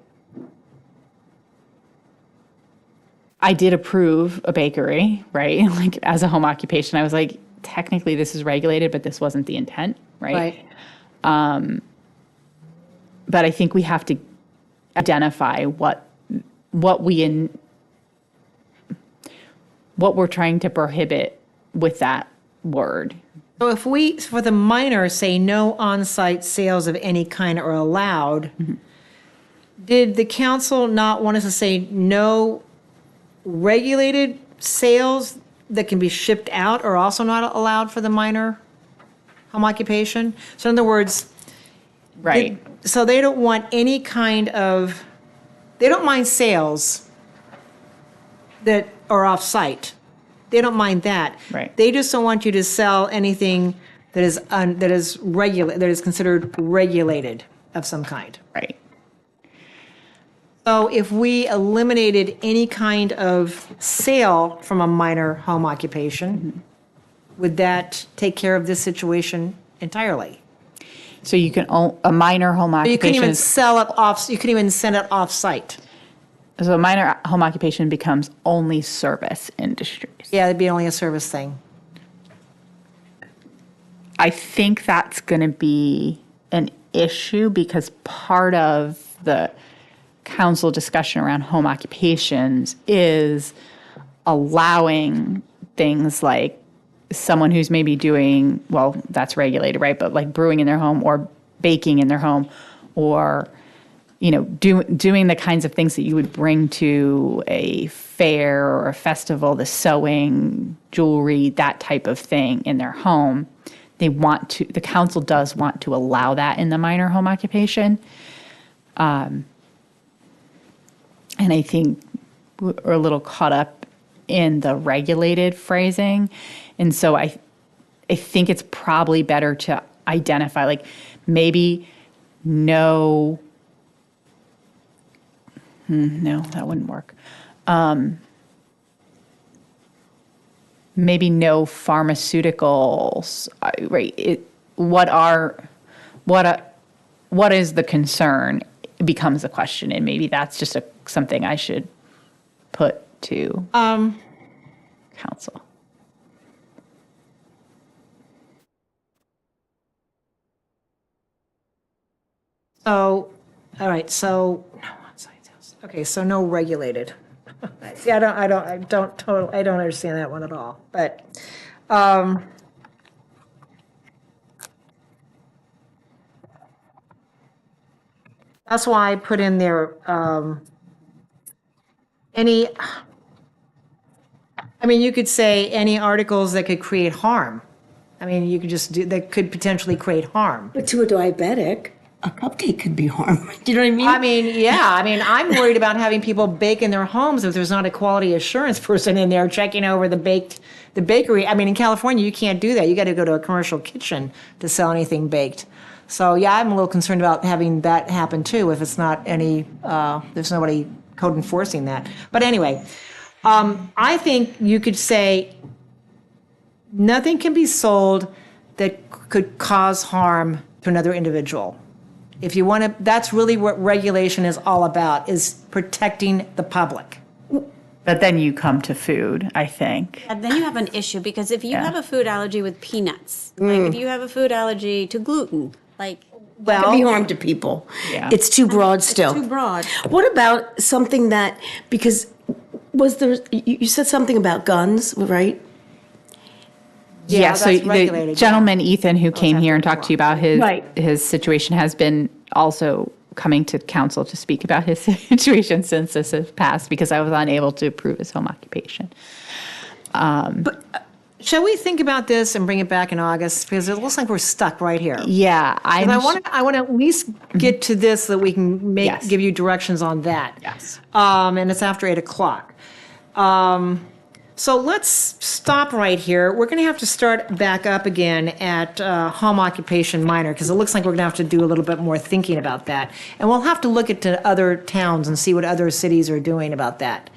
I did approve a bakery, right? Like as a home occupation, I was like, technically this is regulated, but this wasn't the intent, right? Right. But I think we have to identify what we're trying to prohibit with that word. So if we, for the minor, say no on-site sales of any kind are allowed, did the council not want us to say no regulated sales that can be shipped out are also not allowed for the minor home occupation? So in other words, Right. so they don't want any kind of, they don't mind sales that are off-site. They don't mind that. Right. They just don't want you to sell anything that is that is considered regulated of some kind. Right. So if we eliminated any kind of sale from a minor home occupation, would that take care of this situation entirely? So you can own a minor home You couldn't occupation. even sell it off, you couldn't even send it off-site. So a minor home occupation becomes only service industries. Yeah, it'd be only a service thing. I think that's going to be an issue because part of the council discussion around home occupations is allowing things like someone who's maybe doing, well, that's regulated, right? But like brewing in their home or baking in their home or, you know, doing the kinds of things that you would bring to a fair or a festival, the sewing, jewelry, that type of thing in their home. They want to, the council does want to allow that in the minor home occupation. And I think we're a little caught up in the regulated phrasing. And so I think it's probably better to identify, like, maybe no, no, that wouldn't work. Maybe no pharmaceuticals, right? What is the concern becomes a question, and maybe that's just something I should put to council. So, all right, so, no on-site sales. Okay, so no regulated. See, I don't understand that one at all, but, that's why I put in there, any, I mean, you could say any articles that could create harm. I mean, you could just do, that could potentially create harm. But to a diabetic, a cupcake could be harm. Do you know what I mean? I mean, yeah, I mean, I'm worried about having people bake in their homes if there's not a quality assurance person in there checking over the bakery. I mean, in California, you can't do that. You got to go to a commercial kitchen to sell anything baked. So, yeah, I'm a little concerned about having that happen too if it's not any, there's nobody code enforcing that. But anyway, I think you could say nothing can be sold that could cause harm to another individual. If you want to, that's really what regulation is all about, is protecting the public. But then you come to food, I think. And then you have an issue because if you Yeah. have a food allergy with peanuts, like if you have a food allergy to gluten, like That could be harm to people. Yeah. It's too broad still. too broad. What about something that, because was there, you said something about guns, right? Yeah, so that's the regulated, yeah. gentleman, Ethan, who came have here to and talked to you about Right. his situation has been also coming to council to speak about his situation since this has passed because I was unable to approve his home occupation. Shall we think about this and bring it back in August? Because it looks like we're stuck right here. Yeah, And I want to at least get to this so that we can Yes. give you directions on that. Yes. And it's after 8:00. So let's stop right here. We're going to have to start back up again at home occupation minor because it looks like we're going to have to do a little bit more thinking about that. And we'll have to look at other towns and see what other cities are doing about that.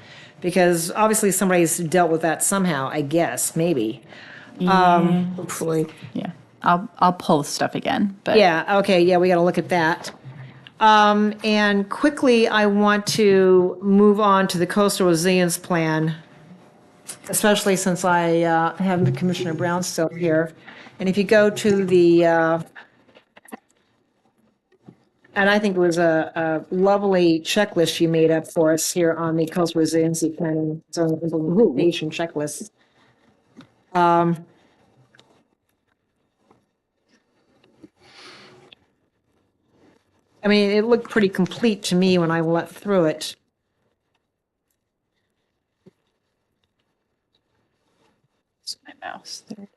Because obviously somebody's dealt with that somehow, I guess, maybe. Hopefully. Yeah, I'll pull the stuff again, but Yeah, okay, yeah, we got to look at that. And quickly, I want to move on to the coastal resilience plan, especially since I have Commissioner Brown still here. And if you go to the, and I think it was a lovely checklist you made up for us here on the coastal resiliency planning zone implementation checklist. I mean, it looked pretty complete to me when I went through it. it's my mouse there.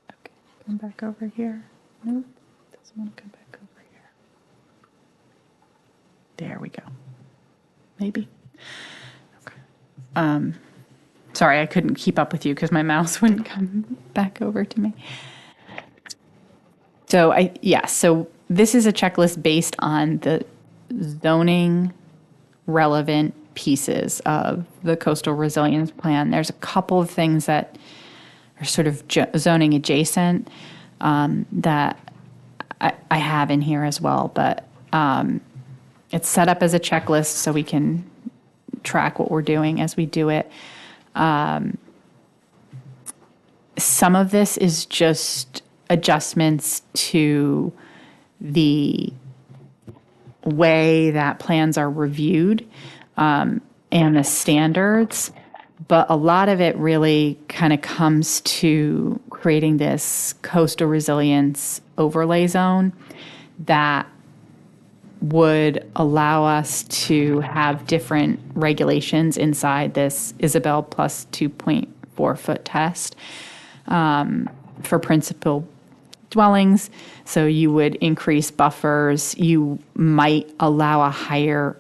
Okay, come back over here. Nope, doesn't want to come back over here. There we go. Maybe. Okay. Sorry, I couldn't keep up with you because my mouse wouldn't come back over to me. So so this is a checklist based on the zoning relevant pieces of the coastal resilience plan. There's a couple of things that are sort of zoning adjacent that I have in here as well, but it's set up as a checklist so we can track what we're doing as we do it. Some of this is just adjustments to the way that plans are reviewed and the standards, but a lot of it really kind of comes to creating this coastal resilience overlay zone that would allow us to have different regulations inside this Isabel plus 2.4 foot test for principal dwellings. So you would increase buffers. You might allow a higher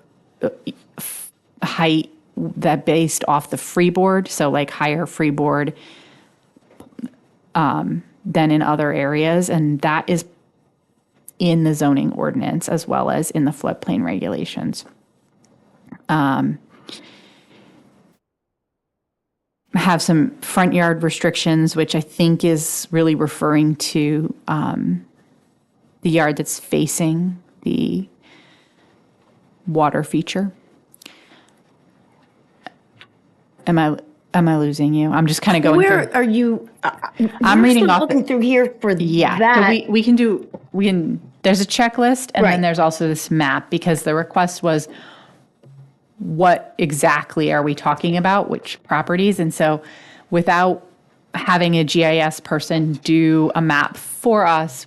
height that based off the freeboard. So like higher freeboard than in other areas. And that is in the zoning ordinance as well as in the floodplain regulations. Have some front yard restrictions, which I think is really referring to the yard that's facing the water feature. Am I losing you? I'm just kind of going through. Where are you? I'm you're reading still off looking through here for Yeah, that. so we can, there's a checklist and Right. then there's also this map because the request was what exactly are we talking about, which properties? And so without having a GIS person do a map for us,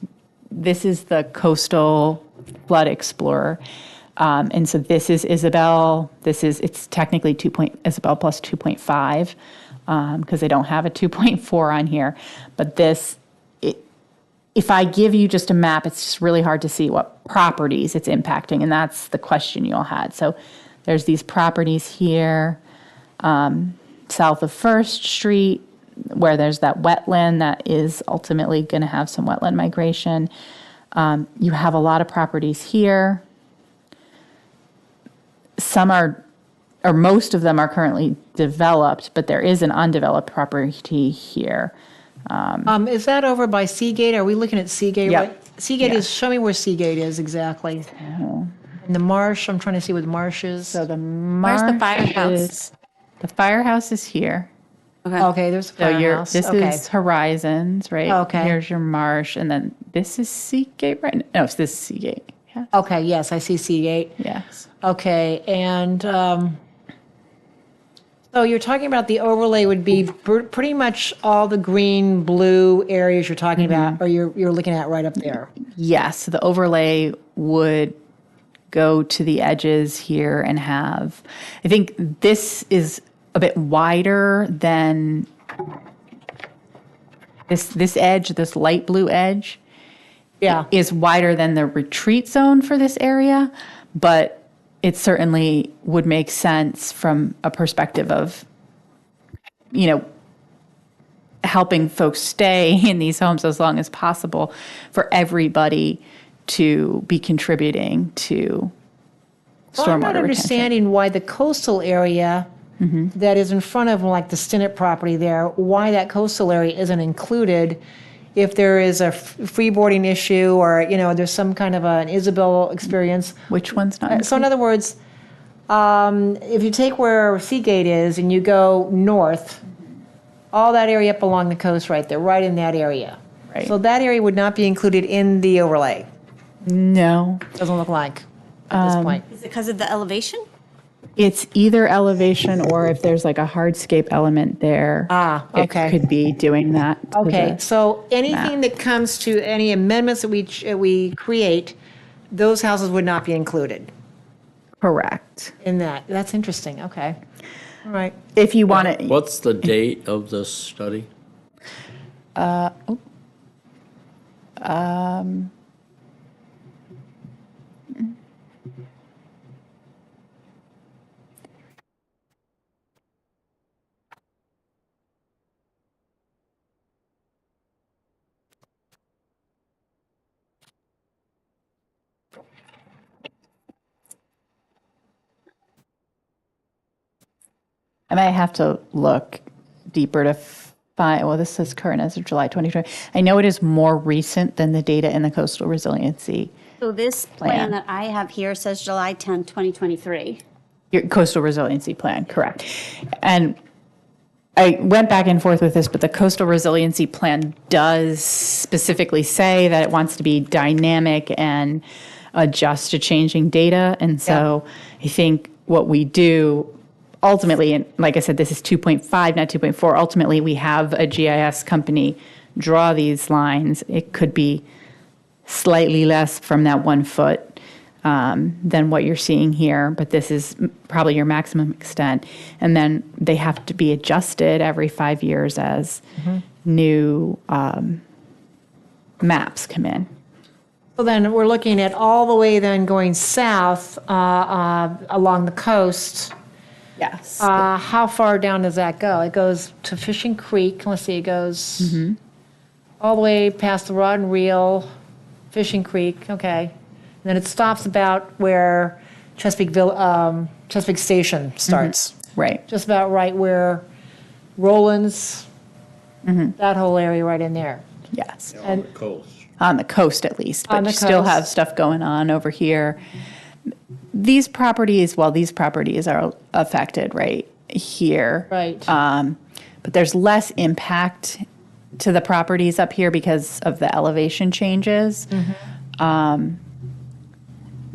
this is the Coastal Flood Explorer. And so this is Isabel. It's technically Isabel plus 2.5 because they don't have a 2.4 on here. But if I give you just a map, it's just really hard to see what properties it's impacting. And that's the question you all had. So there's these properties here south of First Street where there's that wetland that is ultimately going to have some wetland migration. You have a lot of properties here. Some are, or most of them are currently developed, but there is an undeveloped property here. Is that over by Seagate? Are we looking at Seagate? Yep. Right? Seagate Yeah. is, show me where Seagate is exactly. And the marsh, I'm trying to see where the marsh is. So the Where's the firehouse? The firehouse is here. Okay, there's a So firehouse. this Okay. is Horizons, right? Okay. Here's your marsh, and then this is Seagate, right? No, this is Seagate. Yeah. Okay, yes, I see Seagate. Yes. Okay, and so you're talking about the overlay would be pretty much all the green, blue areas you're talking about, or you're looking at right up there. Yes. So the overlay would go to the edges here and have, I think this is a bit wider than this edge, this light blue edge Yeah. is wider than the retreat zone for this area, but it certainly would make sense from a perspective of, helping folks stay in these homes as long as possible for everybody to be contributing to Well, I'm stormwater not retention. understanding why the coastal area that is in front of like the Stinnett property there, why that coastal area isn't included if there is a freeboarding issue or, there's some kind of an Isabel experience. Which one's not? So in other words, if you take where Seagate is and you go north, all that area up along the coast right there, right in that area. Right. So that area would not be included in the overlay, No. doesn't look like at this point. Is it because of the elevation? It's either elevation or if there's like a hardscape element there. Okay. It could be doing that. to Okay, the- so anything that comes to any amendments that we create, those houses would not be included Correct. in that. That's interesting, okay. All right. If you want to, What's the date of this study? I might have to look deeper to find, well, this says current as of July 2020. I know it is more recent than the data in the coastal resiliency, So this Plan. plan that I have here says July 10th, 2023. your coastal resiliency plan, correct. And I went back and forth with this, but the coastal resiliency plan does specifically say that it wants to be dynamic and adjust to changing data. And so I think what we do ultimately, and like I said, this is 2.5, not 2.4. Ultimately, we have a GIS company draw these lines. It could be slightly less from that 1 foot than what you're seeing here, but this is probably your maximum extent. And then they have to be adjusted every 5 years as new maps come in. So then we're looking at all the way then going south along the coast. Yes. How far down does that go? It goes to Fishing Creek. Let's see, it goes all the way past the Rod and Reel, Fishing Creek, okay. And then it stops about where Chesapeake Station starts. Right. Just about right where Roland's, that whole area right in there. Yes. On the coast. On the coast, at least, On but the you still have coast. stuff going on over here. These properties are affected right here. Right. But there's less impact to the properties up here because of the elevation changes.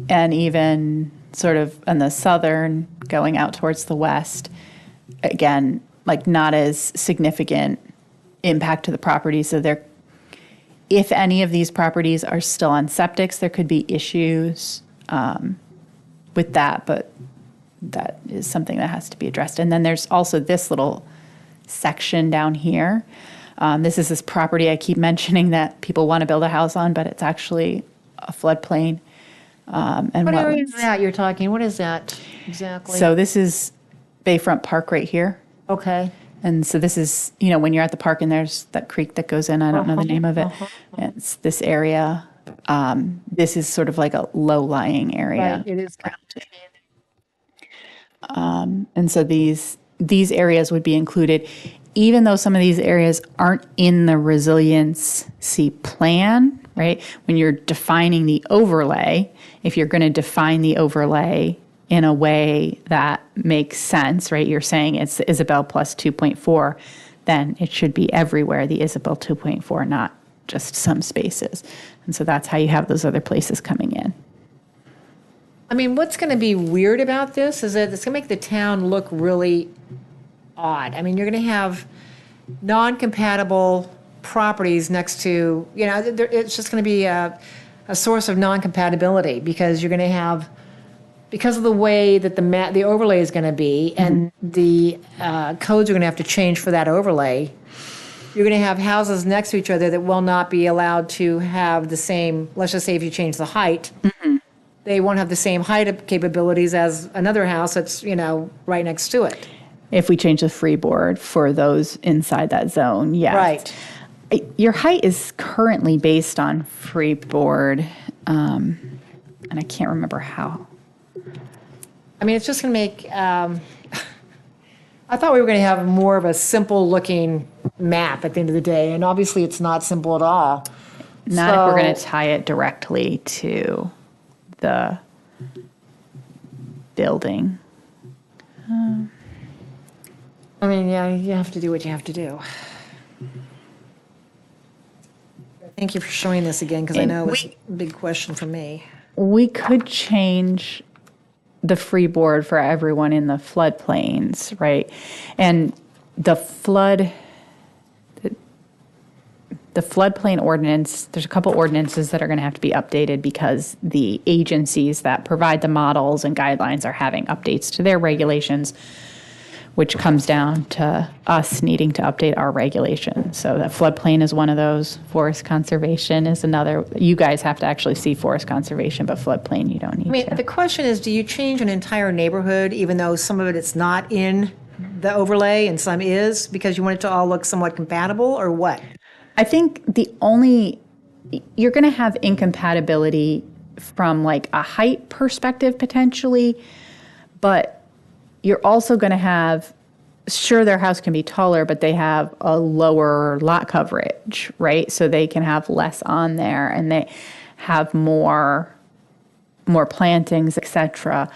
And even sort of on the southern, going out towards the west, again, like not as significant impact to the property. So there, if any of these properties are still on septics, there could be issues with that, but that is something that has to be addressed. And then there's also this little section down here. This is this property I keep mentioning that people want to build a house on, but it's actually a floodplain. And What area wetlands. is that you're talking? What is that exactly? So this is Bayfront Park right here. Okay. And so this is, when you're at the park and there's that creek that goes in, I don't know the name of it. It's this area. This is sort of like a low-lying area. Right, it is. And so these areas would be included, even though some of these areas aren't in the resiliency plan, right? When you're defining the overlay, if you're going to define the overlay in a way that makes sense, right? You're saying it's the Isabel plus 2.4, then it should be everywhere, the Isabel 2.4, not just some spaces. And so that's how you have those other places coming in. I mean, what's going to be weird about this is that it's going to make the town look really odd. I mean, you're going to have non-compatible properties next to, it's just going to be a source of non-compatibility because you're going to have because of the way that the overlay is going to be, and the codes are going to have to change for that overlay, you're going to have houses next to each other that will not be allowed to have the same, let's just say if you change the height, they won't have the same height capabilities as another house that's, right next to it. If we change the freeboard for those inside that zone, yes. Right. Your height is currently based on freeboard, and I can't remember how. I mean, it's just going to make, I thought we were going to have more of a simple looking map at the end of the day, and obviously it's not simple at all. Not if we're going to tie it directly to the building. I mean, yeah, you have to do what you have to do. Thank you for showing this again, because I know it's a big question for me. We could change the freeboard for everyone in the floodplains, right? And the floodplain ordinance, there's a couple ordinances that are going to have to be updated because the agencies that provide the models and guidelines are having updates to their regulations, which comes down to us needing to update our regulations. So that floodplain is one of those. Forest conservation is another. You guys have to actually see forest conservation, but floodplain you don't need I mean, to. the question is, do you change an entire neighborhood, even though some of it's not in the overlay and some is, because you want it to all look somewhat compatible, or what? I think you're going to have incompatibility from like a height perspective potentially, but you're also going to have, sure, their house can be taller, but they have a lower lot coverage, right? So they can have less on there, and they have more plantings, et cetera.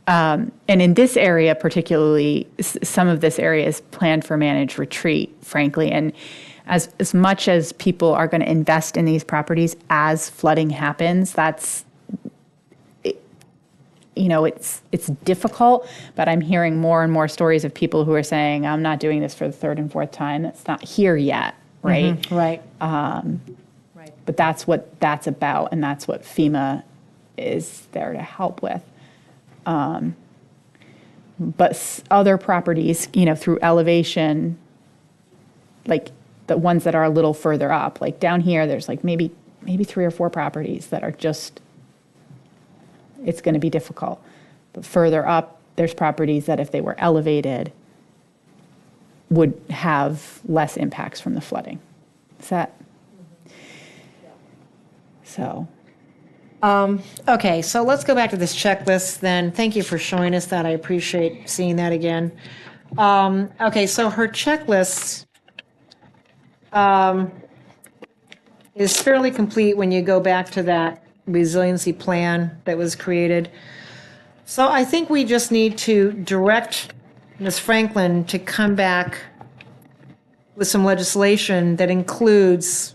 And in this area particularly, some of this area is planned for managed retreat, frankly. And as much as people are going to invest in these properties as flooding happens, it's difficult, but I'm hearing more and more stories of people who are saying, I'm not doing this for the third and fourth time. It's not here yet, right? Mm-hmm. Right. Right. But that's what that's about, and that's what FEMA is there to help with. But other properties, through elevation, like the ones that are a little further up, like down here, there's like maybe 3 or 4 properties that are just, it's going to be difficult. But further up, there's properties that if they were elevated would have less impacts from the flooding. Is that? So. Okay, so let's go back to this checklist then. Thank you for showing us that. I appreciate seeing that again. Okay, so her checklist is fairly complete when you go back to that resiliency plan that was created. So I think we just need to direct Ms. Franklin to come back with some legislation that includes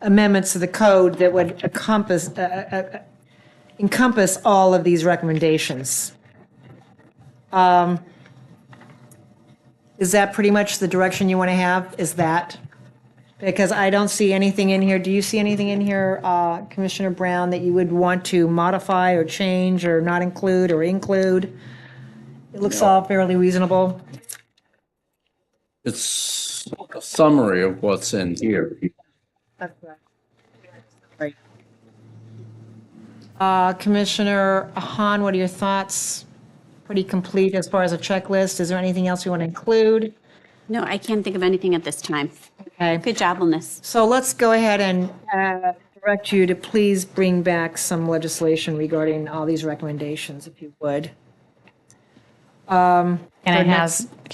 amendments to the code that would encompass all of these recommendations. Is that pretty much the direction you want to have? Is that? Because I don't see anything in here. Do you see anything in here, Commissioner Brown, that you would want to modify or change or not include or include? It looks all fairly reasonable. It's a summary of what's in here. That's right. Commissioner Hahn, what are your thoughts? Pretty complete as far as a checklist. Is there anything else you want to include? No, I can't think of anything at this time. Okay. Good job on this. So let's go ahead and direct you to please bring back some legislation regarding all these recommendations, if you would. Can I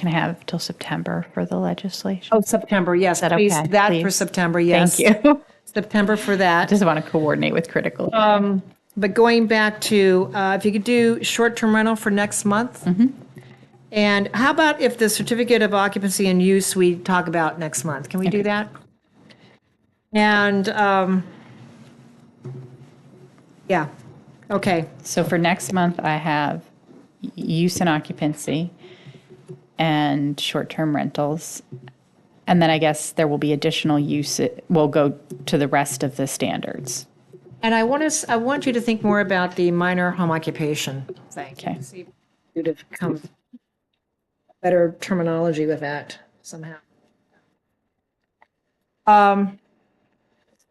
have till September for the legislation? Oh, September, yes, that please. okay? That Please. for September, yes. Thank you. September for that. Just want to coordinate with critical. But going back to, if you could do short-term rental for next month? And how about if the certificate of occupancy and use we talk about next month? Can we do that? And, yeah, okay. So for next month, I have use and occupancy and short-term rentals. And then I guess there will be additional use. We'll go to the rest of the standards. And I want you to think more about the minor home occupation thing. Okay. See if you to come better terminology with that somehow.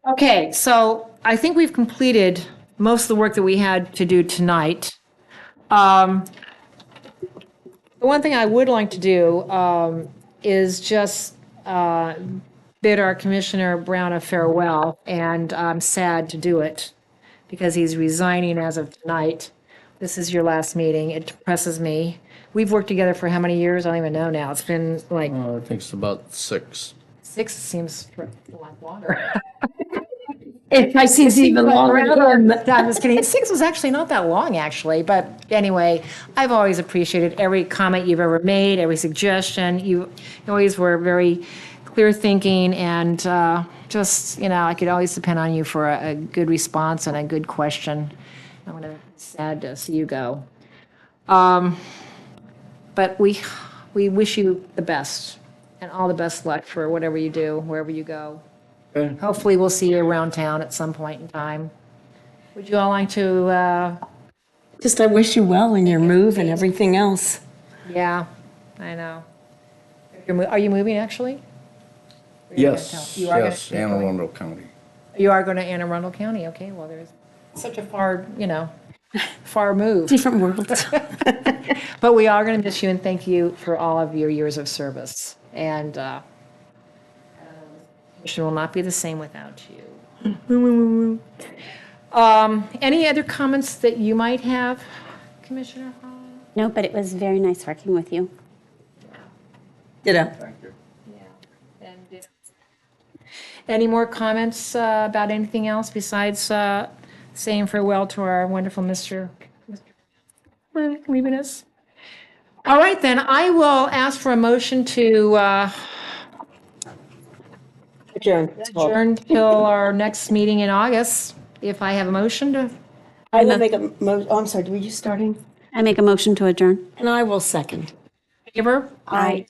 Okay, so I think we've completed most of the work that we had to do tonight. The one thing I would like to do is just bid our Commissioner Brown a farewell, and I'm sad to do it because he's resigning as of tonight. This is your last meeting. It depresses me. We've worked together for how many years? I don't even know now. It's been like I think it's about 6. 6, seems a lot longer. I see it's even longer. I'm just kidding. 6 was actually not that long, actually. But anyway, I've always appreciated every comment you've ever made, every suggestion. You always were very clear thinking, and just, I could always depend on you for a good response and a good question. I'm going to be sad to see you go. But we wish you the best and all the best luck for whatever you do, wherever you go. Okay. Hopefully, we'll see you around town at some point in time. Would you all like to, Just I wish you well in your move and everything else. yeah, I know. Are you moving, actually? Or you're gonna tell- Yes, You are gonna- yes, Anne Arundel County. You are going to Anne Arundel County, okay, well, there's such a far, far move. Different worlds. But we are going to miss you and thank you for all of your years of service. And mission will not be the same without you. Any other comments that you might have, Commissioner Hall? No, but it was very nice working with you. Ditto. And any more comments about anything else besides saying farewell to our wonderful Mr. leaving us? All right, then, I will ask for a motion to adjourn till our next meeting in August, if I have a motion to. I will make I'm sorry, were you starting? I make a motion to adjourn. And I will second. Favor? Aye.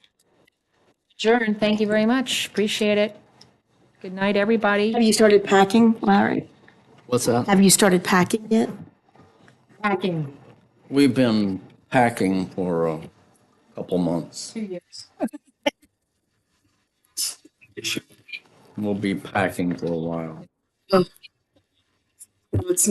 Adjourn, thank you very much, appreciate it. Good night, everybody. Have you started packing, Larry? What's that? Have you started packing yet? Packing. We've been packing for a couple months. 2 years. We'll be packing for a while. It's